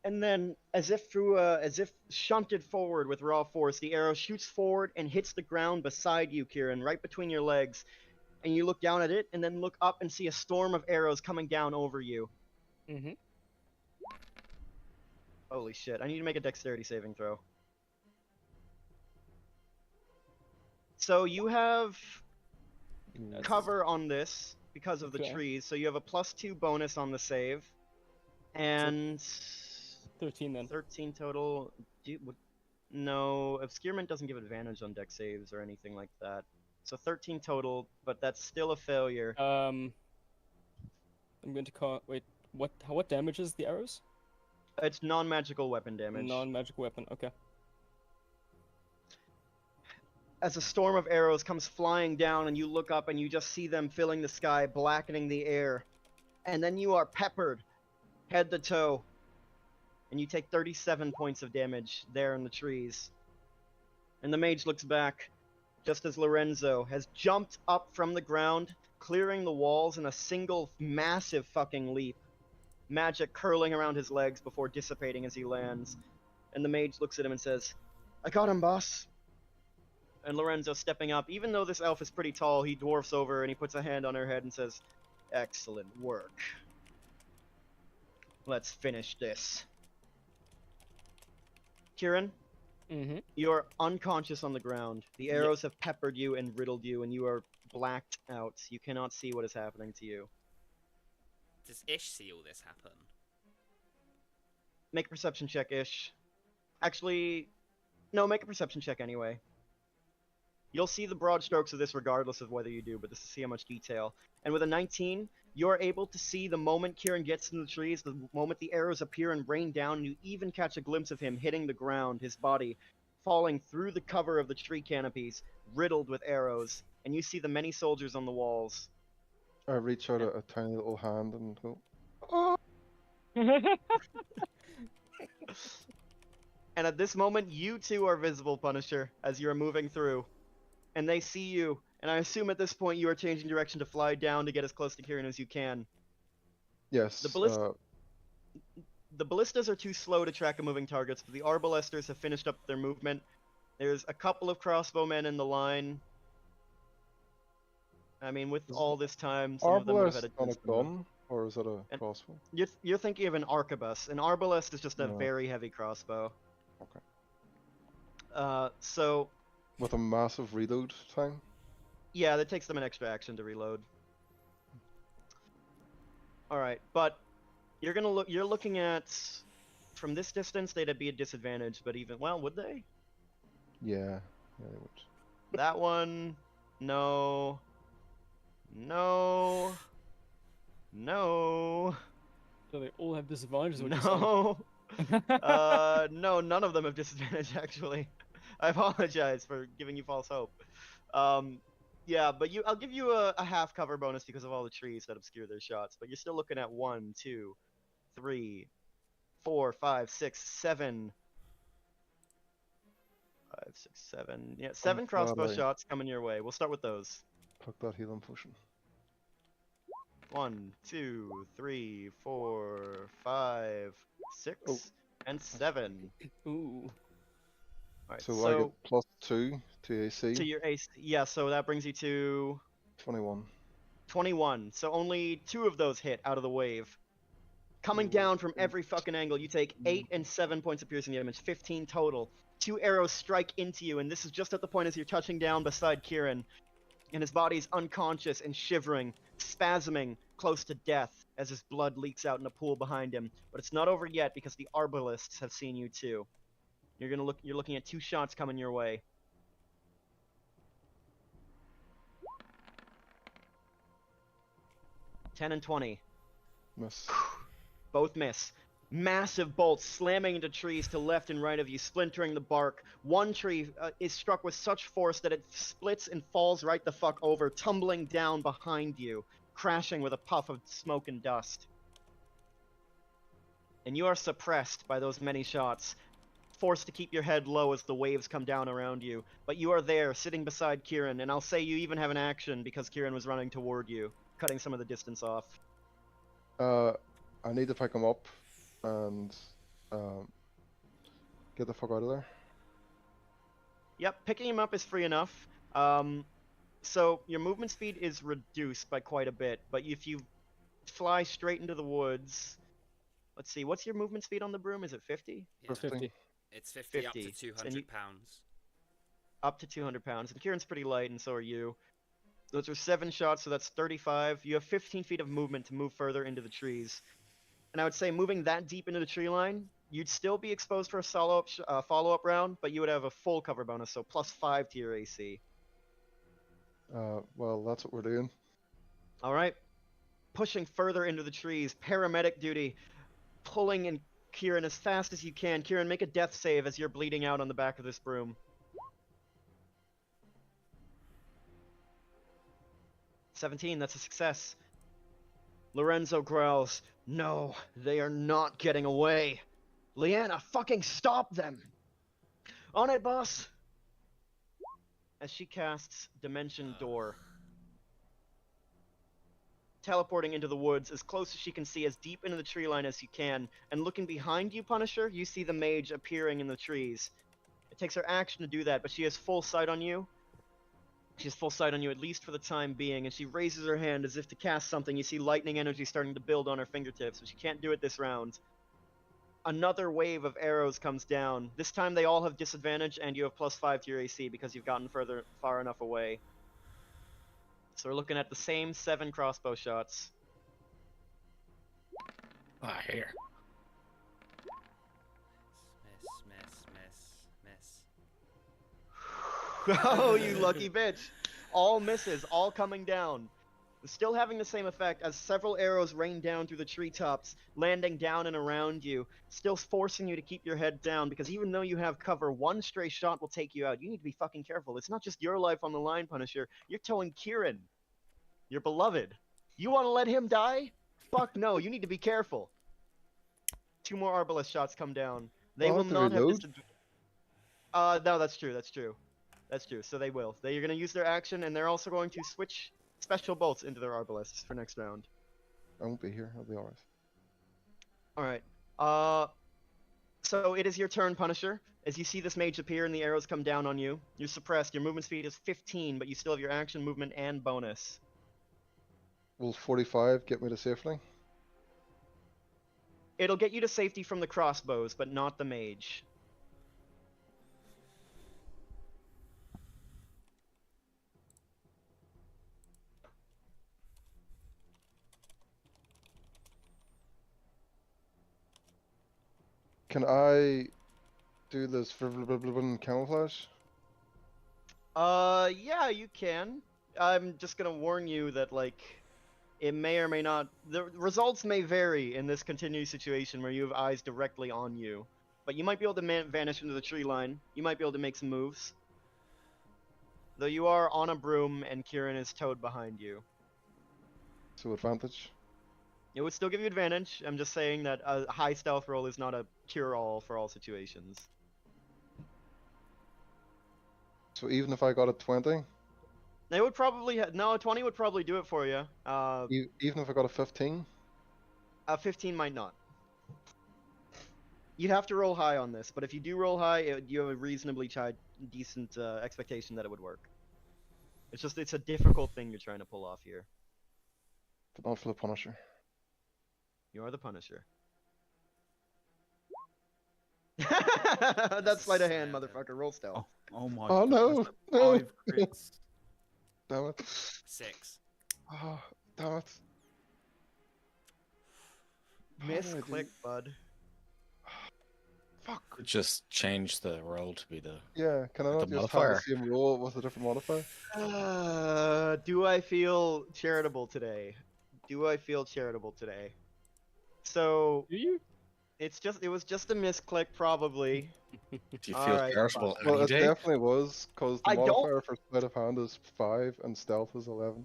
and then, as if shunted forward with raw force, the arrow shoots forward and hits the ground beside you, Kieran, right between your legs. And you look down at it, and then look up and see a storm of arrows coming down over you. Mm-hmm. Holy shit! I need to make a dexterity saving throw. So you have cover on this because of the Okay. trees, so you have a +2 bonus on the save, and 13 then. 13 total. No, obscurement doesn't give advantage on dex saves or anything like that. So 13 total, but that's still a failure. I'm going to call. Wait, what damage is the arrows? It's non-magical weapon damage. Non-magic weapon. Okay. As a storm of arrows comes flying down, and you look up and you just see them filling the sky, blackening the air, and then you are peppered, head to toe, and you take 37 points of damage there in the trees. And the mage looks back, just as Lorenzo has jumped up from the ground, clearing the walls in a single massive fucking leap. Magic curling around his legs before dissipating as he lands. And the mage looks at him and says, "I got him, boss." And Lorenzo, stepping up, even though this elf is pretty tall, he dwarfs over and he puts a hand on her head and says, "Excellent work. Let's finish this." Kieran, Mm-hmm. you're unconscious on the ground. The arrows have peppered you and riddled you, and you are blacked out. You cannot see what is happening to you. Does Ish see all this happen? Make a perception check, Ish. Actually, no, make a perception check anyway. You'll see the broad strokes of this regardless of whether you do, but this is to see how much detail. And with a 19, you're able to see the moment Kieran gets into the trees, the moment the arrows appear and rain down, and you even catch a glimpse of him hitting the ground, his body falling through the cover of the tree canopies, riddled with arrows, and you see the many soldiers on the walls. I reach out a tiny little hand and go, "Oh!" And at this moment, you too are visible, Punisher, as you're moving through. And they see you, and I assume at this point you are changing direction to fly down to get as close to Kieran as you can. Yes. The ballistas are too slow to track a moving targets, but the arbalesters have finished up their movement. There's a couple of crossbowmen in the line. I mean, with Is all this time, some of them would have had Arbalest a on a chance to move. gun, or is it a And- crossbow? You're thinking of an arquebus. An arbalest is just a No. very heavy crossbow. Okay. So With a massive reload time? yeah, that takes them an extra action to reload. All right, but you're gonna look. You're looking at from this distance, they'd be a disadvantage. But even well, would they? Yeah. Yeah, they would. That one, no, no, no, So they all have disadvantages. What you're saying? no. No, none of them have disadvantage actually. I apologize for giving you false hope. Yeah, but I'll give you a half cover bonus because of all the trees that obscure their shots. But you're still looking at 1, 2, 3, 4, 5, 6, 7. 5, 6, 7. Yeah, 7 crossbow glad I- shots coming your way. We'll start with those. Took that healing potion. 1, 2, 3, 4, 5, 6, Oh. and 7. Ooh. Alright, So I get +2 to AC. to your AC. Yeah, so that brings you to 21. 21. So only 2 of those hit out of the wave. Coming Ooh. down from every fucking angle, you take 8 and 7 points of piercing damage, 15 total. 2 arrows strike into you, and this is just at the point as you're touching down beside Kieran. And his body's unconscious and shivering, spasming, close to death, as his blood leaks out in a pool behind him. But it's not over yet because the arbalists have seen you too. You're looking at 2 shots coming your way. 10 and 20. Miss. Both miss. Massive bolts slamming into trees to left and right of you, splintering the bark. One tree is struck with such force that it splits and falls right the fuck over, tumbling down behind you, crashing with a puff of smoke and dust. And you are suppressed by those many shots, forced to keep your head low as the waves come down around you. But you are there, sitting beside Kieran, and I'll say you even have an action because Kieran was running toward you, cutting some of the distance off. I need to pick him up and get the fuck out of there. Yep, picking him up is free enough. So your movement speed is reduced by quite a bit, but if you fly straight into the woods, let's see, what's your movement speed on the broom? Is it 50? Yeah, 50. it's 50, up to 50. 200 And you- pounds. Up to 200 pounds, and Kieran's pretty light, and so are you. Those are 7 shots, so that's 35. You have 15 feet of movement to move further into the trees. And I would say moving that deep into the tree line, you'd still be exposed for a follow-up round, but you would have a full cover bonus, so +5 to your AC. Well, that's what we're doing. All right. Pushing further into the trees, paramedic duty, pulling in Kieran as fast as you can. Kieran, make a death save as you're bleeding out on the back of this broom. 17, that's a success. Lorenzo growls, "No, they are not getting away. Leanna, fucking stop them!" "On it, boss!" As she casts Dimension Door. Teleporting into the woods as close as she can see, as deep into the tree line as you can, and looking behind you, Punisher, you see the mage appearing in the trees. It takes her action to do that, but she has full sight on you. She has full sight on you, at least for the time being, and she raises her hand as if to cast something. You see lightning energy starting to build on her fingertips, but she can't do it this round. Another wave of arrows comes down. This time they all have disadvantage, and you have +5 to your AC because you've gotten far enough away. So we're looking at the same 7 crossbow shots. Ah, here. Miss. Oh, you lucky bitch! All misses, all coming down. Still having the same effect as several arrows rain down through the treetops, landing down and around you, still forcing you to keep your head down, because even though you have cover, one stray shot will take you out. You need to be fucking careful. It's not just your life on the line, Punisher. You're towing Kieran, your beloved. You want to let him die? Fuck no, you need to be careful. 2 more arbalest shots come down. They I'll will have to not have reload. disadvantage. No, that's true, that's true. That's true, so they will. They're going to use their action, and they're also going to switch special bolts into their arbalests for next round. I won't be here. I'll be alright. Alright. So it is your turn, Punisher. As you see this mage appear and the arrows come down on you, you're suppressed. Your movement speed is 15, but you still have your action, movement, and bonus. Will 45 get me to safely? It'll get you to safety from the crossbows, but not the mage. Can I do this camouflage? Yeah, you can. I'm just gonna warn you that, like, it may or may not. The results may vary in this continued situation where you have eyes directly on you. But you might be able to vanish into the tree line. You might be able to make some moves. Though you are on a broom and Kieran is towed behind you. So advantage. It would still give you advantage. I'm just saying that a high stealth roll is not a cure-all for all situations. So even if I got a 20, They would probably no, 20 would probably do it for you. even if I got a 15, A 15 might not. You'd have to roll high on this, but if you do roll high, you have a reasonably decent expectation that it would work. It's a difficult thing you're trying to pull off here. but not for the Punisher. You are the Punisher. That's sleight of hand, motherfucker. Roll stealth. Oh my Oh god. no! that's No! 5 crits. Damn it! 6. Oh, damn it! How do I do- Misclick, bud. Fuck! Just change the roll to be the. Yeah, can I With not the just have the modifier. same roll with a different modifier? Do I feel charitable today? Do I feel charitable today? So Do you? it was just a misclick, probably. Do you feel Alright, charitable Well, any it day? definitely was, because the I don't- modifier for sleight of hand is 5 and stealth is 11.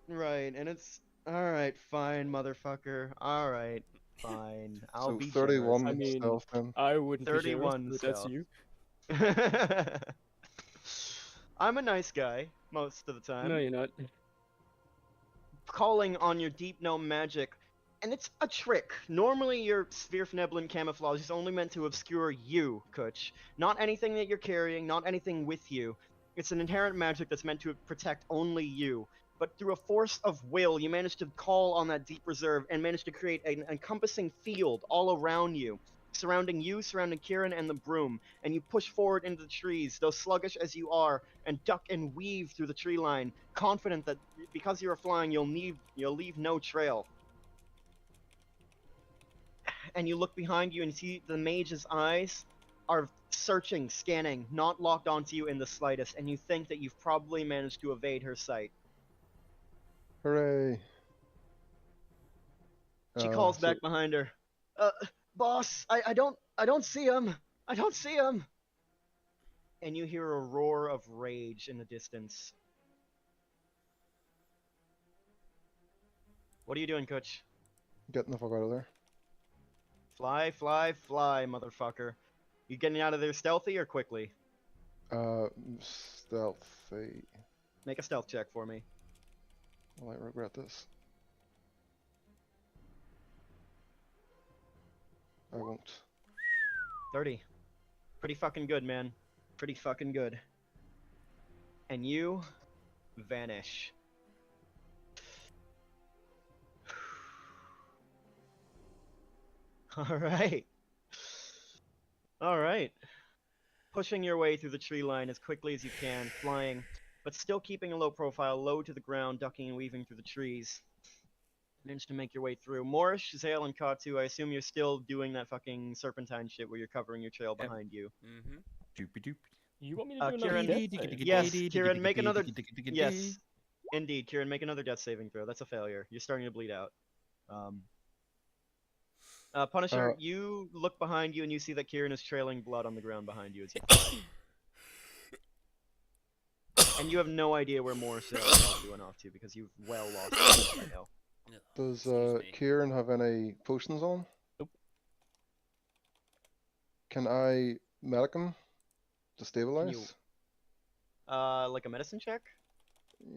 Right, and it's alright, fine, motherfucker. Alright, fine. I'll So be 31 I mean, stealth then. I wouldn't be generous, 31 but that's stealth. you. generous. I'm a nice guy most of the time. No, you're not. Calling on your deep gnome magic, and it's a trick. Normally, your sphere of Neblin camouflage is only meant to obscure you, Kutch. Not anything that you're carrying, not anything with you. It's an inherent magic that's meant to protect only you. But through a force of will, you managed to call on that deep reserve and managed to create an encompassing field all around you, surrounding Kieran and the broom, and you push forward into the trees, though sluggish as you are, and duck and weave through the tree line, confident that because you are flying, you'll leave no trail. And you look behind you and see the mage's eyes are searching, scanning, not locked onto you in the slightest, and you think that you've probably managed to evade her sight. Hooray! She calls so- back behind her. Boss, I don't see him. I don't see him. And you hear a roar of rage in the distance. What are you doing, Kutch? Getting the fuck out of there. Fly, fly, fly, motherfucker. You getting out of there stealthy or quickly? Stealthy. Make a stealth check for me. I might regret this. I won't. 30. Pretty fucking good, man. Pretty fucking good. And you vanish. Alright. Alright. Pushing your way through the tree line as quickly as you can, flying, but still keeping a low profile, low to the ground, ducking and weaving through the trees. Managed to make your way through. Morish, Zale, and Katu, I assume you're still doing that fucking serpentine shit where you're covering your trail Yep. behind you. Mm-hmm. Doopy doop. You want me to do Kieran- another death save? Yes, Kieran, make another. Yes, indeed, Kieran, make another death saving throw. That's a failure. You're starting to bleed out. Punisher, you look behind you and you see that Kieran is trailing blood on the ground behind you as you fly. And you have no idea where Morris went off to because you've well lost it right now. Does Excuse me. Kieran have any potions on? Nope. Can I medic him to stabilize? Like a medicine check?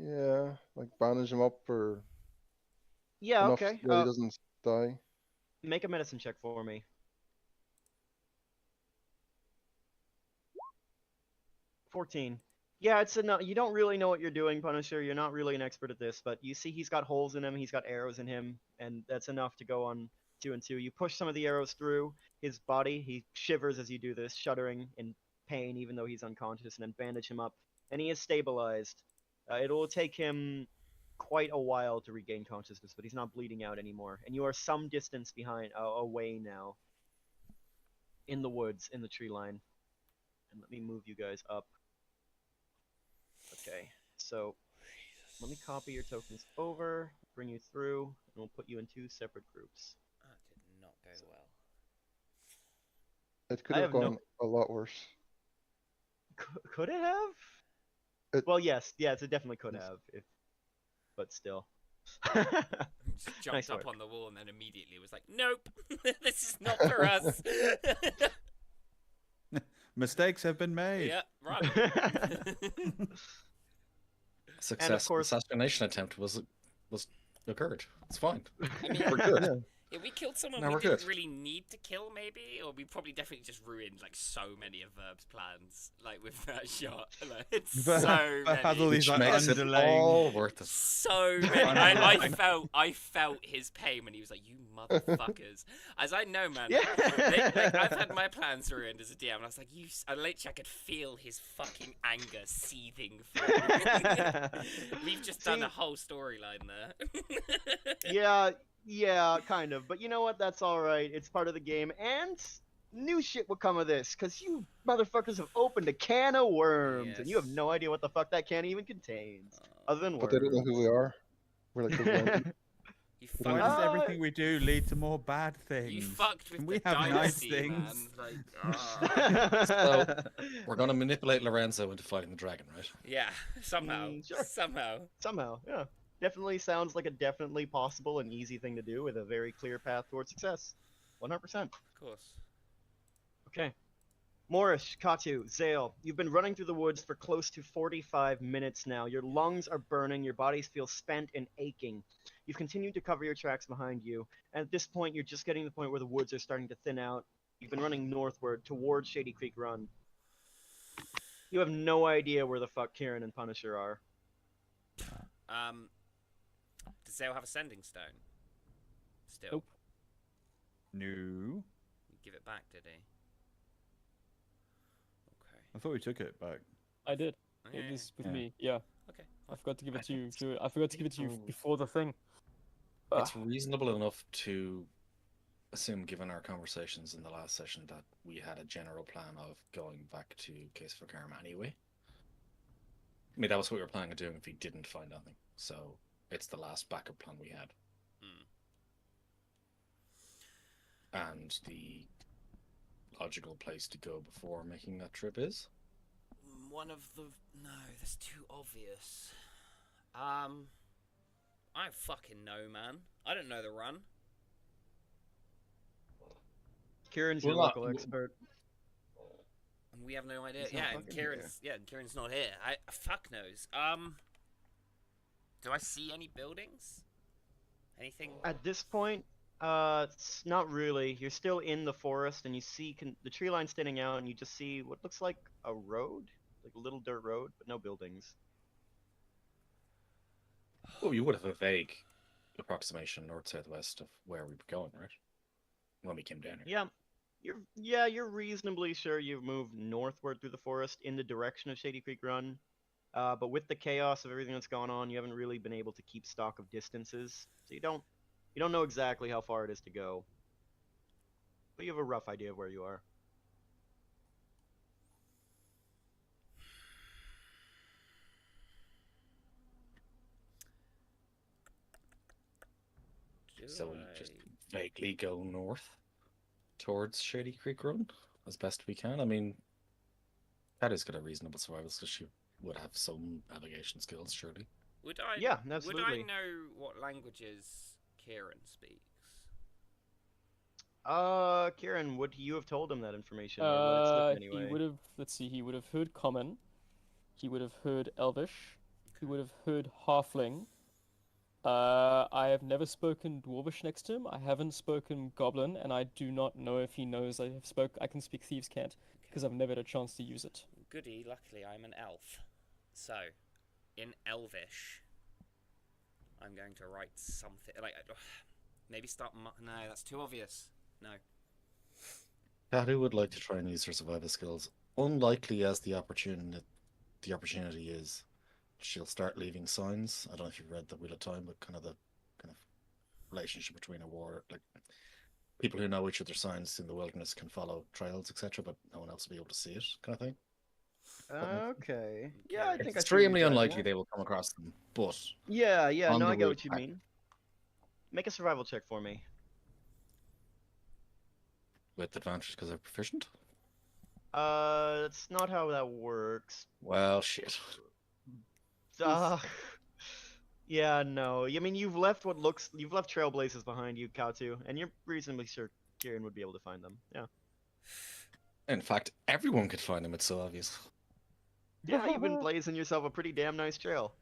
Yeah, like bandage him up or Yeah, enough okay. that he doesn't die. Make a medicine check for me. 14. Yeah, it's enough. You don't really know what you're doing, Punisher. You're not really an expert at this, but you see he's got holes in him, he's got arrows in him, and that's enough to go on 2 and 2. You push some of the arrows through his body. He shivers as you do this, shuddering in pain, even though he's unconscious, and then bandage him up. And he is stabilized. It will take him quite a while to regain consciousness, but he's not bleeding out anymore. And you are some distance behind, away now, in the woods, in the tree line. And let me move you guys up. Okay, so let me copy your tokens over, bring you through, and we'll put you in 2 separate groups. That did not go well. It could I have have no- gone a lot worse. Could it have? Well, yes, it definitely could have, but still. Just jumped Nice up work. on the wall and then immediately was like, nope, this is not for us. Mistakes have been made. Yeah, run. Success. course- Assassination attempt was occurred. It's fine. I mean, We're good. yeah, we killed someone No, we we're didn't good. really need to kill, maybe, or we probably definitely just ruined like so many of Verb's plans, like with that shot. Like, it's But- so but has all many. these Which like makes it underlying. all worth it. So many. I felt his pain when he was like, "You motherfuckers." As I know, man. Yeah. I've had my plans ruined as a DM, and I was like, "You." I literally could feel his fucking anger seething through. We've just done a whole storyline there. Yeah, kind of. But you know what? That's alright. It's part of the game. And new shit will come of this, because you motherfuckers have opened a can of worms, and you have Yes. no idea what the fuck that can even contains, other than But they don't know worms. who we are. We're like the Wendy. You Why fucked. does Uh, everything we do lead to more bad things? You fucked with Can we the have nice dynasty, things? man. Like, So, We're gonna manipulate Lorenzo into fighting the dragon, right? yeah, somehow, Sure. somehow. Somehow, yeah. Definitely sounds like a definitely possible and easy thing to do with a very clear path towards success. 100%. Of course. Okay. Morris, Katu, Zale, you've been running through the woods for close to 45 minutes now. Your lungs are burning, your bodies feel spent and aching. You've continued to cover your tracks behind you, and at this point you're just getting to the point where the woods are starting to thin out. You've been running northward towards Shady Creek Run. You have no idea where the fuck Kieran and Punisher are. Does Zale have a sending stone? Still. Nope. No. He give it back, did he? Okay. I thought we took it back. I did. Yeah, It is with Yeah. me. Yeah. Okay. I forgot to give it to you. I forgot to give it to you before the thing. It's reasonable enough to assume, given our conversations in the last session, that we had a general plan of going back to Case for Karma anyway. I mean, that was what we were planning on doing if we didn't find anything. So it's the last backup plan we had. And the logical place to go before making that trip is? One of the... No, that's too obvious. I don't fucking know, man. I don't know the run. Kieran's your Well, local expert. And we have no idea. He's not Yeah, and fucking Kieran's not here. Fuck knows. Do I see any buildings? Anything? At this point, it's not really. You're still in the forest, and you see the tree line standing out, and you just see what looks like a road, like a little dirt road, but no buildings. Well, you would have a vague approximation north-southwest of where we were going, right? When we came down here. You're reasonably sure you've moved northward through the forest in the direction of Shady Creek Run. But with the chaos of everything that's gone on, you haven't really been able to keep stock of distances, so you don't know exactly how far it is to go. But you have a rough idea of where you are. So we just vaguely go north towards Shady Creek Run as best we can. I mean, that is got a reasonable survival, so she would have some navigation skills, surely. Would I? Yeah, Would I absolutely. know what languages Kieran speaks? Kieran, would you have told him that information? Or let it slip anyway? He would have. Let's see. He would have heard Common. He would have heard Elvish. He would have heard Halfling. I have never spoken Dwarvish next to him. I haven't spoken Goblin, and I do not know if he knows I can speak Thieves' Cant because I've never had a chance to use it. goody, luckily I'm an elf. So, in Elvish, I'm going to write something like maybe start. No, that's too obvious. No. Who would like to try and use her survival skills? Unlikely as the opportunity is, she'll start leaving signs. I don't know if you've read the Wheel of Time, but kind of relationship between a war, like people who know each other's signs in the wilderness can follow trails, etc., but no one else will be able to see it, kind of thing. Okay. Yeah, I think I see where you're Extremely driving unlikely at. they will come across them, but Yeah, on no, the I get route what you back. mean. Make a survival check for me. With advantage because they're proficient. That's not how that works. Well, shit. Uh, yeah, no. I mean, you've left trailblazers behind you, Katu, and you're reasonably sure Kieran would be able to find them. Yeah. In fact, everyone could find them. It's so obvious. Yeah, you've been blazing yourself a pretty damn nice trail.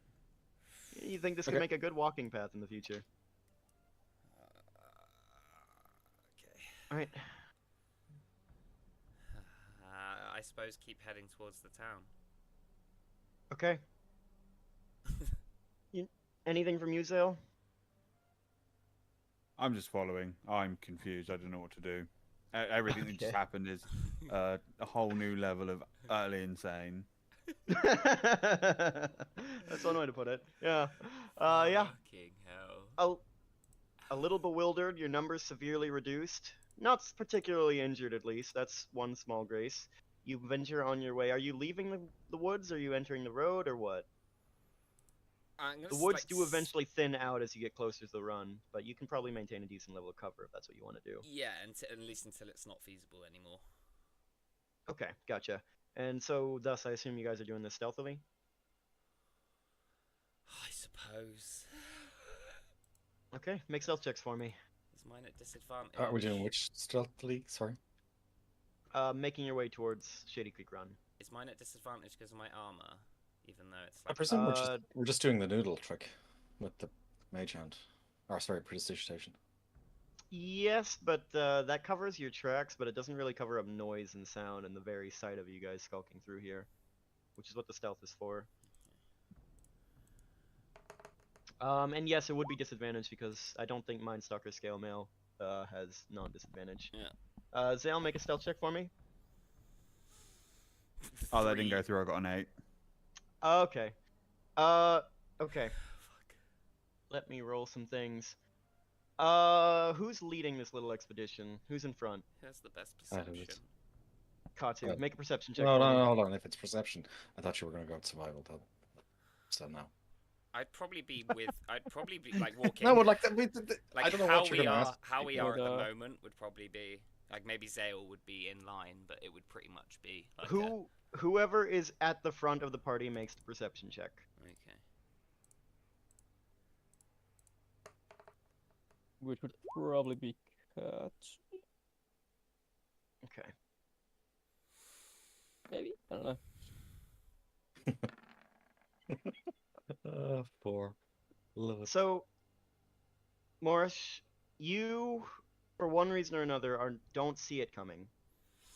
You think this could Okay. make a good walking path in the future? Okay. All right. I suppose keep heading towards the town. Okay. Anything from you, Zale? I'm just following. I'm confused. I don't know what to do. Everything that just Okay. happened is a whole new level of utterly insane. That's one way to put it. Yeah. Yeah. Fucking hell. A little bewildered. Your numbers severely reduced. Not particularly injured, at least. That's one small grace. You venture on your way. Are you leaving the woods? Are you entering the road, or what? The woods do eventually thin out as you get closer to the run, but you can probably maintain a decent level of cover if that's what you want to do. Yeah, at least until it's not feasible anymore. Okay, gotcha. And so, thus, I assume you guys are doing this stealthily? I suppose. Okay, make stealth checks for me. Is mine at disadvantage? Are we doing which stealth league? Sorry. Making your way towards Shady Creek Run. Is mine at disadvantage because of my armor? Even though it's I like... presume we're just doing the noodle trick with the mage hand. Or sorry, prestidigitation. Yes, but that covers your tracks, but it doesn't really cover up noise and sound and the very sight of you guys skulking through here, which is what the stealth is for. And yes, it would be disadvantage because I don't think Mindstalker Scale Mail has non-disadvantage. Yeah. Zale, make a stealth check for me. Oh, that didn't go through. I got an 8. Okay. Okay. Fuck. Let me roll some things. Who's leading this little expedition? Who's in front? Who has the best I do perception? it. Katu, make a perception check No, for me. hold on. If it's perception, I thought you were going to go with survival. So no. I'd probably be like walking. No, but like like I don't know how what you're we going to are, ask. how we are at the Would, moment would probably be like maybe Zale would be in line, but it would pretty much be like Whoever is at the front of the party makes the perception check. Okay. Which would probably be cut. Okay. Maybe? I don't know. 4. Love it. So, Morris, you, for one reason or another, don't see it coming.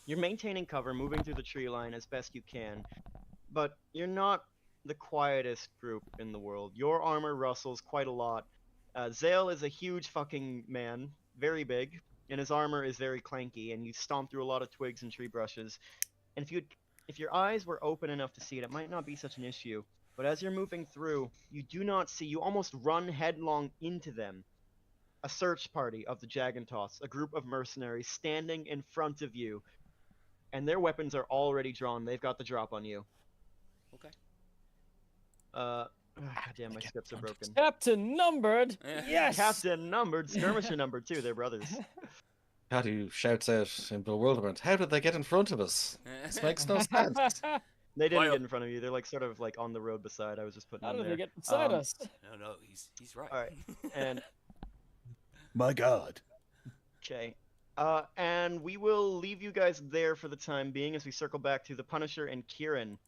You're maintaining cover, moving through the tree line as best you can, but you're not the quietest group in the world. Your armor rustles quite a lot. Zale is a huge fucking man, very big, and his armor is very clanky, and you stomp through a lot of twigs and tree brushes. And if your eyes were open enough to see it, it might not be such an issue. But as you're moving through, you almost run headlong into them. A search party of the Jagantoths, a group of mercenaries standing in front of you, and their weapons are already drawn. They've got the drop on you. Okay. God damn, my scripts are broken. Captain numbered! Yes! Captain numbered, skirmisher numbered too, they're brothers. Kadu shouts out in bewilderment, "How did they get in front of us? This makes no sense." They didn't Well- get in front of you, they're like sort of like on the road beside. I was just putting How them did there. they get beside us? No, he's right. Alright, and My God. okay. And we will leave you guys there for the time being as we circle back to the Punisher and Kieran.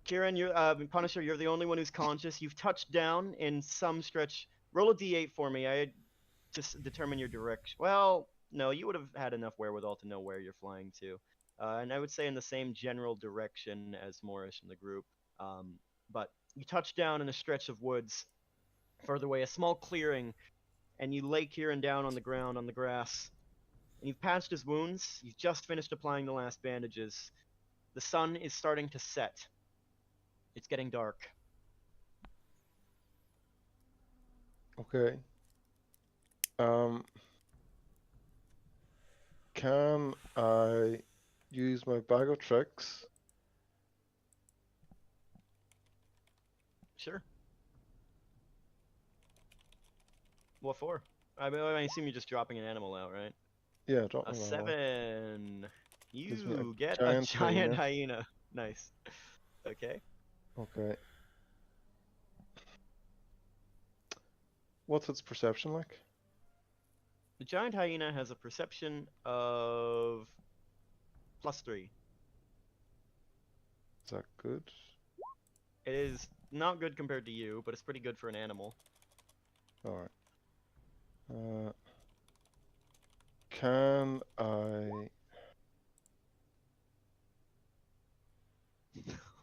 Kieran, Punisher, you're the only one who's conscious. You've touched down in some stretch. Roll a d8 for me. I just determine your direction. Well, no, you would have had enough wherewithal to know where you're flying to. and I would say in the same general direction as Moorish and the group. But you touch down in a stretch of woods, further away, a small clearing, and you lay Kieran down on the ground on the grass. And you've patched his wounds. You've just finished applying the last bandages. The sun is starting to set. It's getting dark. Okay. Can I use my bag of tricks? Sure. What for? I assume you're just dropping an animal out, right? Yeah, drop A me that one. 7. Gives me a You get a giant giant hyena. hyena. Nice. Okay. Okay. What's its perception like? The giant hyena has a perception of +3. Is that good? It is not good compared to you, but it's pretty good for an animal. Alright. Can I...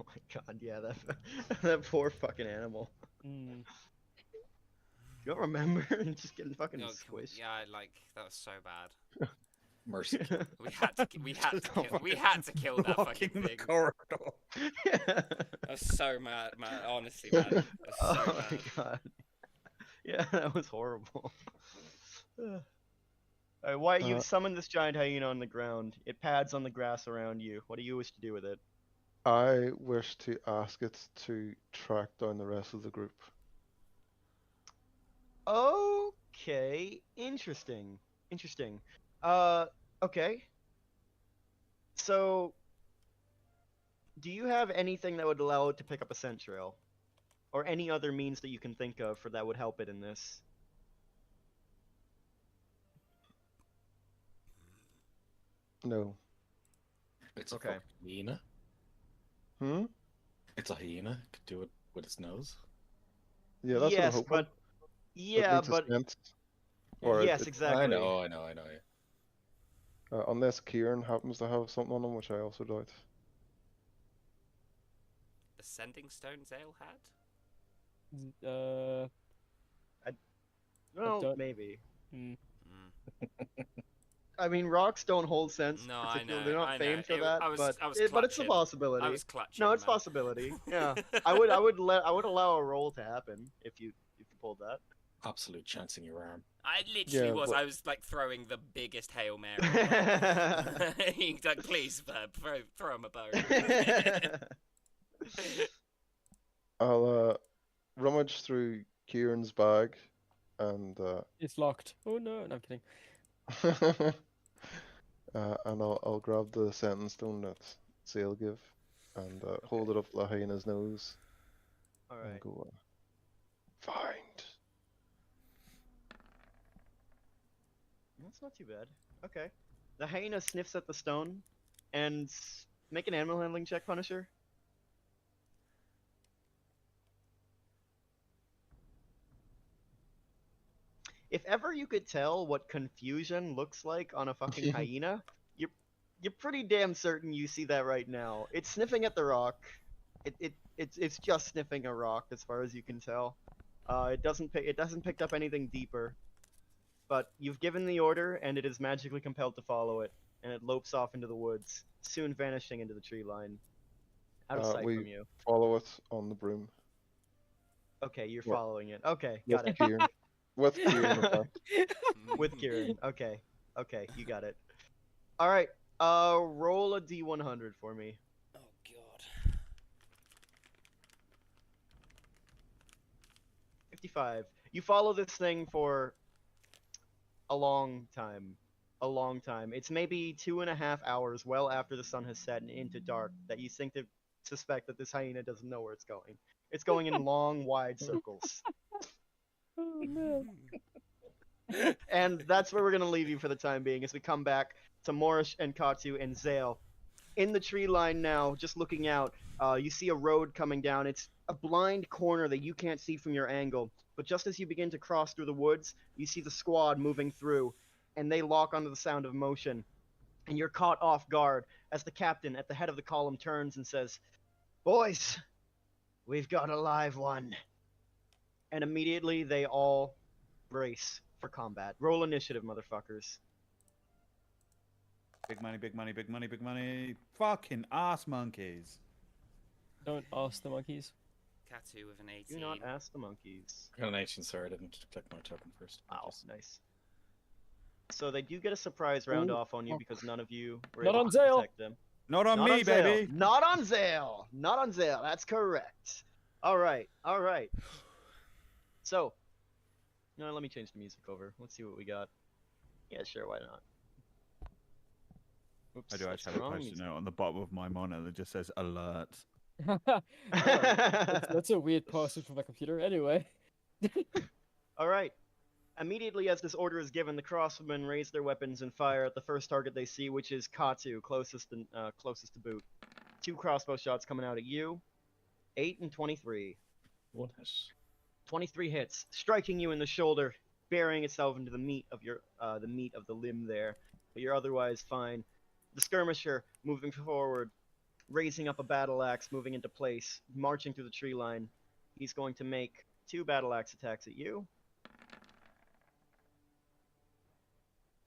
Oh my god, yeah, that that poor fucking animal. Mm. You don't remember? Just getting fucking Oh, squished. yeah, like that was so bad. Mercy. We had to kill that fucking Walking the thing. corridor. I was so mad, man. Honestly, man. I was so Oh my mad. god. Yeah, that was horrible. Alright, why you summon this giant hyena on the ground? It pads on the grass around you. What do you wish to do with it? I wish to ask it to track down the rest of the group. Okay, interesting. Interesting. Okay. So, do you have anything that would allow it to pick up a scent trail? Or any other means that you can think of for that would help it in this? No. It's Okay. a fucking hyena. Hmm? It's a hyena. Could do it with its nose. Yeah, that's Yes, what I'm hoping. but yeah, needs a but scent, or yes, exactly. I know. Yeah. Unless Kieran happens to have something on him, which I also doubt. The sending stones ale had? Well, don't- maybe. Mm. I mean, rocks don't hold sense. No, I know. They're not I know. famed for that, I was but it's a clutching. possibility. I was clutching. No, it's man. possibility. Yeah, I would allow a roll to happen if you pulled that. Absolute chancing your arm. I literally Yeah, was. but- I was like throwing the biggest Hail Mary. He's like, please, throw him a bone. I'll rummage through Kieran's bag and It's locked. Oh no, no, I'm kidding. and I'll grab the sentence stone that Sale give and hold it up to the hyena's nose All and right. go find. That's not too bad. Okay. The hyena sniffs at the stone and make an animal handling check, Punisher. If ever you could tell what confusion looks like on a fucking hyena, you're pretty damn certain you see that right now. It's sniffing at the rock. It's just sniffing a rock as far as you can tell. It doesn't pick up anything deeper. But you've given the order, and it is magically compelled to follow it, and it lopes off into the woods, soon vanishing into the tree line, out of sight we from you. follow it on the broom Okay, you're What? following it. Okay, with got it. Kieran. With Kieran, in fact. With Kieran. Okay, you got it. All right. Roll a d100 for me. Oh god. 55. You follow this thing for a long time. A long time. It's maybe 2.5 hours well after the sun has set and into dark that you think to suspect that this hyena doesn't know where it's going. It's going in long, wide circles. Oh no. And that's where we're going to leave you for the time being as we come back to Morish and Katu and Zale. In the tree line now, just looking out, you see a road coming down. It's a blind corner that you can't see from your angle. But just as you begin to cross through the woods, you see the squad moving through, and they lock onto the sound of motion. and you're caught off guard as the captain at the head of the column turns and says, "Boys, we've got a live one." And immediately they all brace for combat. Roll initiative, motherfuckers. Big money, big money, big money, big money. Fucking ass monkeys. Don't ask the monkeys. Katu with an 18. Do not ask the monkeys. I got an 18, sorry, I didn't click my token first. Wow, nice. So they do get a surprise round Ooh. off on you because none of you were Not able on to Zale. protect them. Not on Not me, on Zale. baby. Not on Zale. Not on Zale. That's correct. All right. All right. So, no, let me change the music over. Let's see what we got. Yeah, sure. Why not? Oops, I do that's actually the have a wrong post-it note on the bottom of my monitor that just says alert. That's a weird password for my computer. Anyway. All right. Immediately as this order is given, the crossbowmen raise their weapons and fire at the first target they see, which is Katu, closest to boot. 2 crossbow shots coming out at you. 8 and 23. What? 23 hits, striking you in the shoulder, burying itself into the meat of the limb there. But you're otherwise fine. The skirmisher moving forward, raising up a battle axe, moving into place, marching through the tree line. He's going to make 2 battle axe attacks at you.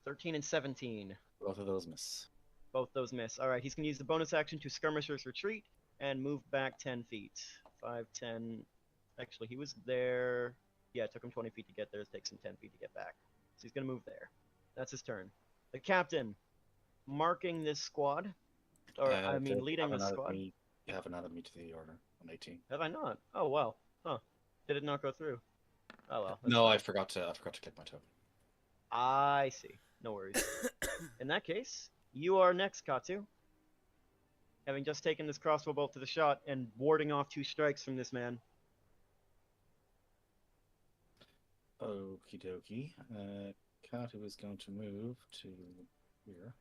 13 and 17. Both of those miss. Both those miss. All right, he's going to use the bonus action to skirmisher's retreat and move back 10 feet. 5, 10. Actually, he was there. Yeah, it took him 20 feet to get there. It takes him 10 feet to get back. So he's going to move there. That's his turn. The captain, marking this squad, or I mean, leading this squad. You haven't added me to the order on 18. Have I not? Oh, wow. Huh. Did it not go through? Oh, well. that's No, fine. I forgot to click my token. I see. No worries. In that case, you are next, Katu. Having just taken this crossbow bolt to the shot and warding off 2 strikes from this man. Okie dokie. Katu is going to move to here.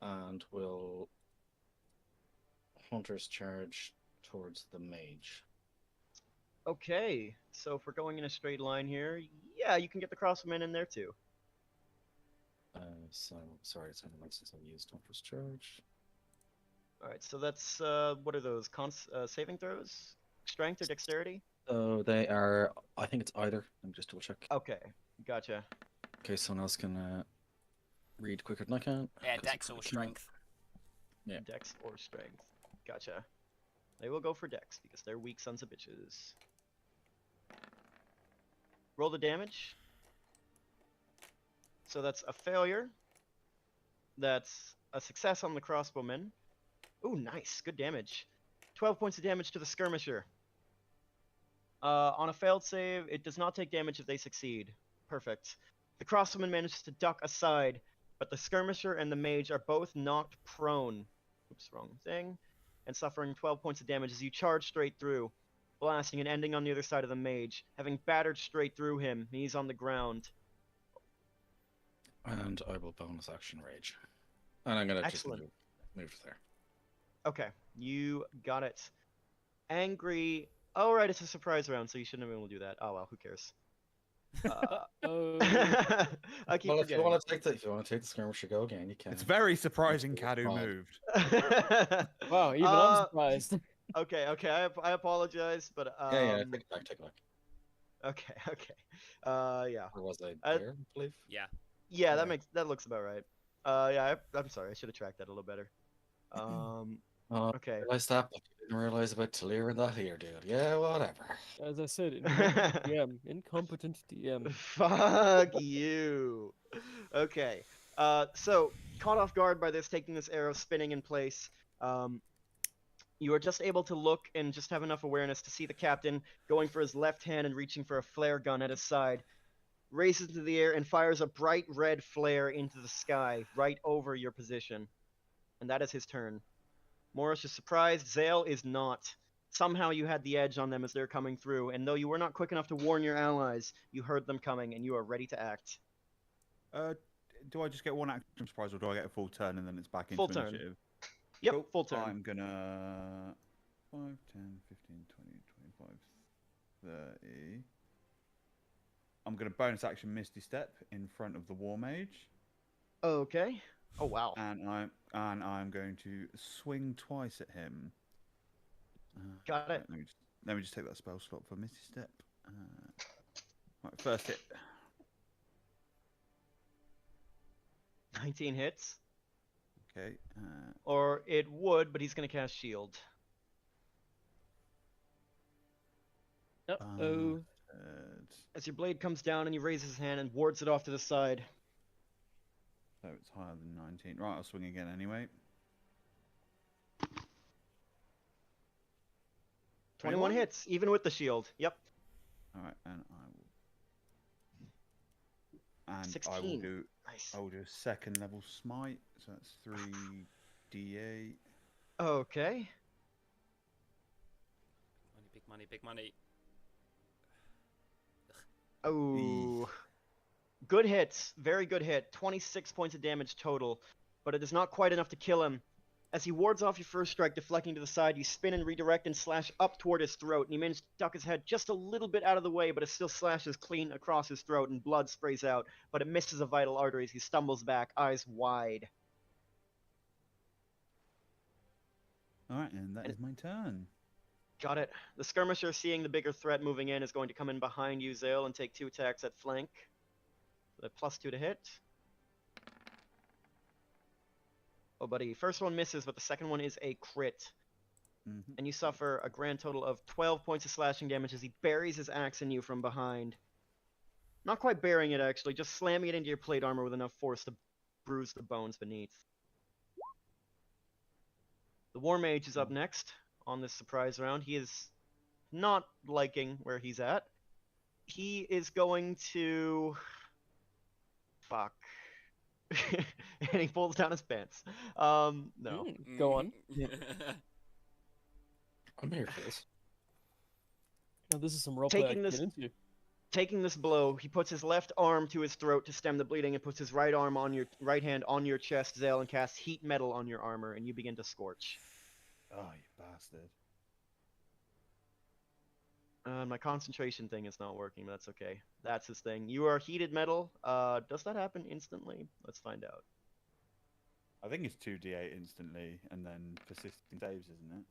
And will Hunter's charge towards the mage. Okay, so if we're going in a straight line here, yeah, you can get the crossbowman in there too. So, sorry, it's been since I've used Hunter's charge. Alright, so that's, what are those? Saving throws? Strength or dexterity? So they are, I think it's either. Let me just double check. Okay, gotcha. Okay, someone else can read quicker than I can. Yeah, dex or strength. Yeah. Dex or strength. Gotcha. They will go for dex because they're weak sons of bitches. Roll the damage. So that's a failure. That's a success on the crossbowman. Ooh, nice. Good damage. 12 points of damage to the skirmisher. On a failed save, it does not take damage if they succeed. Perfect. The crossbowman manages to duck aside, but the skirmisher and the mage are both knocked prone. Oops, wrong thing. And suffering 12 points of damage as you charge straight through, blasting and ending on the other side of the mage. Having battered straight through him, he's on the ground. And I will bonus action rage. And I'm going to just Excellent. move there. Okay, you got it. Angry. Oh, right, it's a surprise round, so you shouldn't have been able to do that. Oh, well, who cares? Oh. I keep Well, if you forgetting. want to take the skirmisher, go again. You can. It's very surprising Kadu Fine. moved. Wow, even I'm surprised. Okay, I apologize, but Yeah, take it back, take it back. Okay. Yeah. Or was I I- there, I believe? Yeah. Yeah, Yeah. that looks about right. Yeah, I'm sorry, I should have tracked that a little better. Oh, Okay. I realized that, but I didn't realize about Talir and that here, dude. Yeah, whatever. As I said, incompetent DM. Incompetent DM. Fuck you. Okay. So caught off guard by this, taking this arrow spinning in place. You are just able to look and just have enough awareness to see the captain going for his left hand and reaching for a flare gun at his side. Races into the air and fires a bright red flare into the sky right over your position. And that is his turn. Morris is surprised. Zale is not. Somehow you had the edge on them as they're coming through, and though you were not quick enough to warn your allies, you heard them coming and you are ready to act. Do I just get 1 action surprise, or do I get a full turn and then it's back into Full turn. initiative? Yep, Cool. full turn. I'm gonna 5, 10, 15, 20, 25, 30. I'm gonna bonus action Misty Step in front of the War Mage. Okay. Oh wow. and I'm going to swing twice at him. Got it. Right, let me just take that spell slot for Misty Step. Right, first hit. 19 hits. Okay. Or it would, but he's going to cast shield. Uh-oh. As your blade comes down and he raises his hand and wards it off to the side. So it's higher than 19. Right, I'll swing again anyway. 21 hits, even with the shield. Yep. All right, and I will 16. I will do Nice. I will do a second level smite. So that's 3d8. Okay. Money, big money, big money. Oh. Good hits. Very good hit. 26 points of damage total. But it is not quite enough to kill him. As he wards off your first strike, deflecting to the side, you spin and redirect and slash up toward his throat. And you manage to duck his head just a little bit out of the way, but it still slashes clean across his throat and blood sprays out. But it misses a vital artery as he stumbles back, eyes wide. All right, and that is my turn. Got it. The skirmisher, seeing the bigger threat moving in, is going to come in behind you, Zale, and take 2 attacks at flank. The +2 to hit. Oh, buddy. First one misses, but the second one is a crit. Mm-hmm. And you suffer a grand total of 12 points of slashing damage as he buries his axe in you from behind. Not quite burying it, actually, just slamming it into your plate armor with enough force to bruise the bones beneath. The War Mage is up next on this surprise round. He is not liking where he's at. He is going to... Fuck. And he pulls down his pants. No. Go on. I'm here for this. Now, this is some roleplay I Taking can this- get into. Taking this blow, he puts his left arm to his throat to stem the bleeding and puts his right arm on your right hand on your chest, Zale, and casts heat metal on your armor, and you begin to scorch. Oh, you bastard. My concentration thing is not working, but that's okay. That's his thing. You are heated metal. Does that happen instantly? Let's find out. I think it's 2d8 instantly, and then persisting saves, isn't it?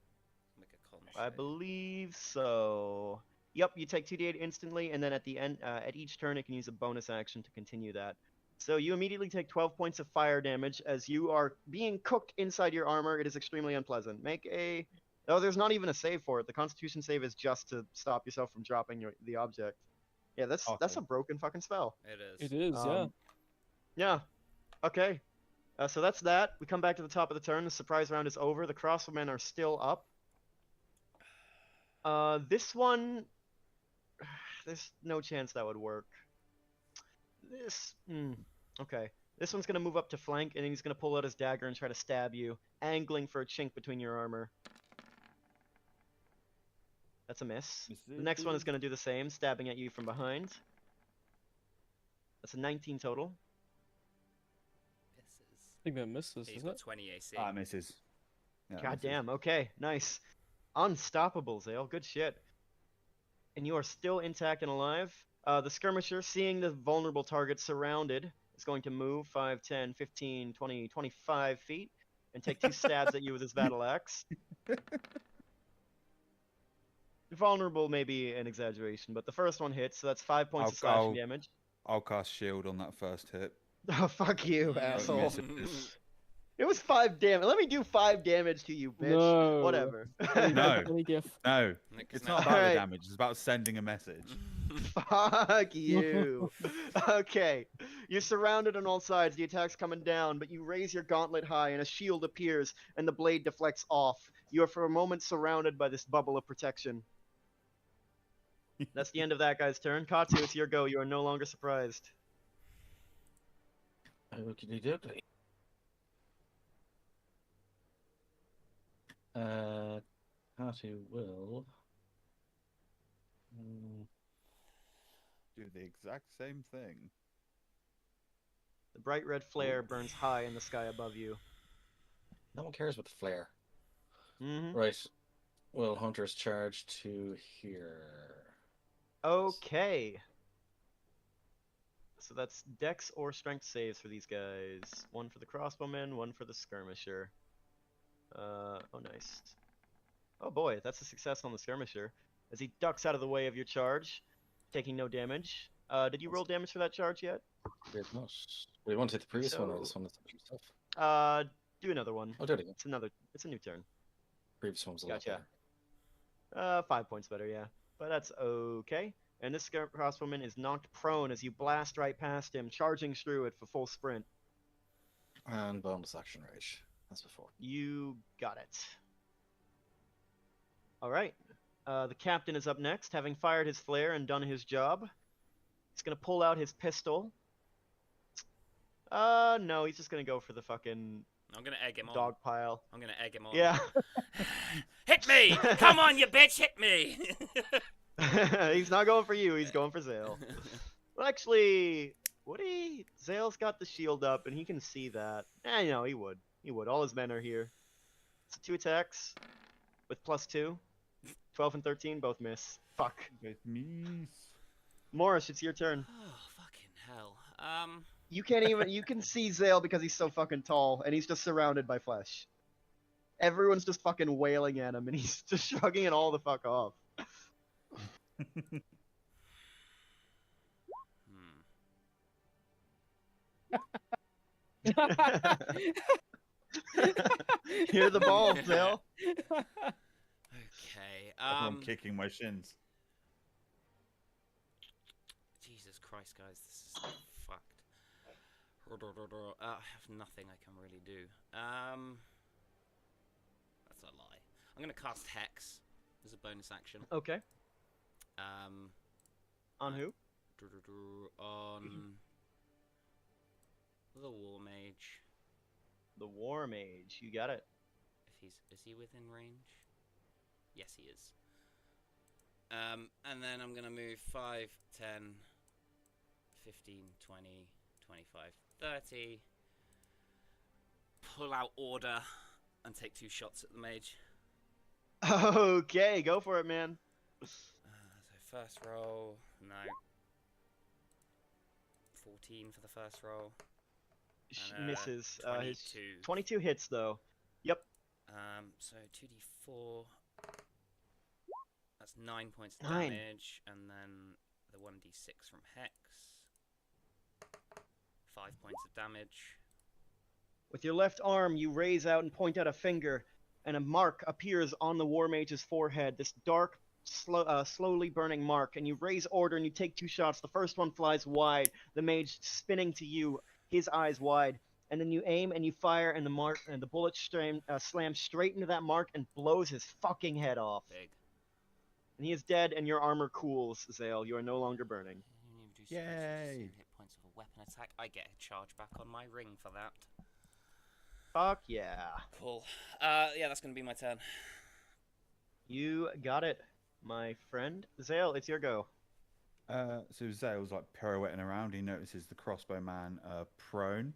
Make a con I save. believe so. Yep, you take 2d8 instantly, and then at the end, at each turn, it can use a bonus action to continue that. So you immediately take 12 points of fire damage as you are being cooked inside your armor. It is extremely unpleasant. Make a... Oh, there's not even a save for it. The Constitution save is just to stop yourself from dropping the object. Yeah, that's a broken fucking spell. It is. It is, yeah. Yeah. Okay. So that's that. We come back to the top of the turn. The surprise round is over. The crossbowmen are still up. This one... There's no chance that would work. This... Okay. This one's going to move up to flank, and he's going to pull out his dagger and try to stab you, angling for a chink between your armor. That's a miss. The next one is going to do the same, stabbing at you from behind. That's a 19 total. Misses. I think that misses, He's isn't got it? 20 AC. Ah, misses. Yeah, God misses. damn, okay, nice. Unstoppable, Zale, good shit. And you are still intact and alive. The skirmisher, seeing the vulnerable target surrounded, is going to move 5, 10, 15, 20, 25 feet and take 2 stabs at you with his battle axe. Vulnerable may be an exaggeration, but the first one hits, so that's 5 points of slashing damage. I'll cast shield on that first hit. Oh, fuck you, asshole. Misses. It was 5 damage. Let me do 5 damage to you, bitch. No. Whatever. No. Any gif. No, Nick, it's no. not about Alright. the damage. It's about sending a message. Fuck you. Okay. You're surrounded on all sides. The attack's coming down, but you raise your gauntlet high and a shield appears and the blade deflects off. You are for a moment surrounded by this bubble of protection. That's the end of that guy's turn. Katsu, it's your go. You are no longer surprised. Okey dokey. Katu will. Do the exact same thing. The bright red flare burns high in the sky above you. No one cares about the flare. Mm-hmm. Right. Well, Hunter's charge to here. Okay. So that's Dex or Strength saves for these guys. One for the crossbowman, one for the skirmisher. Oh nice. Oh boy, that's a success on the skirmisher. As he ducks out of the way of your charge, taking no damage. Did you roll damage for that charge yet? Great, not. Do you want to take the previous one or So- this one? That's stuff. Do another one. I'll do it again. It's a new turn. Previous one was a lot Gotcha. better. 5 points better, yeah. But that's okay. And this crossbowman is knocked prone as you blast right past him, charging through it for full sprint. And bonus action rage, as before. You got it. Alright. The captain is up next, having fired his flare and done his job. He's gonna pull out his pistol. No, he's just gonna go for the fucking I'm gonna egg him on. dog pile. I'm gonna egg him on. Yeah. Hit me! Come on, you bitch, hit me! He's not going for you, he's going for Zale. Well, actually, would he? Zale's got the shield up, and he can see that. You know, he would. He would. All his men are here. So 2 attacks with +2. 12 and 13 both miss. Fuck. Miss. Morris, it's your turn. Oh, fucking hell. You can't even. You can see Zale because he's so fucking tall, and he's just surrounded by flesh. Everyone's just fucking wailing at him, and he's just shrugging it all the fuck off. Hear the ball, Zale. Okay, I'm kicking my shins. Jesus Christ, guys, this is fucked. I have nothing I can really do. That's a lie. I'm gonna cast Hex as a bonus action. Okay. On who? On the War Mage. The War Mage. You got it. If is he within range? Yes, he is. And then I'm gonna move 5, 10, 15, 20, 25, 30. Pull out order and take 2 shots at the mage. Okay, go for it, man. So first roll, no. 14 for the first roll. And, Misses. 22. His 22 hits though. Yep. So 2d4. That's 9 points of 9. damage, and then the 1d6 from Hex. 5 points of damage. With your left arm, you raise out and point out a finger, and a mark appears on the War Mage's forehead. This dark, slowly burning mark, and you raise order and you take 2 shots. The first one flies wide. The mage spinning to you, his eyes wide, and then you aim and you fire, and the bullet slams straight into that mark and blows his fucking head off. Big. And he is dead, and your armor cools, Zale. You are no longer burning. Yay. Hit points of a weapon attack. I get a charge back on my ring for that. Fuck yeah. Cool. Yeah, that's gonna be my turn. You got it, my friend. Zale, it's your go. So Zale's like pirouetting around. He notices the crossbow man prone,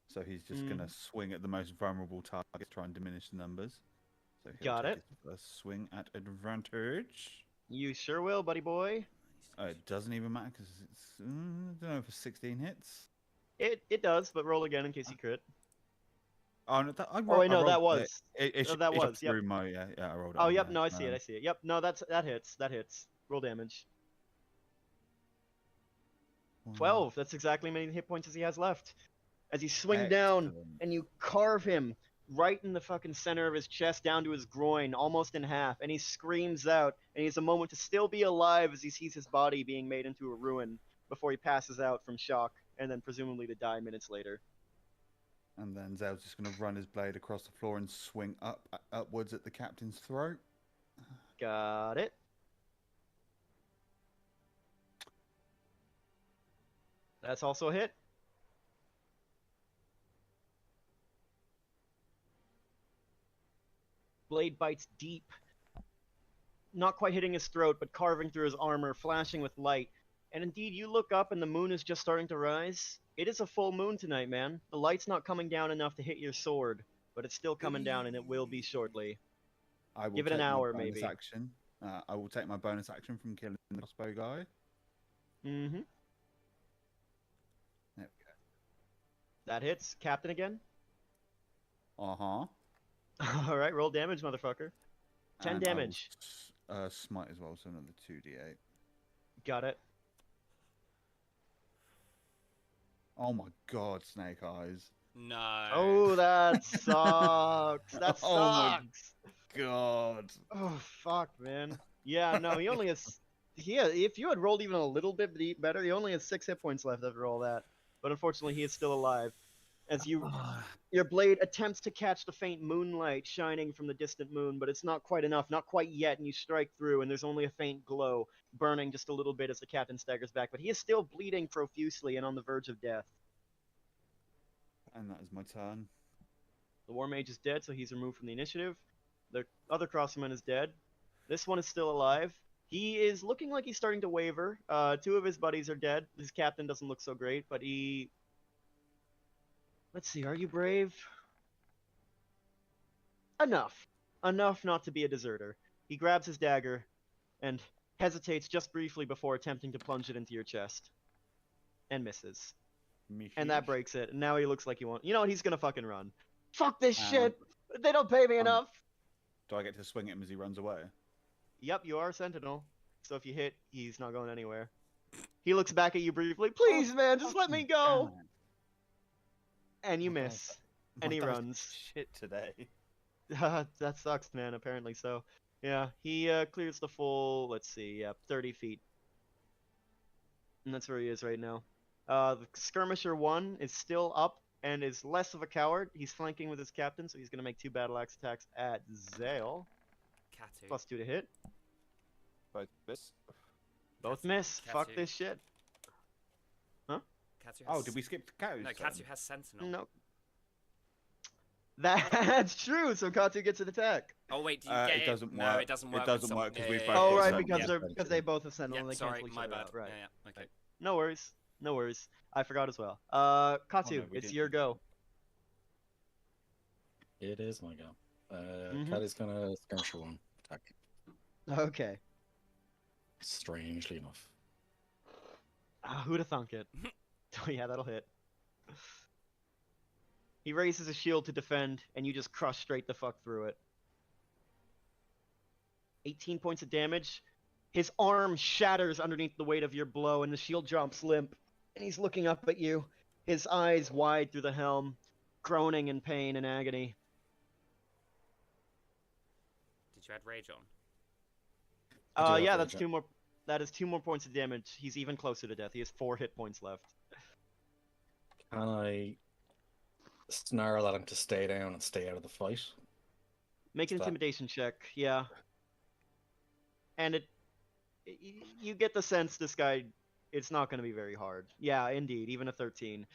so he's just gonna swing at the most vulnerable target, try and diminish the numbers. So he'll Got take it. his first swing at advantage. You sure will, buddy boy. It doesn't even matter because it's I don't know, for 16 hits. It does, but roll again in case you crit. Oh no, Wait, no, that was. That was, Through yep. my I rolled it. Oh, on yep. there. No, I see it. I see it. Yep. No, that hits. That hits. Roll damage. 12. That's exactly how many hit points as he has left. As you swing down Excellent. and you carve him right in the fucking center of his chest down to his groin, almost in half, and he screams out, and he has a moment to still be alive as he sees his body being made into a ruin before he passes out from shock, and then presumably to die minutes later. And then Zale's just going to run his blade across the floor and swing upwards at the captain's throat. Got it. That's also a hit. Blade bites deep, not quite hitting his throat, but carving through his armor, flashing with light. And indeed, you look up and the moon is just starting to rise. It is a full moon tonight, man. The light's not coming down enough to hit your sword, but it's still coming down, and it will be shortly. I will Give it an take my hour, bonus maybe. Action. I will take my bonus action from killing the crossbow guy. Mm-hmm. That hits. Captain again. Uh-huh. All right, roll damage, motherfucker. 10 And I will damage. smite as well, so another 2d8. Got it. Oh my god, Snake Eyes. No. Oh, that sucks. That Oh my- sucks. God. Oh, fuck, man. Yeah, no, he only has. Yeah, if you had rolled even a little bit better, he only has 6 hit points left after all that. But unfortunately, he is still alive. As your blade attempts to catch the faint moonlight shining from the distant moon, but it's not quite enough, not quite yet, and you strike through, and there's only a faint glow, burning just a little bit as the captain staggers back. But he is still bleeding profusely and on the verge of death. And that is my turn. The War Mage is dead, so he's removed from the initiative. The other crossman is dead. This one is still alive. He is looking like he's starting to waver. 2 of his buddies are dead. His captain doesn't look so great, but he... Let's see, are you brave? Enough. Enough not to be a deserter. He grabs his dagger and hesitates just briefly before attempting to plunge it into your chest. And misses. And that breaks it. And now he looks like he won't. You know what? He's gonna fucking run. Fuck this shit! They don't pay me enough! Do I get to swing at him as he runs away? Yep, you are a sentinel. So if you hit, he's not going anywhere. He looks back at you briefly. Please, man, just let me go! And you miss. And he runs. Shit today. That sucks, man. Apparently so. Yeah, he clears the full, let's see, 30 feet. And that's where he is right now. The skirmisher 1 is still up and is less of a coward. He's flanking with his captain, so he's going to make 2 battle axe attacks at Zale. Katu. +2 to hit. Both miss. Both miss. Fuck Katu. this shit. Huh? Katu has... Oh, did we skip to Katu's No, turn? Katu has Sentinel. No. That's true. So Katu gets an attack. Oh wait, do you get it doesn't No, work. it doesn't work. It doesn't work because we've both Oh got right, Sentinel. because they both have sentinel. Yeah, And they sorry, cancel each my other bad. out. Right. Yeah, okay. No worries. No worries. I forgot as well. Katu, Oh, no, we it's didn't. your go. It is my go. Mhm. Cat is gonna skirmish 1 attack. Okay. Strangely enough. Who'd have thunk it? Oh yeah, that'll hit. He raises a shield to defend, and you just crush straight the fuck through it. 18 points of damage. His arm shatters underneath the weight of your blow, and the shield drops limp. And he's looking up at you, his eyes wide through the helm, groaning in pain and agony. Did you add rage on? I do have Yeah, rage that's on. 2 more. That is 2 more points of damage. He's even closer to death. He has 4 hit points left. Can I snarl at him to stay down and stay out of the fight? Make an What's that? intimidation check, yeah. And you get the sense this guy, it's not going to be very hard. Yeah, indeed, even a 13.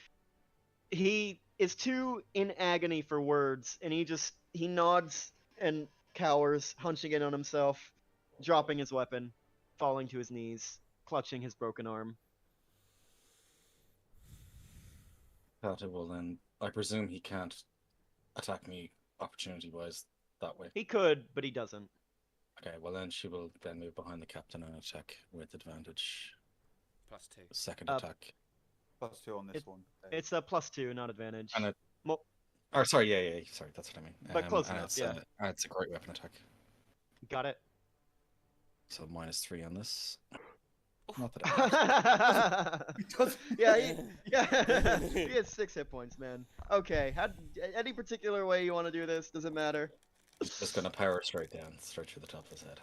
He is too in agony for words, and he nods and cowers, hunching in on himself, dropping his weapon, falling to his knees, clutching his broken arm. Kata will then. I presume he can't attack me opportunity-wise that way. He could, but he doesn't. Okay, well then she will then move behind the captain and attack with advantage. +2. Second Uh, attack. +2 on this one. It's a +2, not advantage. And it, Mo- or sorry, yeah, sorry, that's what I mean. But close and enough, it's, yeah. It's a great weapon attack. Got it. So -3 on this. Not that it matters. Yeah, he has 6 hit points, man. Okay, any particular way you want to do this? Does it matter? Just gonna power straight down, straight through the top of his head.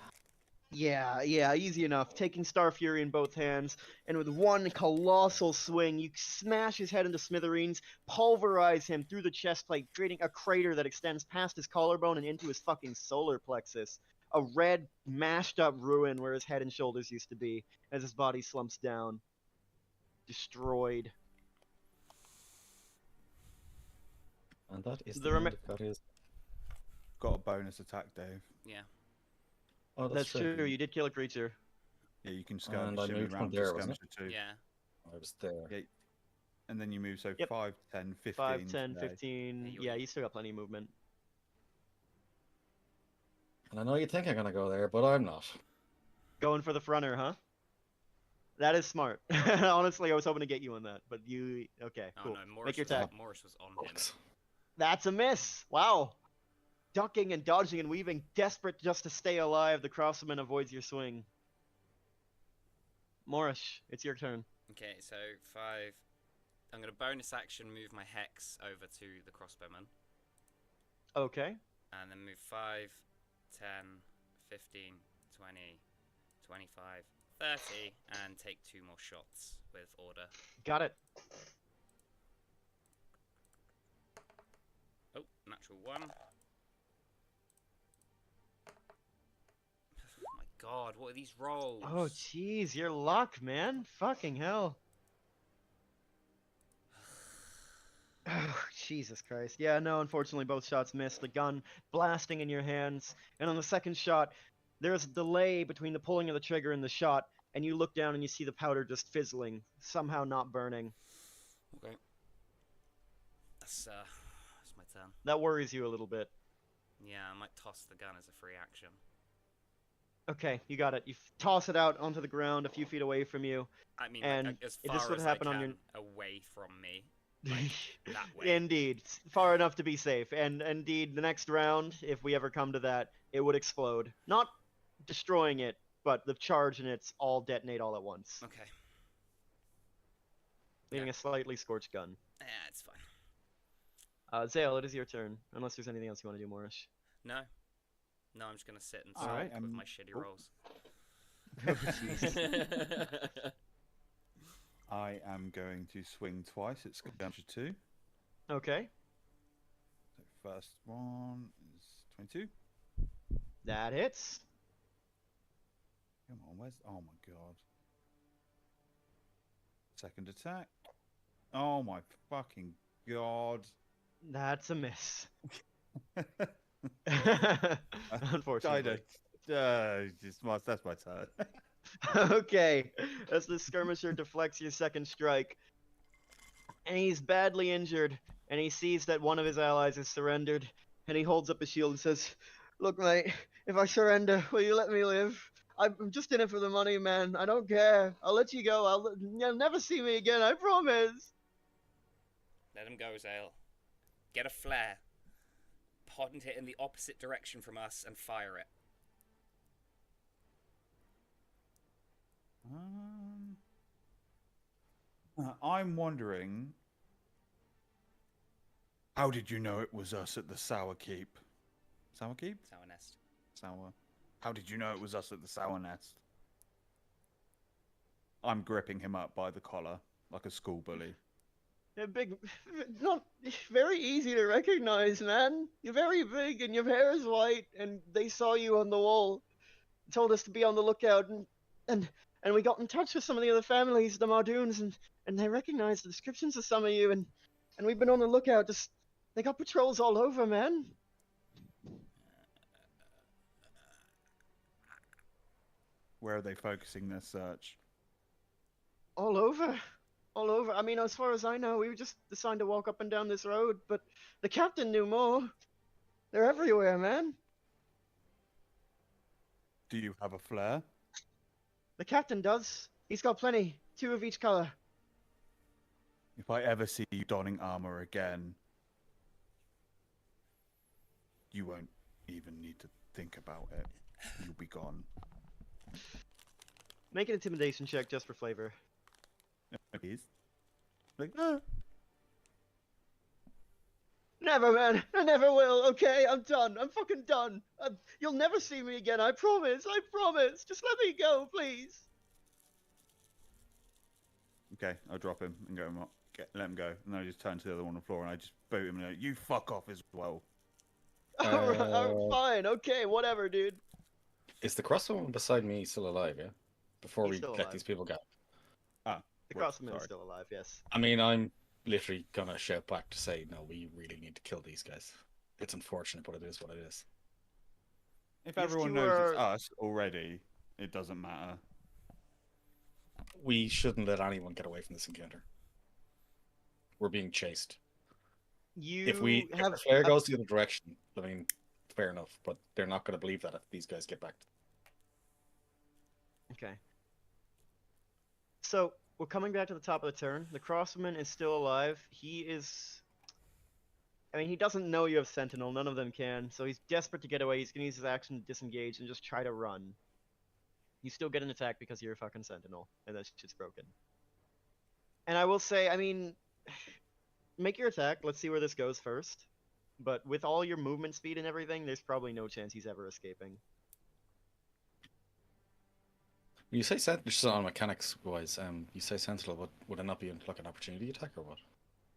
Yeah, easy enough. Taking Star Fury in both hands, and with one colossal swing, you smash his head into smithereens, pulverize him through the chest plate, creating a crater that extends past his collarbone and into his fucking solar plexus. A red, mashed up ruin where his head and shoulders used to be, as his body slumps down. Destroyed. And that is The the end of Kata's. Got a bonus attack, Dave. Yeah. Oh, That's true, you did kill a creature. Yeah, you can And I skirmish every moved from round to there, wasn't skirmisher 2. Yeah. I was there. Yeah. And then you move, so Yep. 5, 10, 15. 5, 10, today. 15. Yeah, Yeah, you still got plenty of movement. And I know you think I'm gonna go there, but I'm not. Going for the fronter, huh? That is smart. Honestly, I was hoping to get you on that, but you okay? Oh Cool. no, Make your attack. Morris was on him. Bollocks. That's a miss. Wow. Ducking and dodging and weaving, desperate just to stay alive, the crossman avoids your swing. Morris, it's your turn. Okay, so 5. I'm gonna bonus action move my hex over to the crossbowman, Okay. and then move 5, 10, 15, 20, 25, 30, and take 2 more shots with order. Got it. Oh, natural 1. Oh my god, what are these rolls? Oh, jeez, your luck, man. Fucking hell. Oh, Jesus Christ. Yeah, no, unfortunately both shots missed. The gun blasting in your hands. And on the second shot, there's a delay between the pulling of the trigger and the shot, and you look down and you see the powder just fizzling, somehow not burning. Okay. That's my turn. That worries you a little bit. Yeah, I might toss the gun as a free action. Okay, you got it. You toss it out onto the ground a few feet away from you. I mean, And like, as if far this would as happen I on can your- away from me. Like, that way. Indeed, far enough to be safe. And indeed, the next round, if we ever come to that, it would explode. Not destroying it, but the charge in it's all detonate all at once, Okay. leaving Yeah. a slightly scorched gun. Yeah, it's fine. Zale, it is your turn. Unless there's anything else you want to do, Morris. No. No, I'm just gonna sit and Alright, sulk with my shitty oh. rolls. I am going to swing twice. It's skirmisher 2. Okay, So first one is 22. that hits. Come on, where's... Oh my god. Second attack. Oh my fucking god. That's a miss. I Unfortunately. That's my turn. Okay, as the skirmisher deflects your second strike, and he's badly injured, and he sees that one of his allies has surrendered, and he holds up his shield and says, "Look, mate, if I surrender, will you let me live? I'm just in it for the money, man. I don't care. I'll let you go. You'll never see me again, I promise." Let him go, Zale. Get a flare. Point it in the opposite direction from us and fire it. I'm wondering, how did you know it was us at the Sour Keep? Sour Keep? Sour nest. Sour. How did you know it was us at the Sour Nest? I'm gripping him up by the collar like a school bully. They're big, not very easy to recognize, man. You're very big and your hair is white, and they saw you on the wall. Told us to be on the lookout, and we got in touch with some of the other families, the Mardoons, and they recognized the descriptions of some of you, and we've been on the lookout. Just they got patrols all over, man. Where are they focusing their search? All over. All over. I mean, as far as I know, we were just assigned to walk up and down this road, but the captain knew more. They're everywhere, man. Do you have a flare? The captain does. He's got plenty. 2 of each color. If I ever see you donning armor again, you won't even need to think about it. You'll be gone. Make an intimidation check just for flavor. Please. Like, Never, man. I never will. Okay, I'm done. I'm fucking done. You'll never see me again. I promise. I promise. Just let me go, please. Okay, I'll drop him and go. Let him go, and then I just turn to the other one on the floor and I just boot him and go, "You fuck off as well." Alright, fine. Okay, whatever, dude. Is the crossbow beside me still alive, yeah? Before He's we still let alive. these people go. The Right, crossman is sorry. still alive. Yes. I mean, I'm literally gonna shout back to say, no, we really need to kill these guys. It's unfortunate, but it is what it is. If These everyone two knows it's are- us already, it doesn't matter. We shouldn't let anyone get away from this encounter. We're being chased. You If have the flare goes the other direction, I mean, fair enough, but they're not going to believe that if these guys get back. Okay. So we're coming back to the top of the turn. The crossman is still alive. He is. I mean, he doesn't know you have Sentinel. None of them can. So he's desperate to get away. He's gonna use his action to disengage and just try to run. You still get an attack because you're a fucking Sentinel, and that shit's broken. And I will say, I mean, make your attack. Let's see where this goes first. But with all your movement speed and everything, there's probably no chance he's ever escaping. When you say Sentinel, just on mechanics wise, you say Sentinel, would it not be like an opportunity attack or what?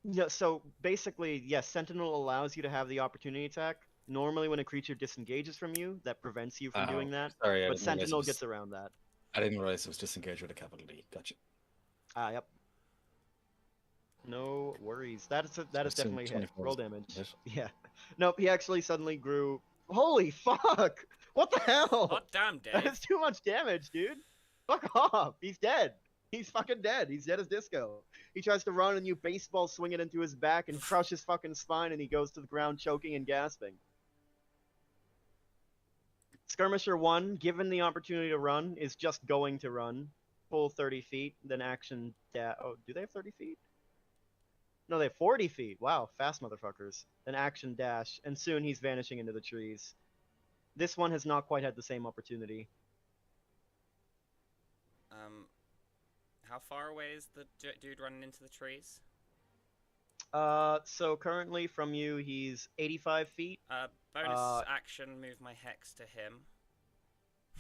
Yeah, so basically, yes, Sentinel allows you to have the opportunity attack. Normally, when a creature disengages from you, that prevents you from doing that. Sorry, I But didn't realize Sentinel gets around that. I didn't realize it was disengaged with a capital D. Gotcha. Ah, yep. No worries. That is definitely a hit. 24 Roll is damage. hit. Yeah. Nope, he actually suddenly grew. Holy fuck! What the hell? Hot damn, That Dave. is too much damage, dude. Fuck off. He's dead. He's fucking dead. He's dead as disco. He tries to run and you baseball swing it into his back and crush his fucking spine and he goes to the ground choking and gasping. Skirmisher 1, given the opportunity to run, is just going to run. Full 30 feet, then action oh, do they have 30 feet? No, they have 40 feet. Wow, fast motherfuckers. Then action dash, and soon he's vanishing into the trees. This one has not quite had the same opportunity. How far away is the dude running into the trees? So currently from you, he's 85 feet. Bonus action, move my hex to him.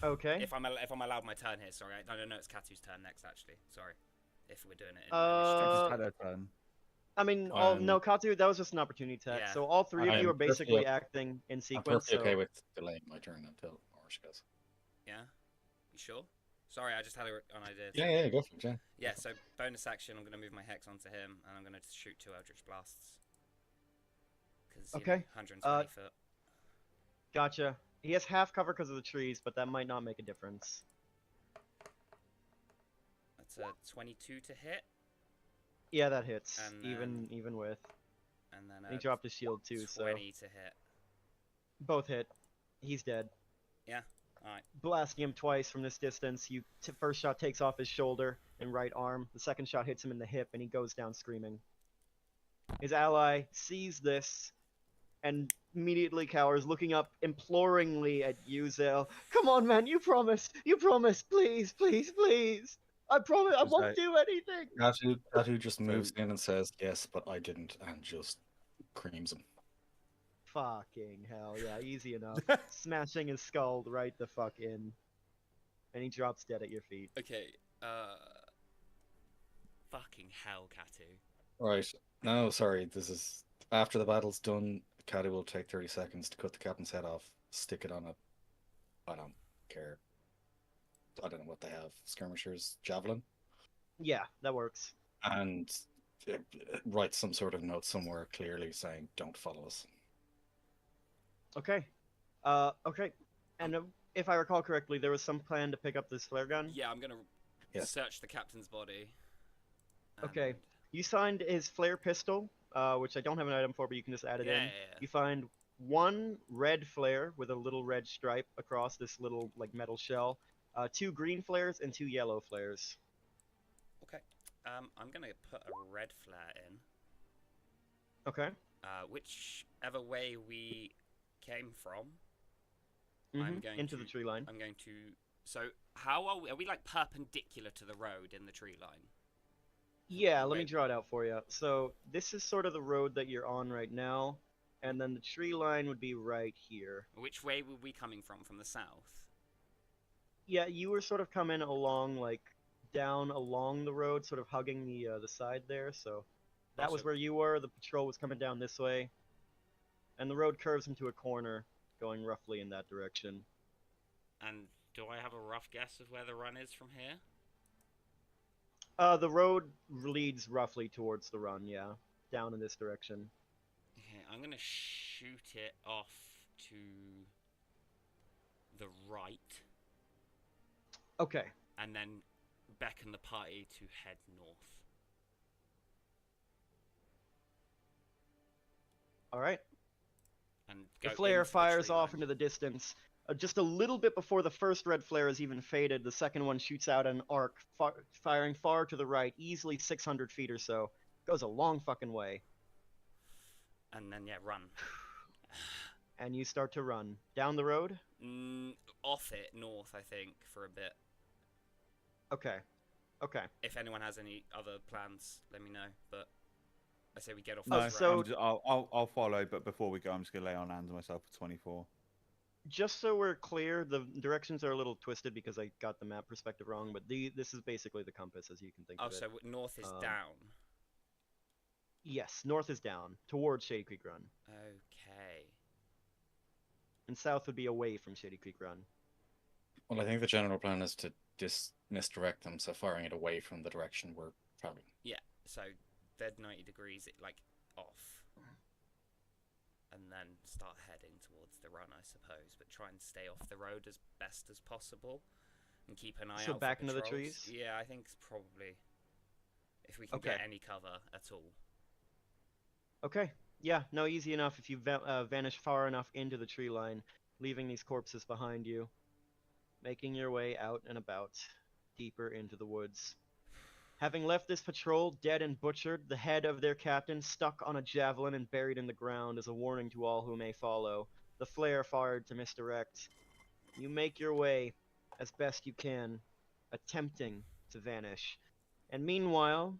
Okay. If I'm allowed my turn here, sorry. I don't know, it's Katu's turn next, actually. Sorry. If we're doing it in Just initiative. had a turn. I mean, no, Katu, that was just an opportunity attack. Yeah. So all three of I'm you are basically perfectly- acting in I'm sequence. perfectly okay so... with delaying my turn until Orange goes. Yeah? You sure? Sorry, I just had an idea. Yeah, go for it, yeah. Yeah, so bonus action, I'm going to move my hex onto him, and I'm going to shoot 2 Eldritch Blasts. Because, Okay, 120 foot. Gotcha. He has half cover because of the trees, but that might not make a difference. That's a 22 to hit, Yeah, that hits. And even with. and then He a dropped his shield too, 20 so to hit. both hit. He's dead. Yeah? Alright. Blasting him twice from this distance, first shot takes off his shoulder and right arm. The second shot hits him in the hip, and he goes down screaming. His ally sees this and immediately cowers, looking up imploringly at you, Zale. Come on, man, you promised, please, please, please. I promise, I won't do anything. Katu just moves in and says, yes, but I didn't, and just creams him. Fucking hell, yeah, easy enough. Smashing his skull right the fuck in. And he drops dead at your feet. Okay, fucking hell, Katu. Right. No, sorry, this is... After the battle's done, Katu will take 30 seconds to cut the captain's head off, stick it on a... I don't care. I don't know what they have. Skirmishers, javelin? Yeah, that works. And write some sort of note somewhere clearly saying, don't follow us. Okay. Okay. And if I recall correctly, there was some plan to pick up this flare gun? Yeah, I'm gonna Yes. search the captain's body. Okay. and- You find his flare pistol, which I don't have an item for, but you can just add it Yeah, in. yeah. You find one red flare with a little red stripe across this little like metal shell, 2 green flares and 2 yellow flares. Okay. I'm gonna put a red flare in. Okay. Whichever way we came from, Mhm, going into to- the tree line. I'm going to. So how are we like perpendicular to the road in the tree line? Yeah, let me Wait. draw it out for you. So this is sort of the road that you're on right now, and then the tree line would be right here. Which way were we coming from? From the south? Yeah, you were sort of coming along, like down along the road, sort of hugging the side there. So that was so- where you were. The patrol was coming down this way, and the road curves into a corner, going roughly in that direction. And do I have a rough guess of where the run is from here? The road leads roughly towards the run. Yeah, down in this direction. Okay, I'm gonna shoot it off to the right, Okay. and then beckon the party to head north. All right. And The go flare into fires tree off line. into the distance. Just a little bit before the first red flare is even faded, the second one shoots out an arc, firing far to the right, easily 600 feet or so. Goes a long fucking way. And then, yeah, run. And you start to run. Down the road? Off it, north, I think, for a bit. Okay. Okay. If anyone has any other plans, let me know. But I say we get off. No, the so- road. I'll follow, but before we go, I'm just gonna lay on hands myself for 24. Just so we're clear, the directions are a little twisted because I got the map perspective wrong, but this is basically the compass as you can think Oh, of it. so north is Um, down. Yes, north is down, towards Shady Creek Run. Okay. And south would be away from Shady Creek Run. Well, I think the general plan is to misdirect them, so firing it away from the direction we're traveling. Yeah, so dead 90 degrees, like, off. And then start heading towards the run, I suppose. But try and stay off the road as best as possible. And keep an eye So out back for into the patrols. trees? Yeah, I think it's probably... If we can Okay. get any cover at all. Okay. Yeah, no, easy enough if you vanish far enough into the tree line, leaving these corpses behind you. Making your way out and about, deeper into the woods. Having left this patrol dead and butchered, the head of their captain stuck on a javelin and buried in the ground as a warning to all who may follow. The flare fired to misdirect. You make your way as best you can, attempting to vanish. And meanwhile,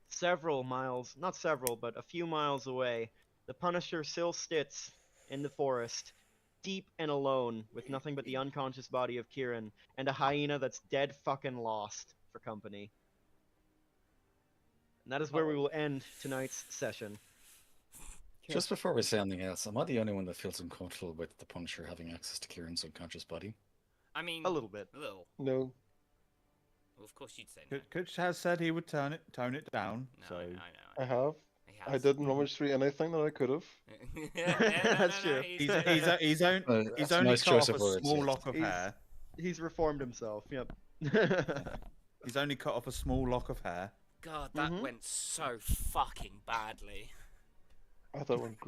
several miles, not several, but a few miles away, the Punisher still sits in the forest, deep and alone, with nothing but the unconscious body of Kieran, and a hyena that's dead fucking lost for company. And that is where we will end tonight's session. Just before we say anything else, am I the only one that feels uncomfortable with the Punisher having access to Kieran's unconscious body? I mean... A little bit. A little. No. Well, of course you'd say no. Kutch has said he would tone it down. No, So I know. I have. He I has. didn't rummage through anything that I could have. That's true. he's That's a only nice cut choice off of a words, small yes. lock of hair. He's reformed himself, yep. He's only cut off a small lock of hair. God, that went so fucking badly. I thought it went